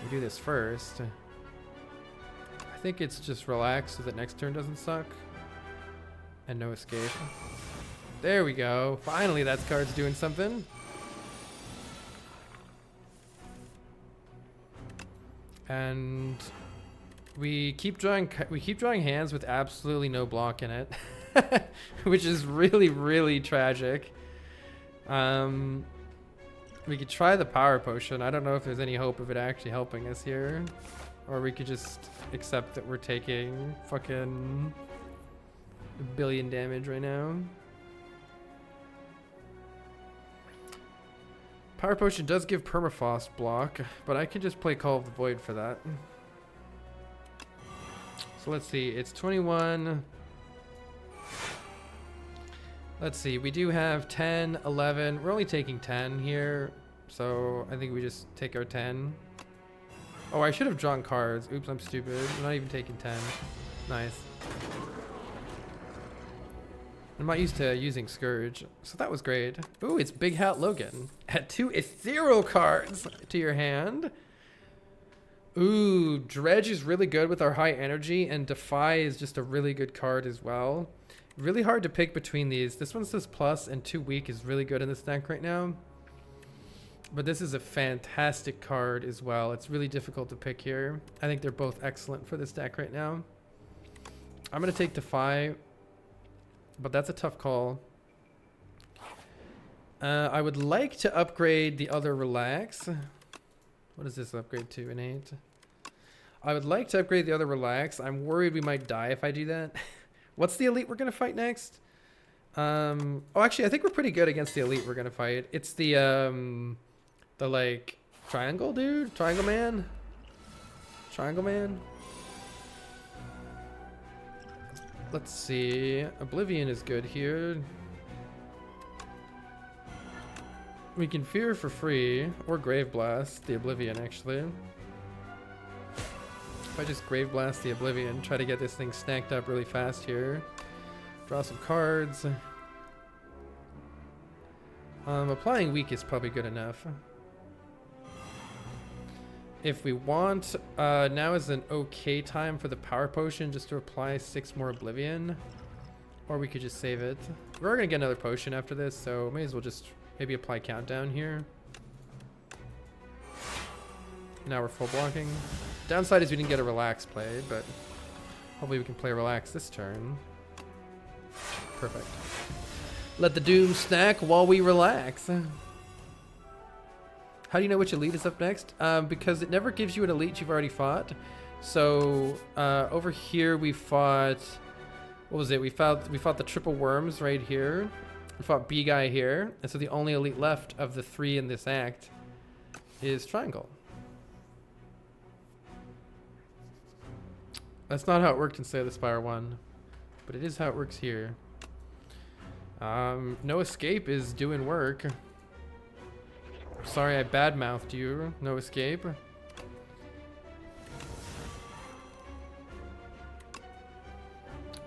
We do this first. I think it's just relax so that next turn doesn't suck. And no escape. There we go. Finally that card's doing something. And we keep drawing hands with absolutely no block in it. Which is really, really tragic. We could try the Power Potion. I don't know if there's any hope of it actually helping us here. Or we could just accept that we're taking fucking a billion damage right now. Power Potion does give Permafrost block, but I can just play Call of the Void for that. So let's see, it's 21. Let's see, we do have 10, 11. We're only taking 10 here, so I think we just take our 10. Oh, I should have drawn cards. Oops, I'm stupid. I'm not even taking 10. Nice. I'm not used to using Scourge, so that was great. Ooh, it's Big Hat Logan. Add 2 ethereal cards to your hand. Ooh, Dredge is really good with our high energy, and Defy is just a really good card as well. Really hard to pick between these. This one says plus, and 2 weak is really good in this deck right now. But this is a fantastic card as well. It's really difficult to pick here. I think they're both excellent for this deck right now. I'm going to take Defy, but that's a tough call. I would like to upgrade the other Relax. What does this upgrade to? Innate? I would like to upgrade the other Relax. I'm worried we might die if I do that. What's the elite we're going to fight next? Oh, actually, I think we're pretty good against the elite we're going to fight. It's the like, triangle dude? Triangle man? Triangle man? Let's see. Oblivion is good here. We can Fear for free, or Grave Blast the Oblivion, actually. If I just Grave Blast the Oblivion, try to get this thing stacked up really fast here. Draw some cards. Applying weak is probably good enough. If we want, now is an okay time for the Power Potion just to apply 6 more Oblivion. Or we could just save it. We're gonna get another potion after this, so may as well just maybe apply Countdown here. Now we're full blocking. Downside is we didn't get a Relax play, but hopefully we can play Relax this turn. Perfect. Let the Doom stack while we relax. How do you know which elite is up next? Because it never gives you an elite you've already fought. So over here we fought, what was it? We fought the triple worms right here. We fought B guy here, and so the only elite left of the 3 in this act is Triangle. That's not how it worked in Slay the Spire 1, but it is how it works here. No escape is doing work. Sorry I badmouthed you. No escape.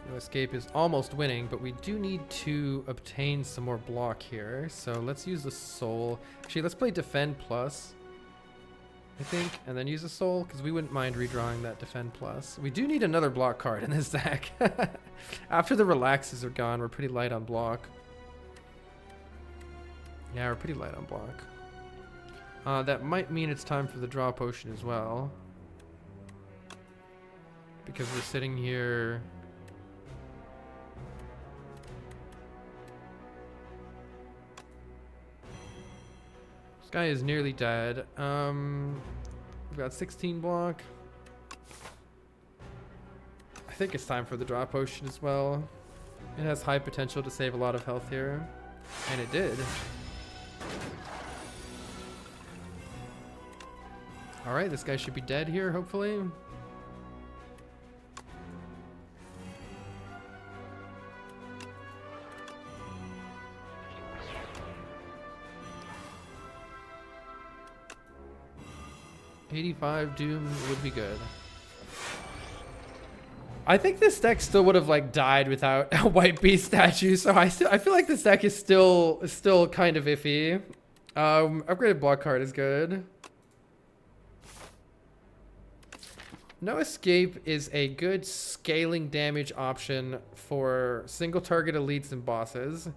No escape is almost winning, but we do need to obtain some more block here. So let's use the soul. Actually, let's play Defend Plus, I think, and then use a soul, because we wouldn't mind redrawing that Defend Plus. We do need another block card in this deck. After the Relaxes are gone, we're pretty light on block. Yeah, we're pretty light on block. That might mean it's time for the draw potion as well. Because we're sitting here. This guy is nearly dead. We've got 16 block. I think it's time for the draw potion as well. It has high potential to save a lot of health here. And it did. Alright, this guy should be dead here, hopefully. $85 Doom would be good. I think this deck still would have like died without a White Beast statue, so I feel like this deck is still kind of iffy. Upgraded block card is good. No Escape is a good scaling damage option for single target elites and bosses,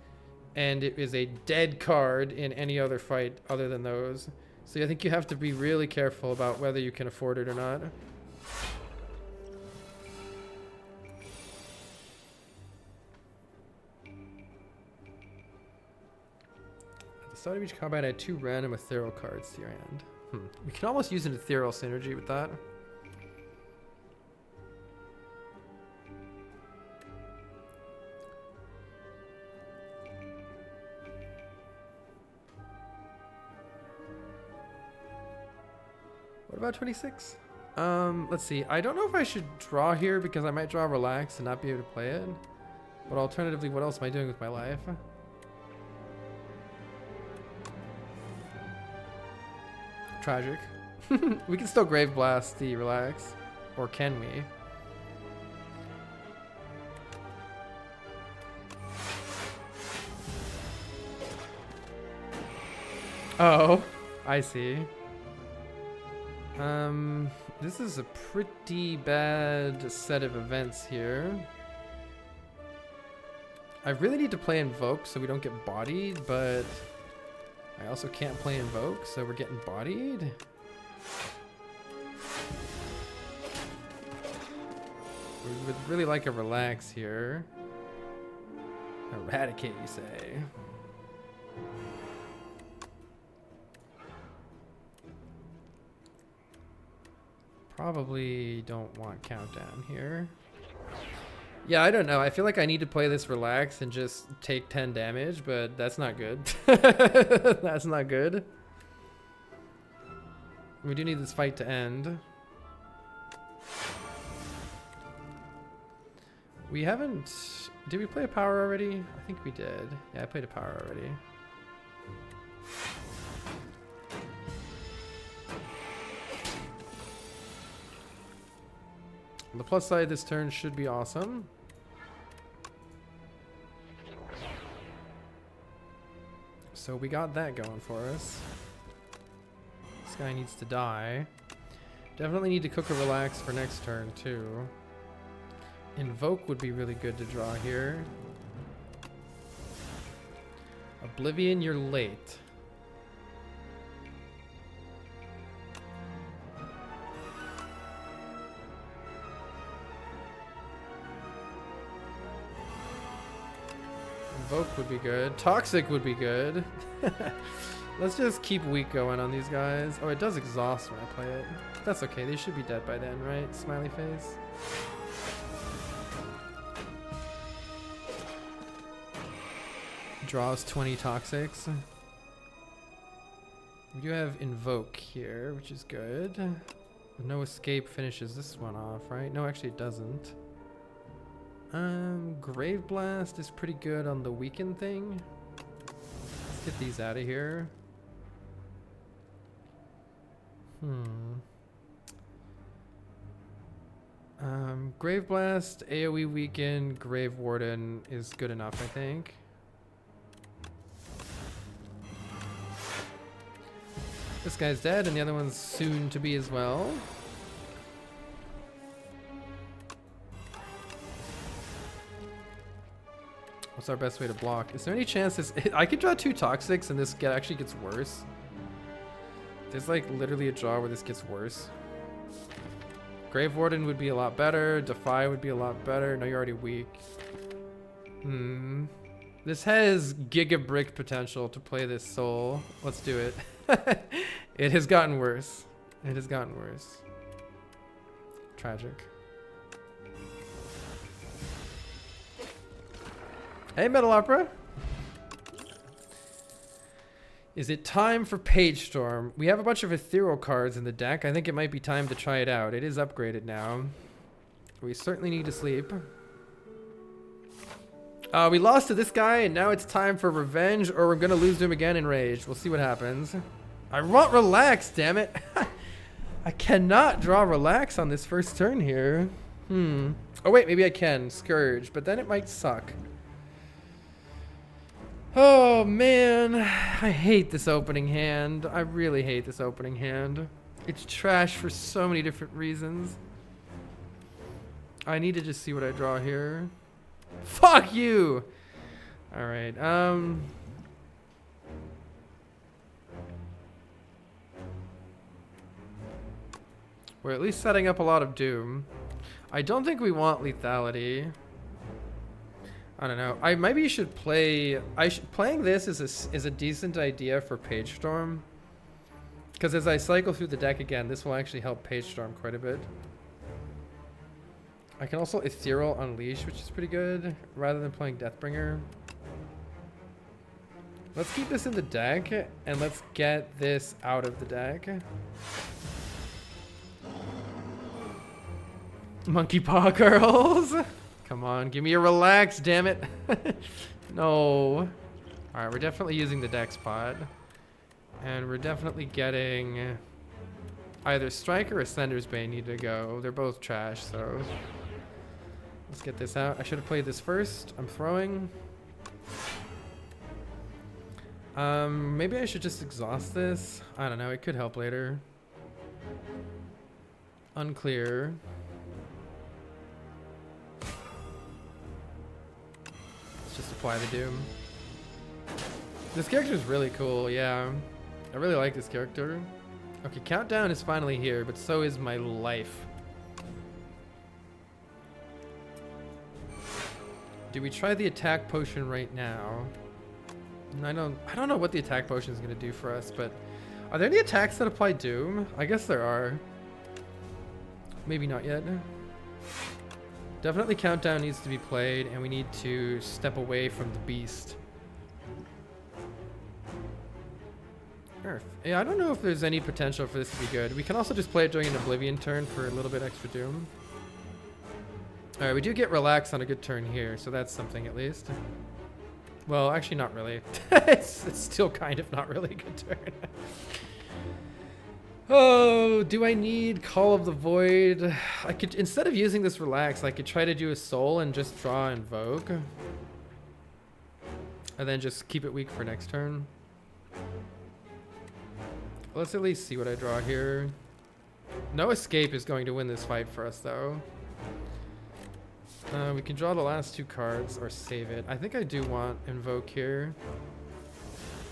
and it is a dead card in any other fight other than those. So I think you have to be really careful about whether you can afford it or not. At the start of each combat, add 2 random ethereal cards to your hand. We can almost use an ethereal synergy with that. What about 26? Let's see. I don't know if I should draw here because I might draw Relax and not be able to play it. But alternatively, what else am I doing with my life? Tragic. We can still Grave Blast the Relax. Or can we? Oh, I see. This is a pretty bad set of events here. I really need to play Invoke so we don't get bodied, but I also can't play Invoke, so we're getting bodied. We would really like a Relax here. Eradicate, you say? Probably don't want Countdown here. Yeah, I don't know. I feel like I need to play this Relax and just take 10 damage, but that's not good. That's not good. We do need this fight to end. We haven't... Did we play a power already? I think we did. Yeah, I played a power already. On the plus side, this turn should be awesome. So we got that going for us. This guy needs to die. Definitely need to cook a Relax for next turn too. Invoke would be really good to draw here. Oblivion, you're late. Invoke would be good. Toxic would be good. Let's just keep weak going on these guys. Oh, it does exhaust when I play it. That's okay. They should be dead by then, right? Smiley face. Draws 20 Toxics. We do have Invoke here, which is good. No Escape finishes this one off, right? No, actually it doesn't. Grave Blast is pretty good on the weaken thing. Let's get these out of here. Grave Blast, AoE weaken, Grave Warden is good enough, I think. This guy's dead, and the other one's soon to be as well. What's our best way to block? Is there any chance this... I could draw 2 Toxics and this actually gets worse. There's like literally a draw where this gets worse. Grave Warden would be a lot better. Defy would be a lot better. No, you're already weak. This has Giga Brick potential to play this soul. Let's do it. It has gotten worse. It has gotten worse. Tragic. Hey, Metal Opera. Is it time for Page Storm? We have a bunch of ethereal cards in the deck. I think it might be time to try it out. It is upgraded now. We certainly need to sleep. We lost to this guy, and now it's time for revenge, or we're gonna lose to him again in Rage. We'll see what happens. I want Relax, damn it. I cannot draw Relax on this first turn here. Oh wait, maybe I can. Scourge, but then it might suck. Oh man, I hate this opening hand. I really hate this opening hand. It's trash for so many different reasons. I need to just see what I draw here. Fuck you! Alright, we're at least setting up a lot of doom. I don't think we want lethality. I don't know. Maybe you should play... playing this is a decent idea for Page Storm. Because as I cycle through the deck again, this will actually help Page Storm quite a bit. I can also Ethereal Unleash, which is pretty good, rather than playing Deathbringer. Let's keep this in the deck, and let's get this out of the deck. Monkey Paw Girls! Come on, give me a Relax, damn it. No. Alright, we're definitely using the deck spot. And we're definitely getting... either Strike or Ascender's Bane need to go. They're both trash, so... let's get this out. I should have played this first. I'm throwing. Maybe I should just exhaust this. I don't know. It could help later. Unclear. Let's just apply the doom. This character is really cool. Yeah. I really like this character. Okay, Countdown is finally here, but so is my life. Do we try the attack potion right now? I don't know what the attack potion is going to do for us, but are there any attacks that apply doom? I guess there are. Maybe not yet. Definitely Countdown needs to be played, and we need to step away from the beast. Earth. Yeah, I don't know if there's any potential for this to be good. We can also just play it during an Oblivion turn for a little bit extra doom. Alright, we do get Relax on a good turn here, so that's something at least. Well, actually not really. it's still kind of not really a good turn. Oh, do I need Call of the Void? I could, instead of using this Relax, I could try to do a Soul and just draw Invoke. And then just keep it weak for next turn. Let's at least see what I draw here. No Escape is going to win this fight for us, though. We can draw the last 2 cards or save it. I think I do want Invoke here.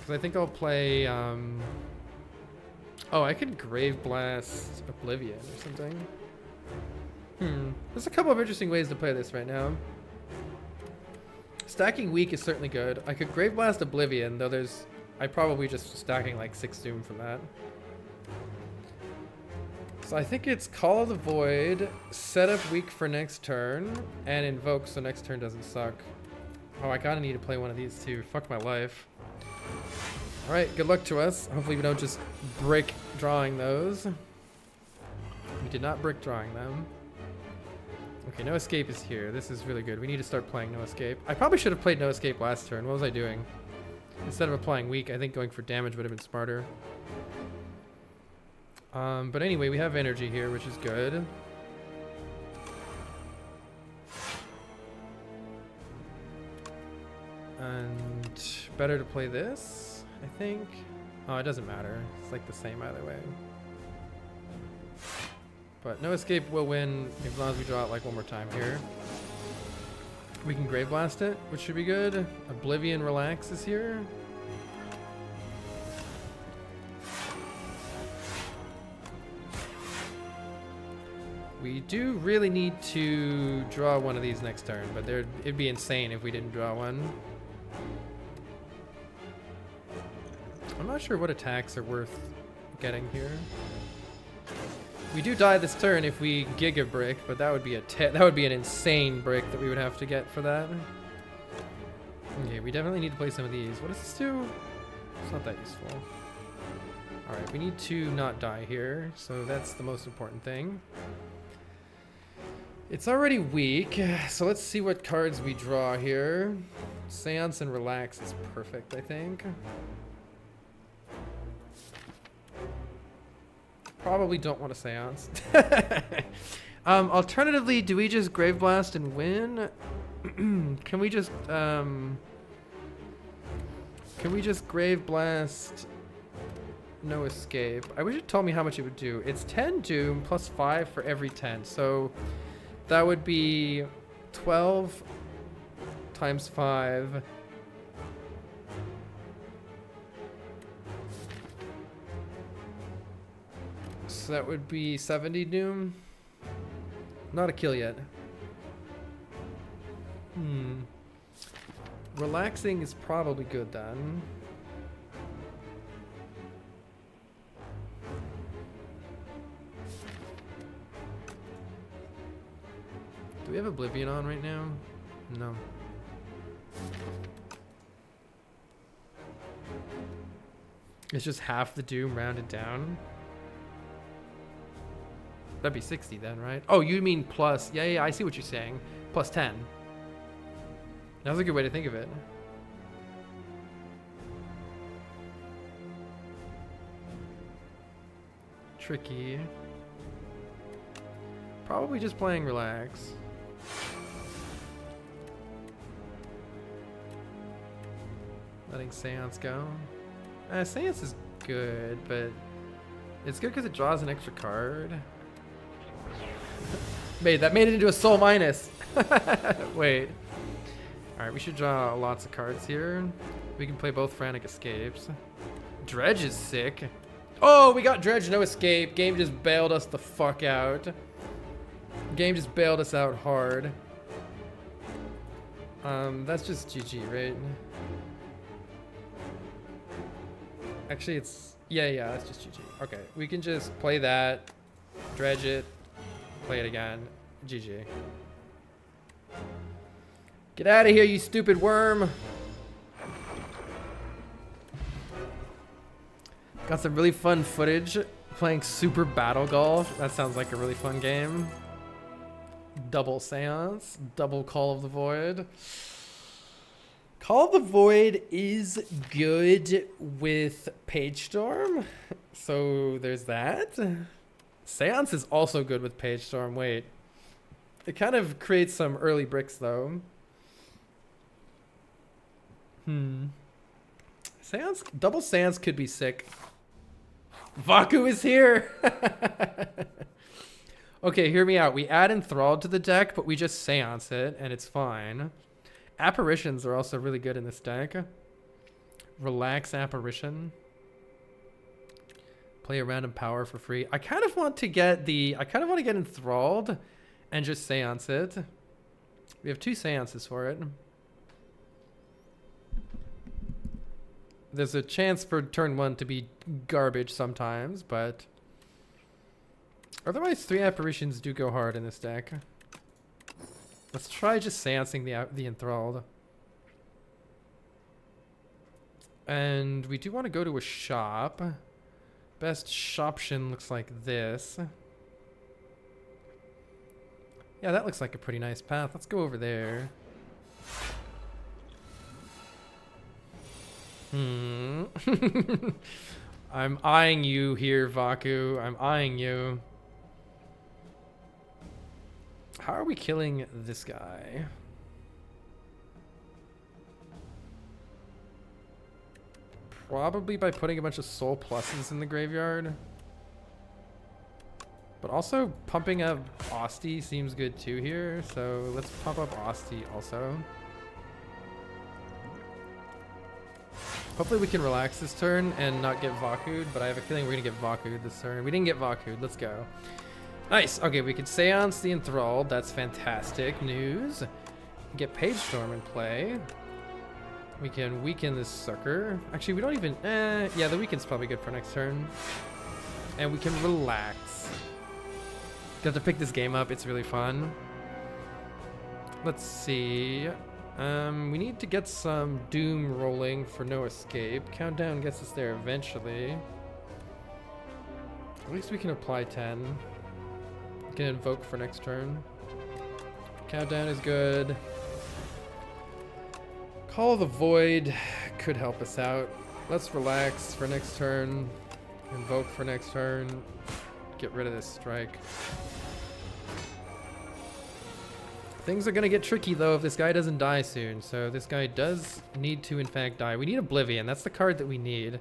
Because I think I'll play... oh, I could Grave Blast Oblivion or something. There's a couple of interesting ways to play this right now. Stacking weak is certainly good. I could Grave Blast Oblivion, though there's... I'm probably just stacking like 6 Doom from that. So I think it's Call of the Void, set up weak for next turn, and Invoke so next turn doesn't suck. Oh, I kinda need to play one of these too. Fuck my life. Alright, good luck to us. Hopefully we don't just brick drawing those. We did not brick drawing them. Okay, No Escape is here. This is really good. We need to start playing No Escape. I probably should have played No Escape last turn. What was I doing? Instead of applying weak, I think going for damage would have been smarter. But anyway, we have energy here, which is good. And better to play this, I think. Oh, it doesn't matter. It's like the same either way. But No Escape will win as long as we draw it like one more time here. We can Grave Blast it, which should be good. Oblivion Relax is here. We do really need to draw one of these next turn, but it'd be insane if we didn't draw one. I'm not sure what attacks are worth getting here. We do die this turn if we Giga Brick, but that would be an insane brick that we would have to get for that. Okay, we definitely need to play some of these. What does this do? It's not that useful. Alright, we need to not die here, so that's the most important thing. It's already weak, so let's see what cards we draw here. Seance and Relax is perfect, I think. Probably don't want a Seance. Alternatively, do we just Grave Blast and win? Can we just Grave Blast, no escape? I wish it told me how much it would do. It's 10 doom plus 5 for every 10, so that would be 12 times 5. So that would be 70 doom. Not a kill yet. Relaxing is probably good then. Do we have Oblivion on right now? No. It's just half the doom rounded down. That'd be 60 then, right? Oh, you mean plus. Yeah, I see what you're saying. Plus 10. That was a good way to think of it. Tricky. Probably just playing Relax. Letting Seance go. Seance is good, but it's good because it draws an extra card. That made it into a soul minus. Wait. Alright, we should draw lots of cards here. We can play both Frantic Escapes. Dredge is sick. Oh, we got Dredge, no escape. Game just bailed us the fuck out. Game just bailed us out hard. That's just GG, right? Actually, it's... Yeah, that's just GG. Okay, we can just play that, dredge it, play it again. GG. Get out of here, you stupid worm! Got some really fun footage playing Super Battle Golf. That sounds like a really fun game. Double Seance, double Call of the Void. Call of the Void is good with Page Storm, so there's that. Seance is also good with Page Storm. Wait, it kind of creates some early bricks though. Seance, double Seance could be sick. Vaku is here. Okay, hear me out. We add Enthralled to the deck, but we just Seance it, and it's fine. Apparitions are also really good in this deck. Relax Apparition. Play a random power for free. I kind of want to get Enthralled and just Seance it. We have 2 Seances for it. There's a chance for turn 1 to be garbage sometimes, but otherwise 3 Apparitions do go hard in this deck. Let's try just Seancing the Enthralled. And we do want to go to a shop. Best shoption looks like this. Yeah, that looks like a pretty nice path. Let's go over there. I'm eyeing you here, Vaku. I'm eyeing you. How are we killing this guy? Probably by putting a bunch of soul pluses in the graveyard. But But also pumping up Osti seems good too here. So let's pump up Osti also. Hopefully we can relax this turn and not get Vaku'd, but I have a feeling we're gonna get Vaku'd this turn. We didn't get Vaku'd, let's go. Nice, okay, we can Seance the Enthralled, that's fantastic news. Get Page Storm in play. We can weaken this sucker. Actually, we don't even, yeah, the weaken's probably good for next turn. And we can relax. Got to pick this game up, it's really fun. Let's see. We need to get some Doom rolling for no escape. Countdown gets us there eventually. At least we can apply 10. We can invoke for next turn. Countdown is good. Call of the Void could help us out. Let's relax for next turn. Invoke for next turn. Get rid of this strike. Things are gonna get tricky though if this guy doesn't die soon. So this guy does need to in fact die. We need Oblivion. That's the card that we need.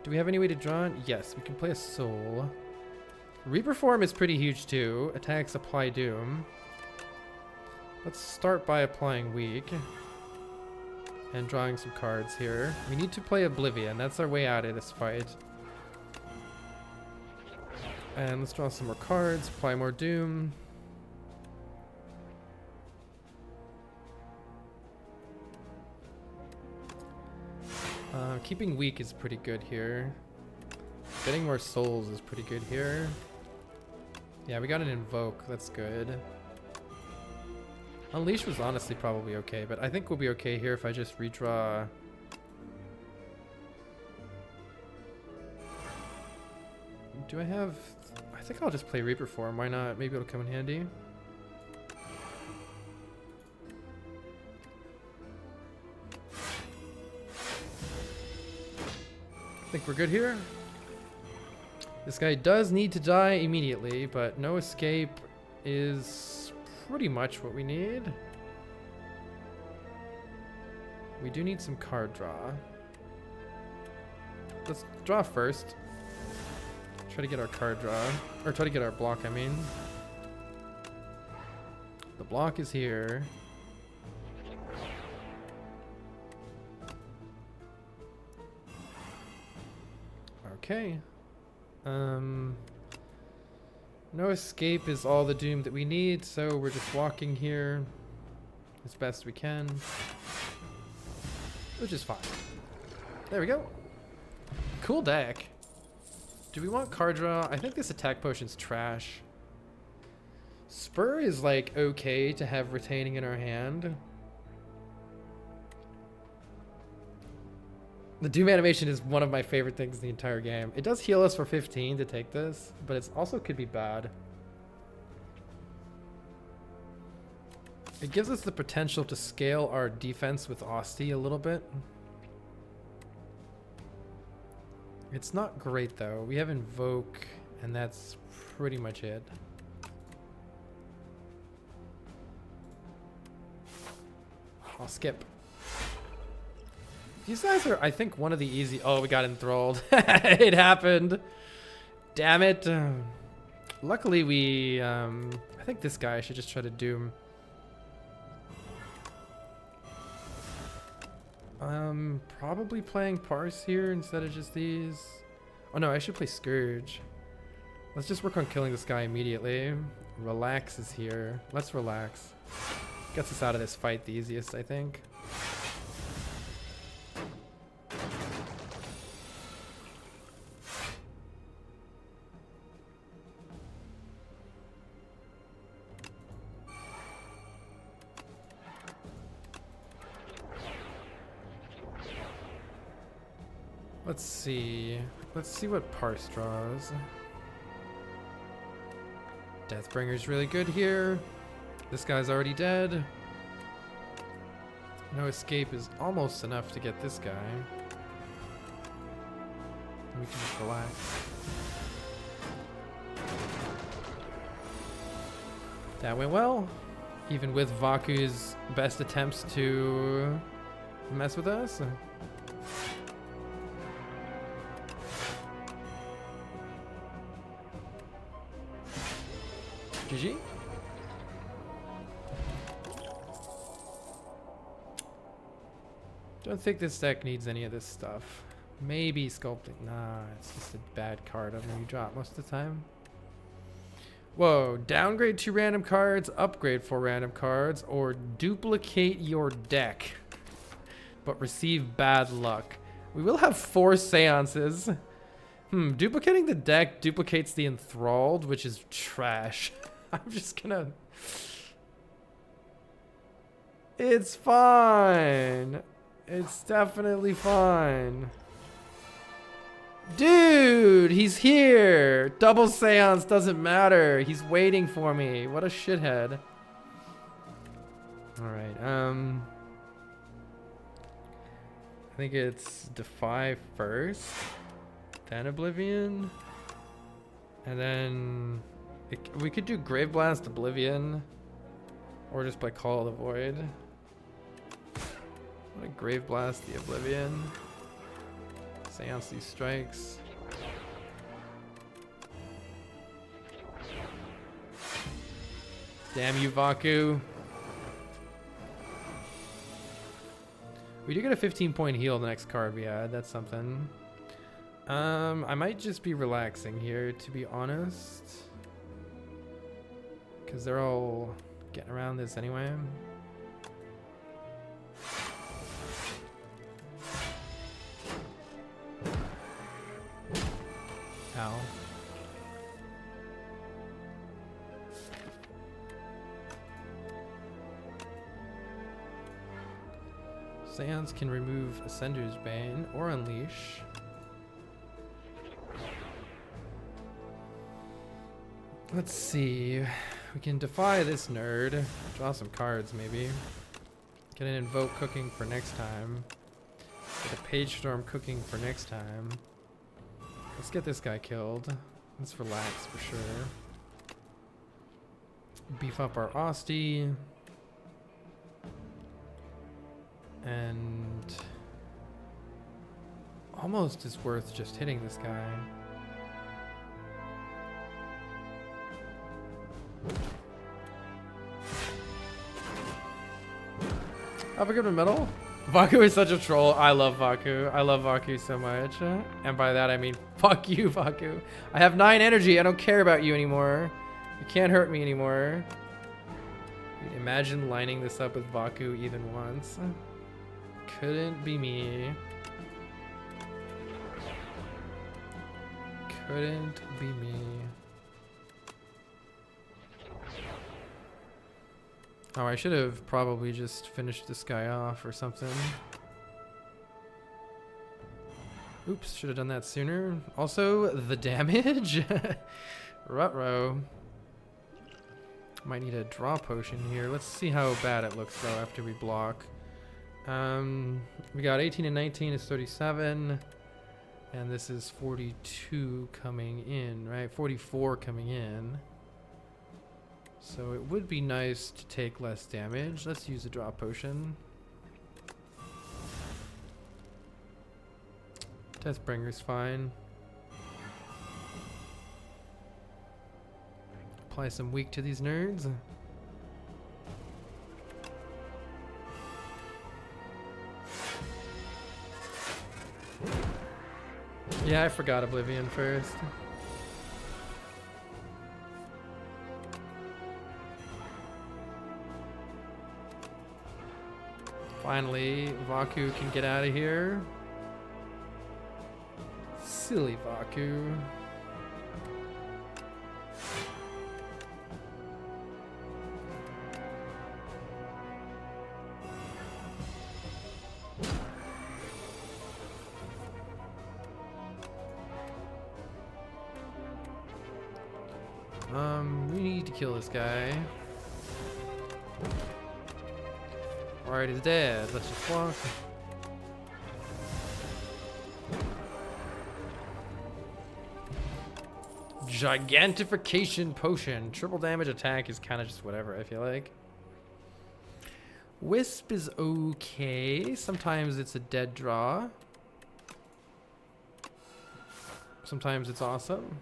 Do we have any way to draw it? Yes, we can play a Soul. Reaper Form is pretty huge too. Attacks apply Doom. Let's start by applying Weak. And drawing some cards here. We need to play Oblivion. That's our way out of this fight. And let's draw some more cards. Apply more Doom. Keeping weak is pretty good here. Getting more souls is pretty good here. Yeah, we got an invoke. That's good. Unleash was honestly probably okay, but I think we'll be okay here if I just redraw. Do I have... I think I'll just play Reaper Form. Why not? Maybe it'll come in handy. I think we're good here. This guy does need to die immediately, but no escape is pretty much what we need. We do need some card draw. Let's draw first. Try to get our card draw. Or try to get our block, I mean. The block is here. Okay. No escape is all the doom that we need, so we're just walking here as best we can. Which is fine. There we go. Cool deck. Do we want card draw? I think this attack potion's trash. Spur is like okay to have retaining in our hand. The Doom animation is one of my favorite things in the entire game. It does heal us for 15 to take this, but it also could be bad. It gives us the potential to scale our defense with Osti a little bit. It's not great though. We have Invoke, and that's pretty much it. I'll skip. These guys are, I think, one of the easy... Oh, we got enthralled. It happened. Damn it. Luckily, we... I think this guy should just try to Doom. Probably playing Parse here instead of just these. Oh no, I should play Scourge. Let's just work on killing this guy immediately. Relax is here. Let's relax. Gets us out of this fight the easiest, I think. Let's see. Let's see what Parse draws. Deathbringer's really good here. This guy's already dead. No escape is almost enough to get this guy. And we can just relax. That went well. Even with Vaku's best attempts to mess with us. GG. Don't think this deck needs any of this stuff. Maybe sculpting. Nah, it's just a bad card on when you drop most of the time. Whoa, downgrade 2 random cards, upgrade 4 random cards, or duplicate your deck, but receive bad luck. We will have 4 seances. Duplicating the deck duplicates the enthralled, which is trash. I'm just gonna... It's fine. It's definitely fine. Dude, he's here. Double seance doesn't matter. He's waiting for me. What a shithead. All right. I think it's Defy first, then Oblivion, and then we could do Grave Blast Oblivion, or just play Call of the Void. I'm gonna Grave Blast the Oblivion. Seance these strikes. Damn you, Vaku. We do get a 15-point heal the next card we add. That's something. I might just be relaxing here, to be honest. Because they're all getting around this anyway. Ow. Seance can remove Ascender's Bane or Unleash. Let's see. We can defy this nerd. Draw some cards, maybe. Get an Invoke cooking for next time. Get a Page Storm cooking for next time. Let's get this guy killed. Let's relax for sure. Beef up our Osti. And almost is worth just hitting this guy. Have a good medal. Vaku is such a troll. I love Vaku. I love Vaku so much. And by that I mean, fuck you, Vaku. I have 9 energy. I don't care about you anymore. You can't hurt me anymore. Dude, imagine lining this up with Vaku even once. Couldn't be me. Couldn't be me. Oh, I should have probably just finished this guy off or something. Oops, should have done that sooner. Also, the damage. Ruh-roh. Might need a draw potion here. Let's see how bad it looks though after we block. We got 18 and 19 is 37. And this is 42 coming in, right? 44 coming in. So it would be nice to take less damage. Let's use a draw potion. Deathbringer's fine. Apply some weak to these nerds. Yeah, I forgot Oblivion first. Finally, Vaku can get out of here. Silly Vaku. We need to kill this guy. Alright, he's dead. Let's just walk. Gigantification potion. Triple damage attack is kind of just whatever, I feel like. Wisp is okay. Sometimes it's a dead draw. Sometimes it's awesome.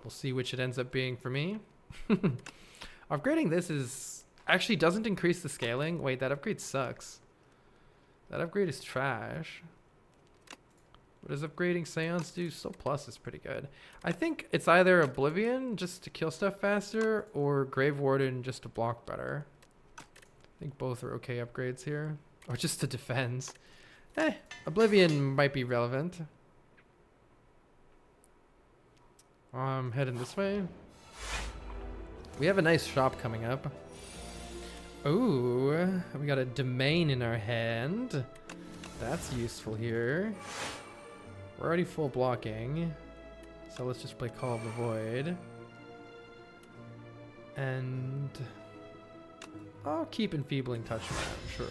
We'll see which it ends up being for me. Upgrading this is actually doesn't increase the scaling. Wait, that upgrade sucks. That upgrade is trash. What does upgrading Seance do? Still plus is pretty good. I think it's either Oblivion just to kill stuff faster or Grave Warden just to block better. I think both are okay upgrades here. Or just to defend. Oblivion might be relevant. Heading this way. We have a nice shop coming up. Ooh, we got a domain in our hand. That's useful here. We're already full blocking. So let's just play Call of the Void. And I'll keep Enfeebling Touch, sure.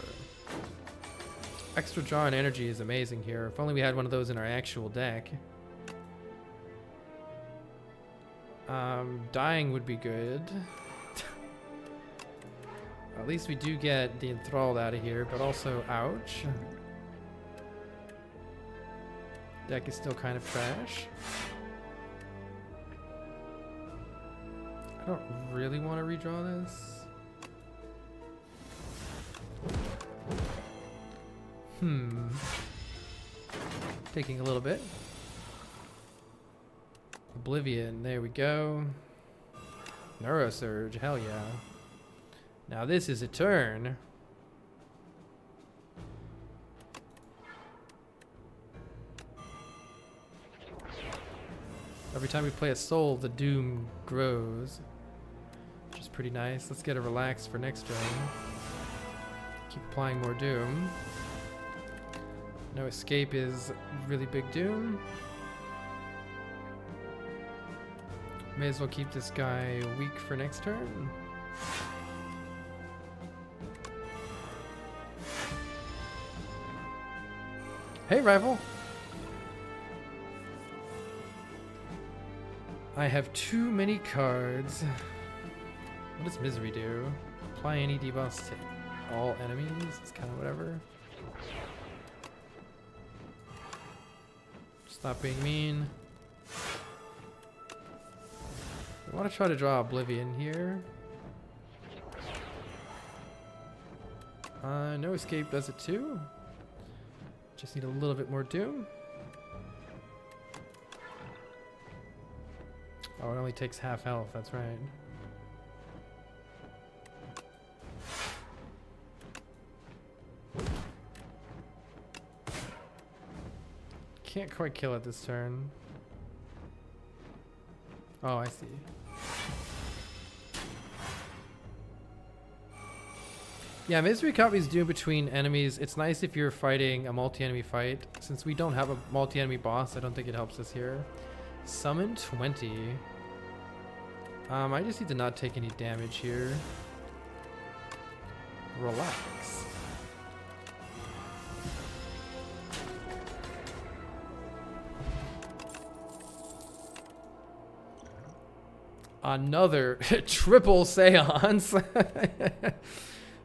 Extra draw and energy is amazing here. If only we had one of those in our actual deck. Dying would be good. At least we do get the Enthralled out of here, but also, ouch. Deck is still kind of trash. I don't really want to redraw this. Taking a little bit. Oblivion, there we go. Neurosurge, hell yeah. Now this is a turn. Every time we play a soul, the doom grows. Which is pretty nice. Let's get a relax for next turn. Keep applying more doom. No escape is really big doom. May as well keep this guy weak for next turn. Hey, rival. I have too many cards. What does Misery do? Apply any debuffs to all enemies? It's kind of whatever. Stop being mean. I want to try to draw Oblivion here. No escape does it too. Just need a little bit more doom. Oh, it only takes half health, that's right. Can't quite kill it this turn. Oh, I see. Yeah, Misery copies doom between enemies. It's nice if you're fighting a multi-enemy fight. Since we don't have a multi-enemy boss, I don't think it helps us here. Summon 20. I just need to not take any damage here. Relax. Another triple seance.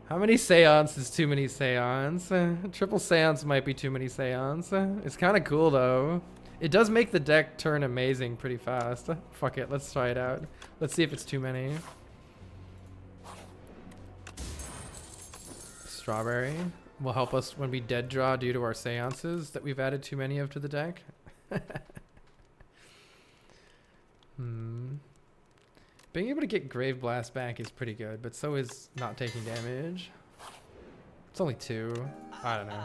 How many seance is too many seance? Triple seance might be too many seance. It's kind of cool though. It does make the deck turn amazing pretty fast. Fuck it, let's try it out. Let's see if it's too many. Strawberry will help us when we dead draw due to our seances that we've added too many of to the deck. Being able to get Grave Blast back is pretty good, but so is not taking damage. It's only 2. I don't know.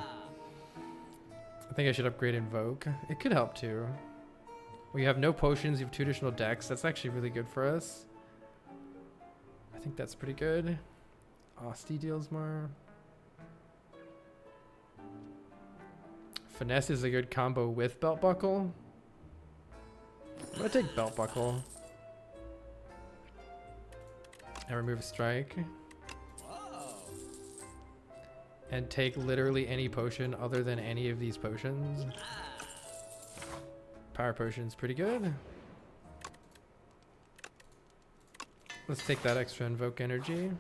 I think I should upgrade Invoke. It could help too. Well, you have no potions, you have 2 additional decks. That's actually really good for us. I think that's pretty good. Asti deals more. Finesse is a good combo with Belt Buckle. I'm gonna take Belt Buckle. And remove a strike. And take literally any potion other than any of these potions. Power potion's pretty good. Let's take that extra invoke energy.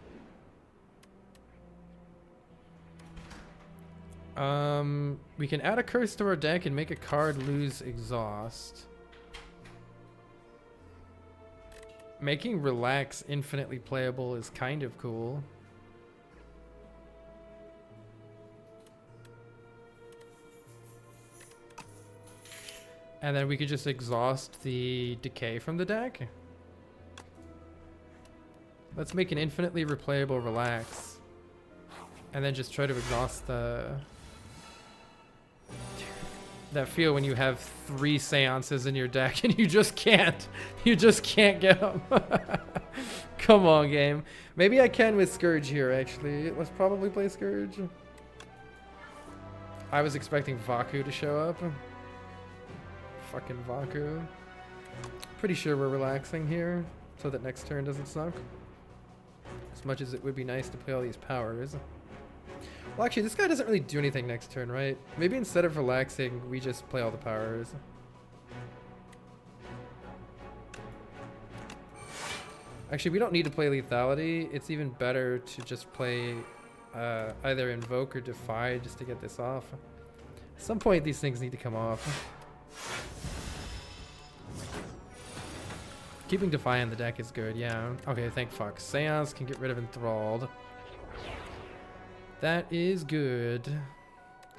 We can add a curse to our deck and make a card lose exhaust. Making Relax infinitely playable is kind of cool. And then we could just exhaust the decay from the deck. Let's make an infinitely replayable Relax. And then just try to exhaust the... that feel when you have 3 seances in your deck and you just can't get them. Come on, game. Maybe I can with Scourge here, actually. Let's probably play Scourge. I was expecting Vaku to show up. Fucking Vaku. Pretty sure we're relaxing here so that next turn doesn't suck. As much as it would be nice to play all these powers. Well, actually, this guy doesn't really do anything next turn, right? Maybe instead of relaxing, we just play all the powers. Actually, we don't need to play lethality. It's even better to just play either Invoke or Defy just to get this off. At some point, these things need to come off. Keeping Defy in the deck is good, yeah. Okay, thank fuck. Seance can get rid of Enthralled. That is good.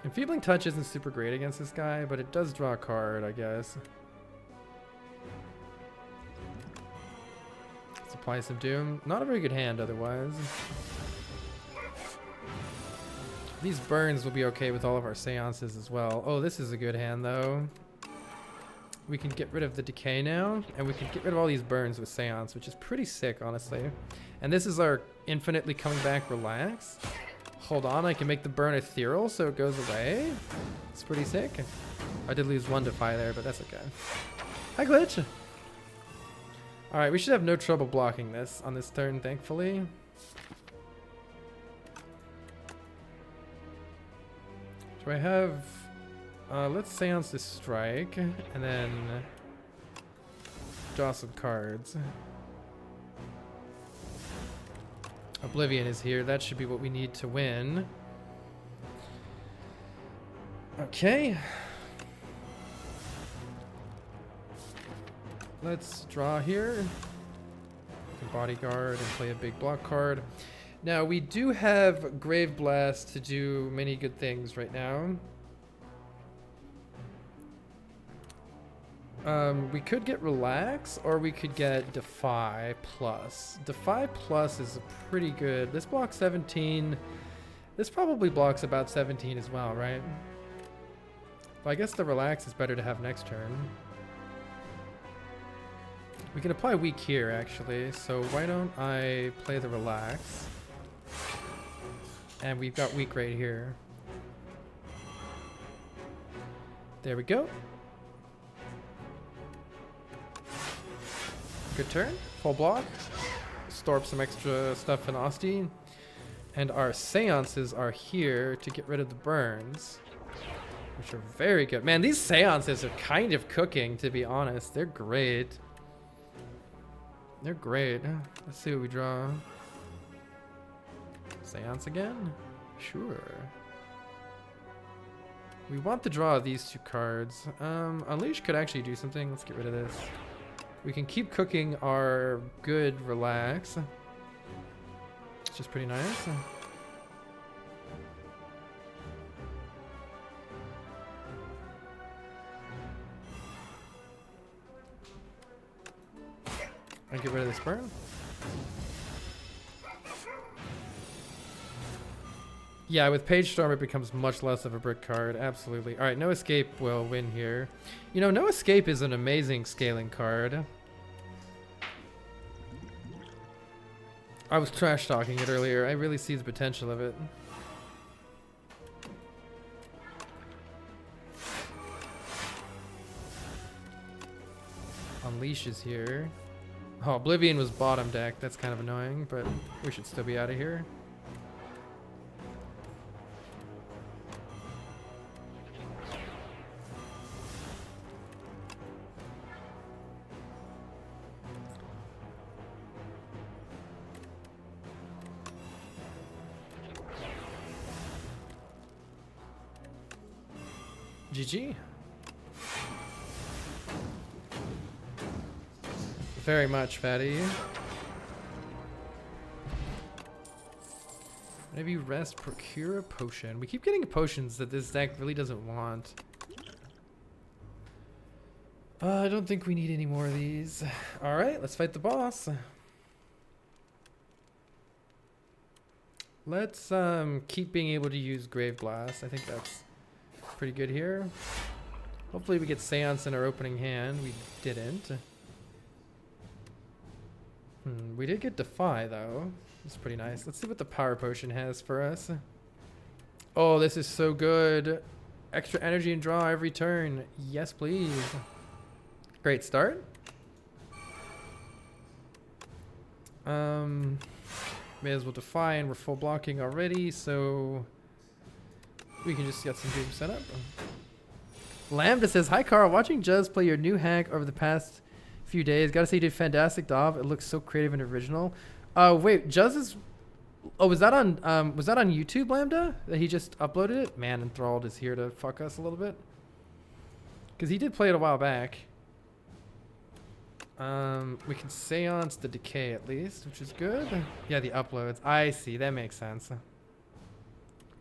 Enfeebling Touch isn't super great against this guy, but it does draw a card, I guess. Let's apply some Doom. Not a very good hand otherwise. These burns will be okay with all of our seances as well. Oh, this is a good hand though. We can get rid of the decay now, and we can get rid of all these burns with seance, which is pretty sick, honestly. And this is our infinitely coming back relax. Hold on, I can make the burn ethereal so it goes away. It's pretty sick. I did lose 1 Defy there, but that's okay. Hi, Glitch. All right, we should have no trouble blocking this on this turn, thankfully. Do I have... let's Seance this strike, and then draw some cards. Oblivion is here. That should be what we need to win. Okay. Let's draw here. Bodyguard and play a big block card. Now, we do have Grave Blast to do many good things right now. We could get Relax, or we could get Defy Plus. Defy Plus is pretty good. This blocks 17. This probably blocks about 17 as well, right? Well, I guess the Relax is better to have next turn. We can apply Weak here, actually. So why don't I play the Relax? And we've got Weak right here. There we go. Good turn. Full block. Store up some extra stuff in Asti. And our seances are here to get rid of the burns, which are very good. Man, these seances are kind of cooking, to be honest. They're great. They're great. Let's see what we draw. Seance again? Sure. We want to draw these 2 cards. Unleash could actually do something. Let's get rid of this. We can keep cooking our good Relax. It's just pretty nice. And get rid of this burn. Yeah, with Page Storm it becomes much less of a brick card. Absolutely. All right, No Escape will win here. You know, No Escape is an amazing scaling card. I was trash talking it earlier. I really see the potential of it. Unleash is here. Oh, Oblivion was bottom deck. That's kind of annoying, but we should still be out of here. GG. Very much, fatty. Maybe rest, procure a potion. We keep getting potions that this deck really doesn't want. I don't think we need any more of these. Alright, let's fight the boss. Let's keep being able to use Grave Blast. I think that's pretty good here. Hopefully we get Seance in our opening hand. We didn't. We did get Defy though. It's pretty nice. Let's see what the Power Potion has for us. Oh, this is so good. Extra energy and draw every turn. Yes, please. Great start. May as well Defy, and we're full blocking already, so we can just get some game set up. Lambda says, "Hi Carl, watching Juz play your new hack over the past few days. Gotta say you did fantastic job. It looks so creative and original." Wait, Juz is... Oh, was that on YouTube, Lambda? That he just uploaded it? Man, Enthralled is here to fuck us a little bit. Because he did play it a while back. We can Seance the Decay at least, which is good. Yeah, the uploads. I see, that makes sense.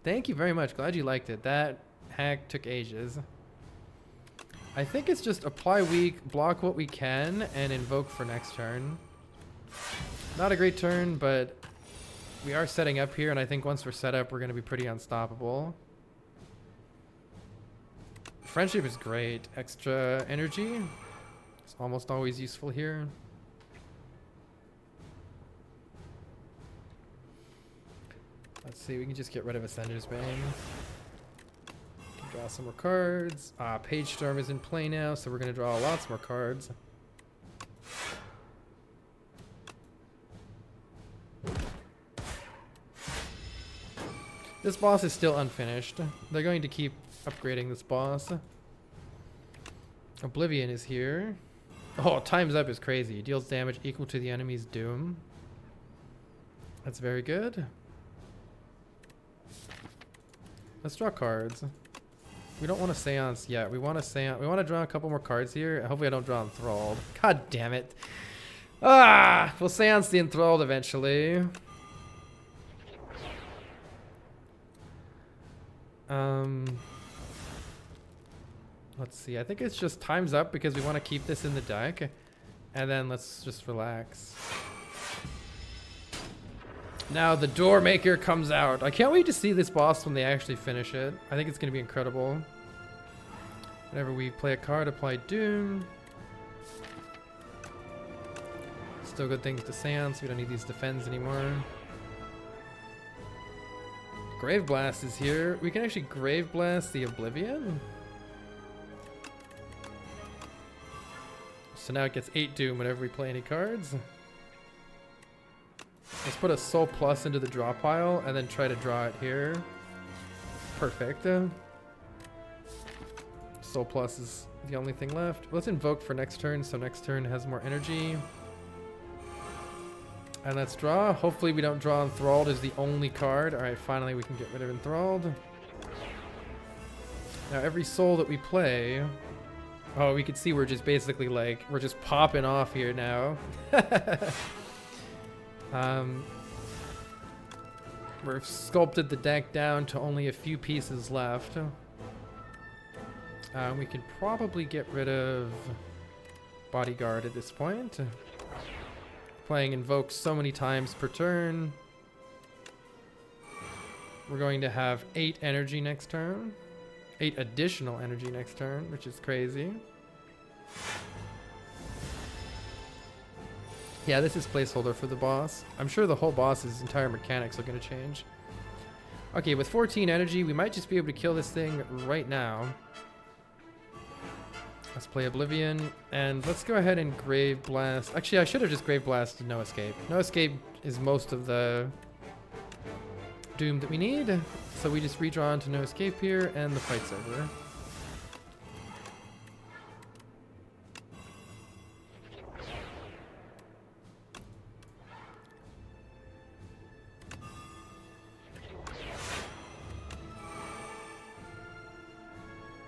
Thank you very much. Glad you liked it. That hack took ages. I think it's just apply weak, block what we can, and invoke for next turn. Not a great turn, but we are setting up here, and I think once we're set up, we're going to be pretty unstoppable. Friendship is great. Extra energy. It's almost always useful here. Let's see, we can just get rid of Ascender's Bane. Draw some more cards. Page Storm is in play now, so we're going to draw lots more cards. This boss is still unfinished. They're going to keep upgrading this boss. Oblivion is here. Oh, Time's Up is crazy. Deals damage equal to the enemy's doom. That's very good. Let's draw cards. We don't want to Seance yet. We want to Seance. We want to draw a couple more cards here. Hopefully I don't draw Enthralled. God damn it. We'll Seance the Enthralled eventually. Let's see. I think it's just Time's Up because we want to keep this in the deck. And then let's just relax. Now the Door Maker comes out. I can't wait to see this boss when they actually finish it. I think it's going to be incredible. Whenever we play a card, apply Doom. Still good things to Seance. We don't need these defends anymore. Grave Blast is here. We can actually Grave Blast the Oblivion. So now it gets 8 Doom whenever we play any cards. Let's put a Soul Plus into the draw pile and then try to draw it here. Perfect. Soul Plus is the only thing left. Let's invoke for next turn, so next turn has more energy. And let's draw. Hopefully we don't draw Enthralled as the only card. Alright, finally we can get rid of Enthralled. Now every soul that we play... Oh, we can see we're just basically like... We're just popping off here now. We've sculpted the deck down to only a few pieces left. We can probably get rid of Bodyguard at this point. Playing Invoke so many times per turn. We're going to have 8 energy next turn. 8 additional energy next turn, which is crazy. Yeah, this is placeholder for the boss. I'm sure the whole boss's entire mechanics are going to change. Okay, with 14 energy, we might just be able to kill this thing right now. Let's play Oblivion, and let's go ahead and Grave Blast. Actually, I should have just Grave Blasted No Escape. No Escape is most of the Doom that we need, so we just redraw into No Escape here, and the fight's over.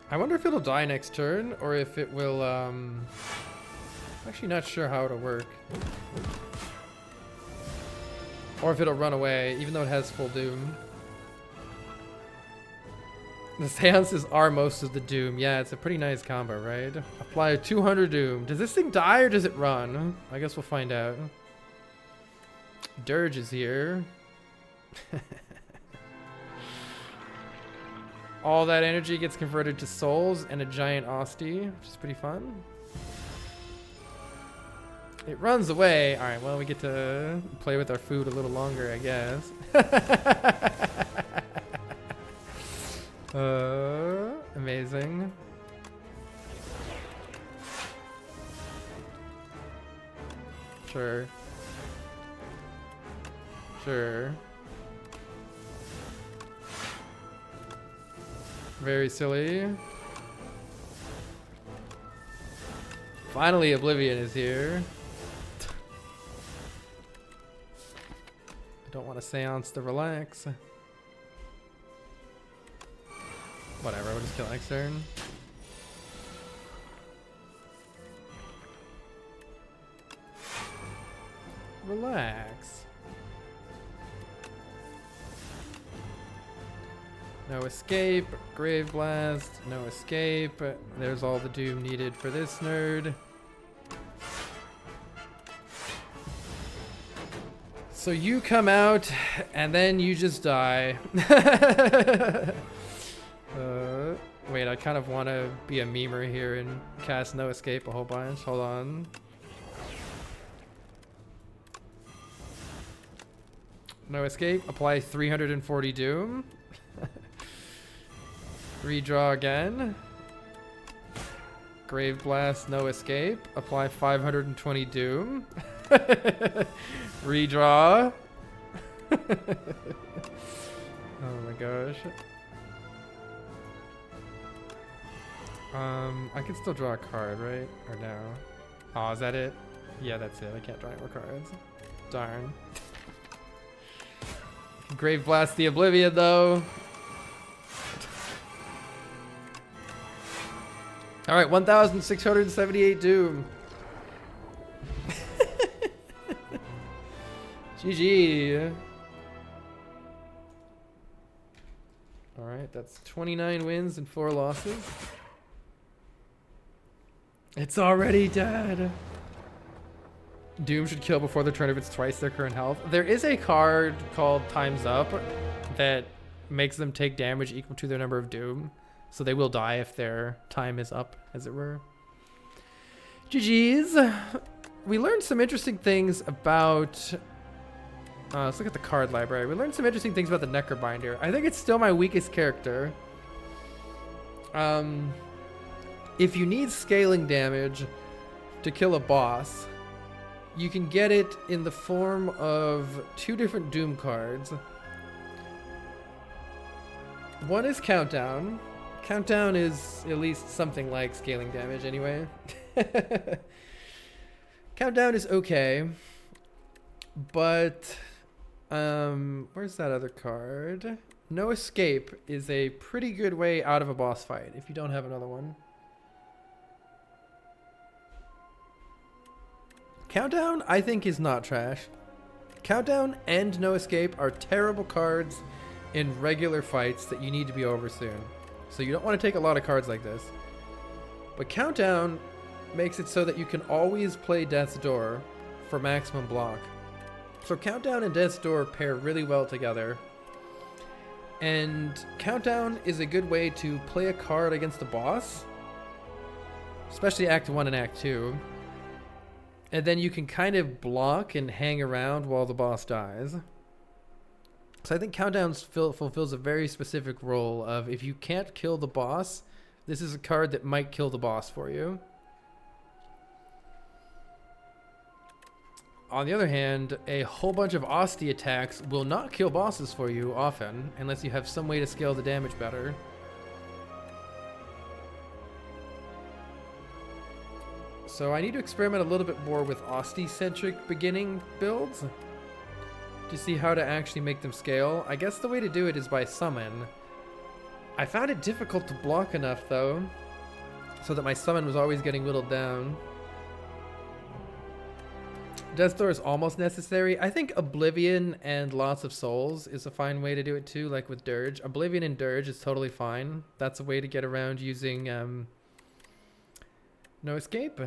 I wonder if it'll die next turn, or if it will, Actually not sure how it'll work. Or if it'll run away, even though it has full doom. The seances are most of the doom. Yeah, it's a pretty nice combo, right? Apply 200 doom. Does this thing die or does it run? I guess we'll find out. Dirge is here. All that energy gets converted to souls and a giant Ostie, which is pretty fun. It runs away. All right, well, we get to play with our food a little longer, I guess. Amazing. Sure. Sure. Very silly. Finally, Oblivion is here. I don't want a seance to relax. Whatever, we'll just kill next turn. Relax. No escape, Grave Blast, no escape. There's all the doom needed for this nerd. So you come out, and then you just die. Wait, I kind of want to be a memer here and cast no escape a whole bunch. Hold on. No escape, apply 340 doom. Redraw again. Grave Blast, no escape. Apply 520 doom. Redraw. Oh my gosh. I can still draw a card, right? Or no? Oh, is that it? Yeah, that's it. I can't draw any more cards. Darn. Grave Blast the Oblivion, though. All right, 1,678 doom. GG. All right, that's 29 wins and 4 losses. It's already dead. Doom should kill before the turn if it's twice their current health. There is a card called Time's Up that makes them take damage equal to their number of doom. So they will die if their time is up, as it were. GG's. We learned some interesting things about... let's look at the card library. We learned some interesting things about the Necrobinder. I think it's still my weakest character. If you need scaling damage to kill a boss, you can get it in the form of 2 different Doom cards. One is Countdown. Countdown is at least something like scaling damage anyway. Countdown is okay, but where's that other card? No Escape is a pretty good way out of a boss fight if you don't have another one. Countdown, I think, is not trash. Countdown and No Escape are terrible cards in regular fights that you need to be over soon. So you don't want to take a lot of cards like this. But Countdown makes it so that you can always play Death's Door for maximum block. So Countdown and Death's Door pair really well together. And Countdown is a good way to play a card against the boss, especially Act 1 and Act 2. And then you can kind of block and hang around while the boss dies. So I think Countdown fulfills a very specific role of, if you can't kill the boss, this is a card that might kill the boss for you. On the other hand, a whole bunch of Ostie attacks will not kill bosses for you often, unless you have some way to scale the damage better. So I need to experiment a little bit more with Ostie-centric beginning builds to see how to actually make them scale. I guess the way to do it is by summon. I found it difficult to block enough, though, so that my summon was always getting whittled down. Death Door is almost necessary. I think Oblivion and Lots of Souls is a fine way to do it too, like with Dirge. Oblivion and Dirge is totally fine. That's a way to get around using no escape.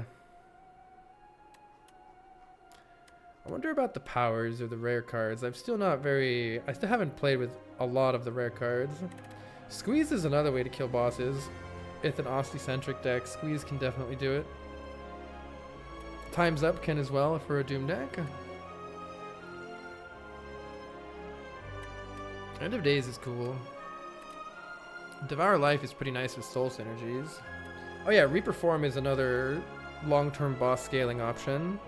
I wonder about the powers or the rare cards. I still haven't played with a lot of the rare cards. Squeeze is another way to kill bosses. If an Osti-centric deck, Squeeze can definitely do it. Time's Up can as well for a Doom deck. End of Days is cool. Devour Life is pretty nice with soul synergies. Oh yeah, Reaper Form is another long-term boss scaling option.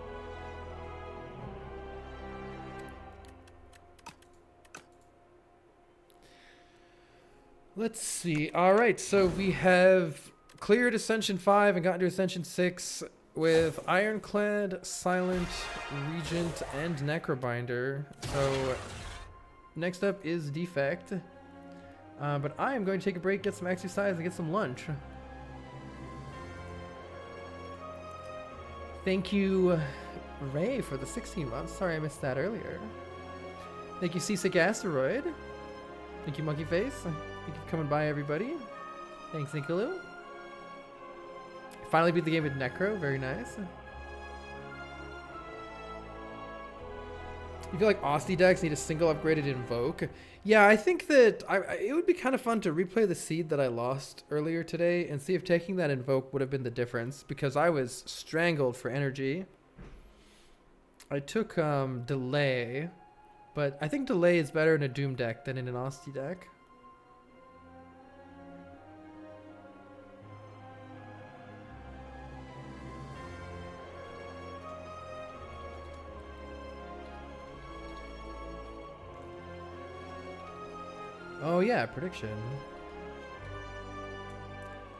Let's see. Alright, so we have cleared Ascension 5 and gotten to Ascension 6 with Ironclad, Silent, Regent, and Necrobinder. So next up is Defect. But I am going to take a break, get some exercise, and get some lunch. Thank you, Ray, for the 16 months. Sorry I missed that earlier. Thank you, Seasick Asteroid. Thank you, Monkey Face. Thank you for coming by, everybody. Thanks, Nikoloo. Finally beat the game with Necro. Very nice. You feel like Osti decks need a single upgraded Invoke? Yeah, I think that it would be kind of fun to replay the seed that I lost earlier today and see if taking that Invoke would have been the difference, because I was strangled for energy. I took Delay, but I think Delay is better in a Doom deck than in an Osti deck. Oh yeah, prediction.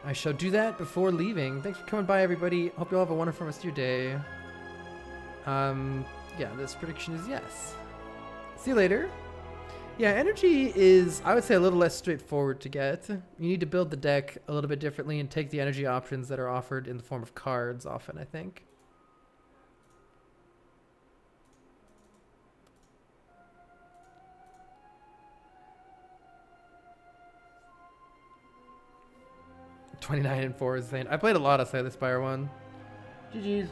I shall do that before leaving. Thanks for coming by, everybody. Hope you all have a wonderful rest of your day. Yeah, this prediction is yes. See you later. Yeah, energy is, I would say, a little less straightforward to get. You need to build the deck a little bit differently and take the energy options that are offered in the form of cards often, I think. $29 and 4 is insane. I played a lot of Slay the Spire 1. GG's.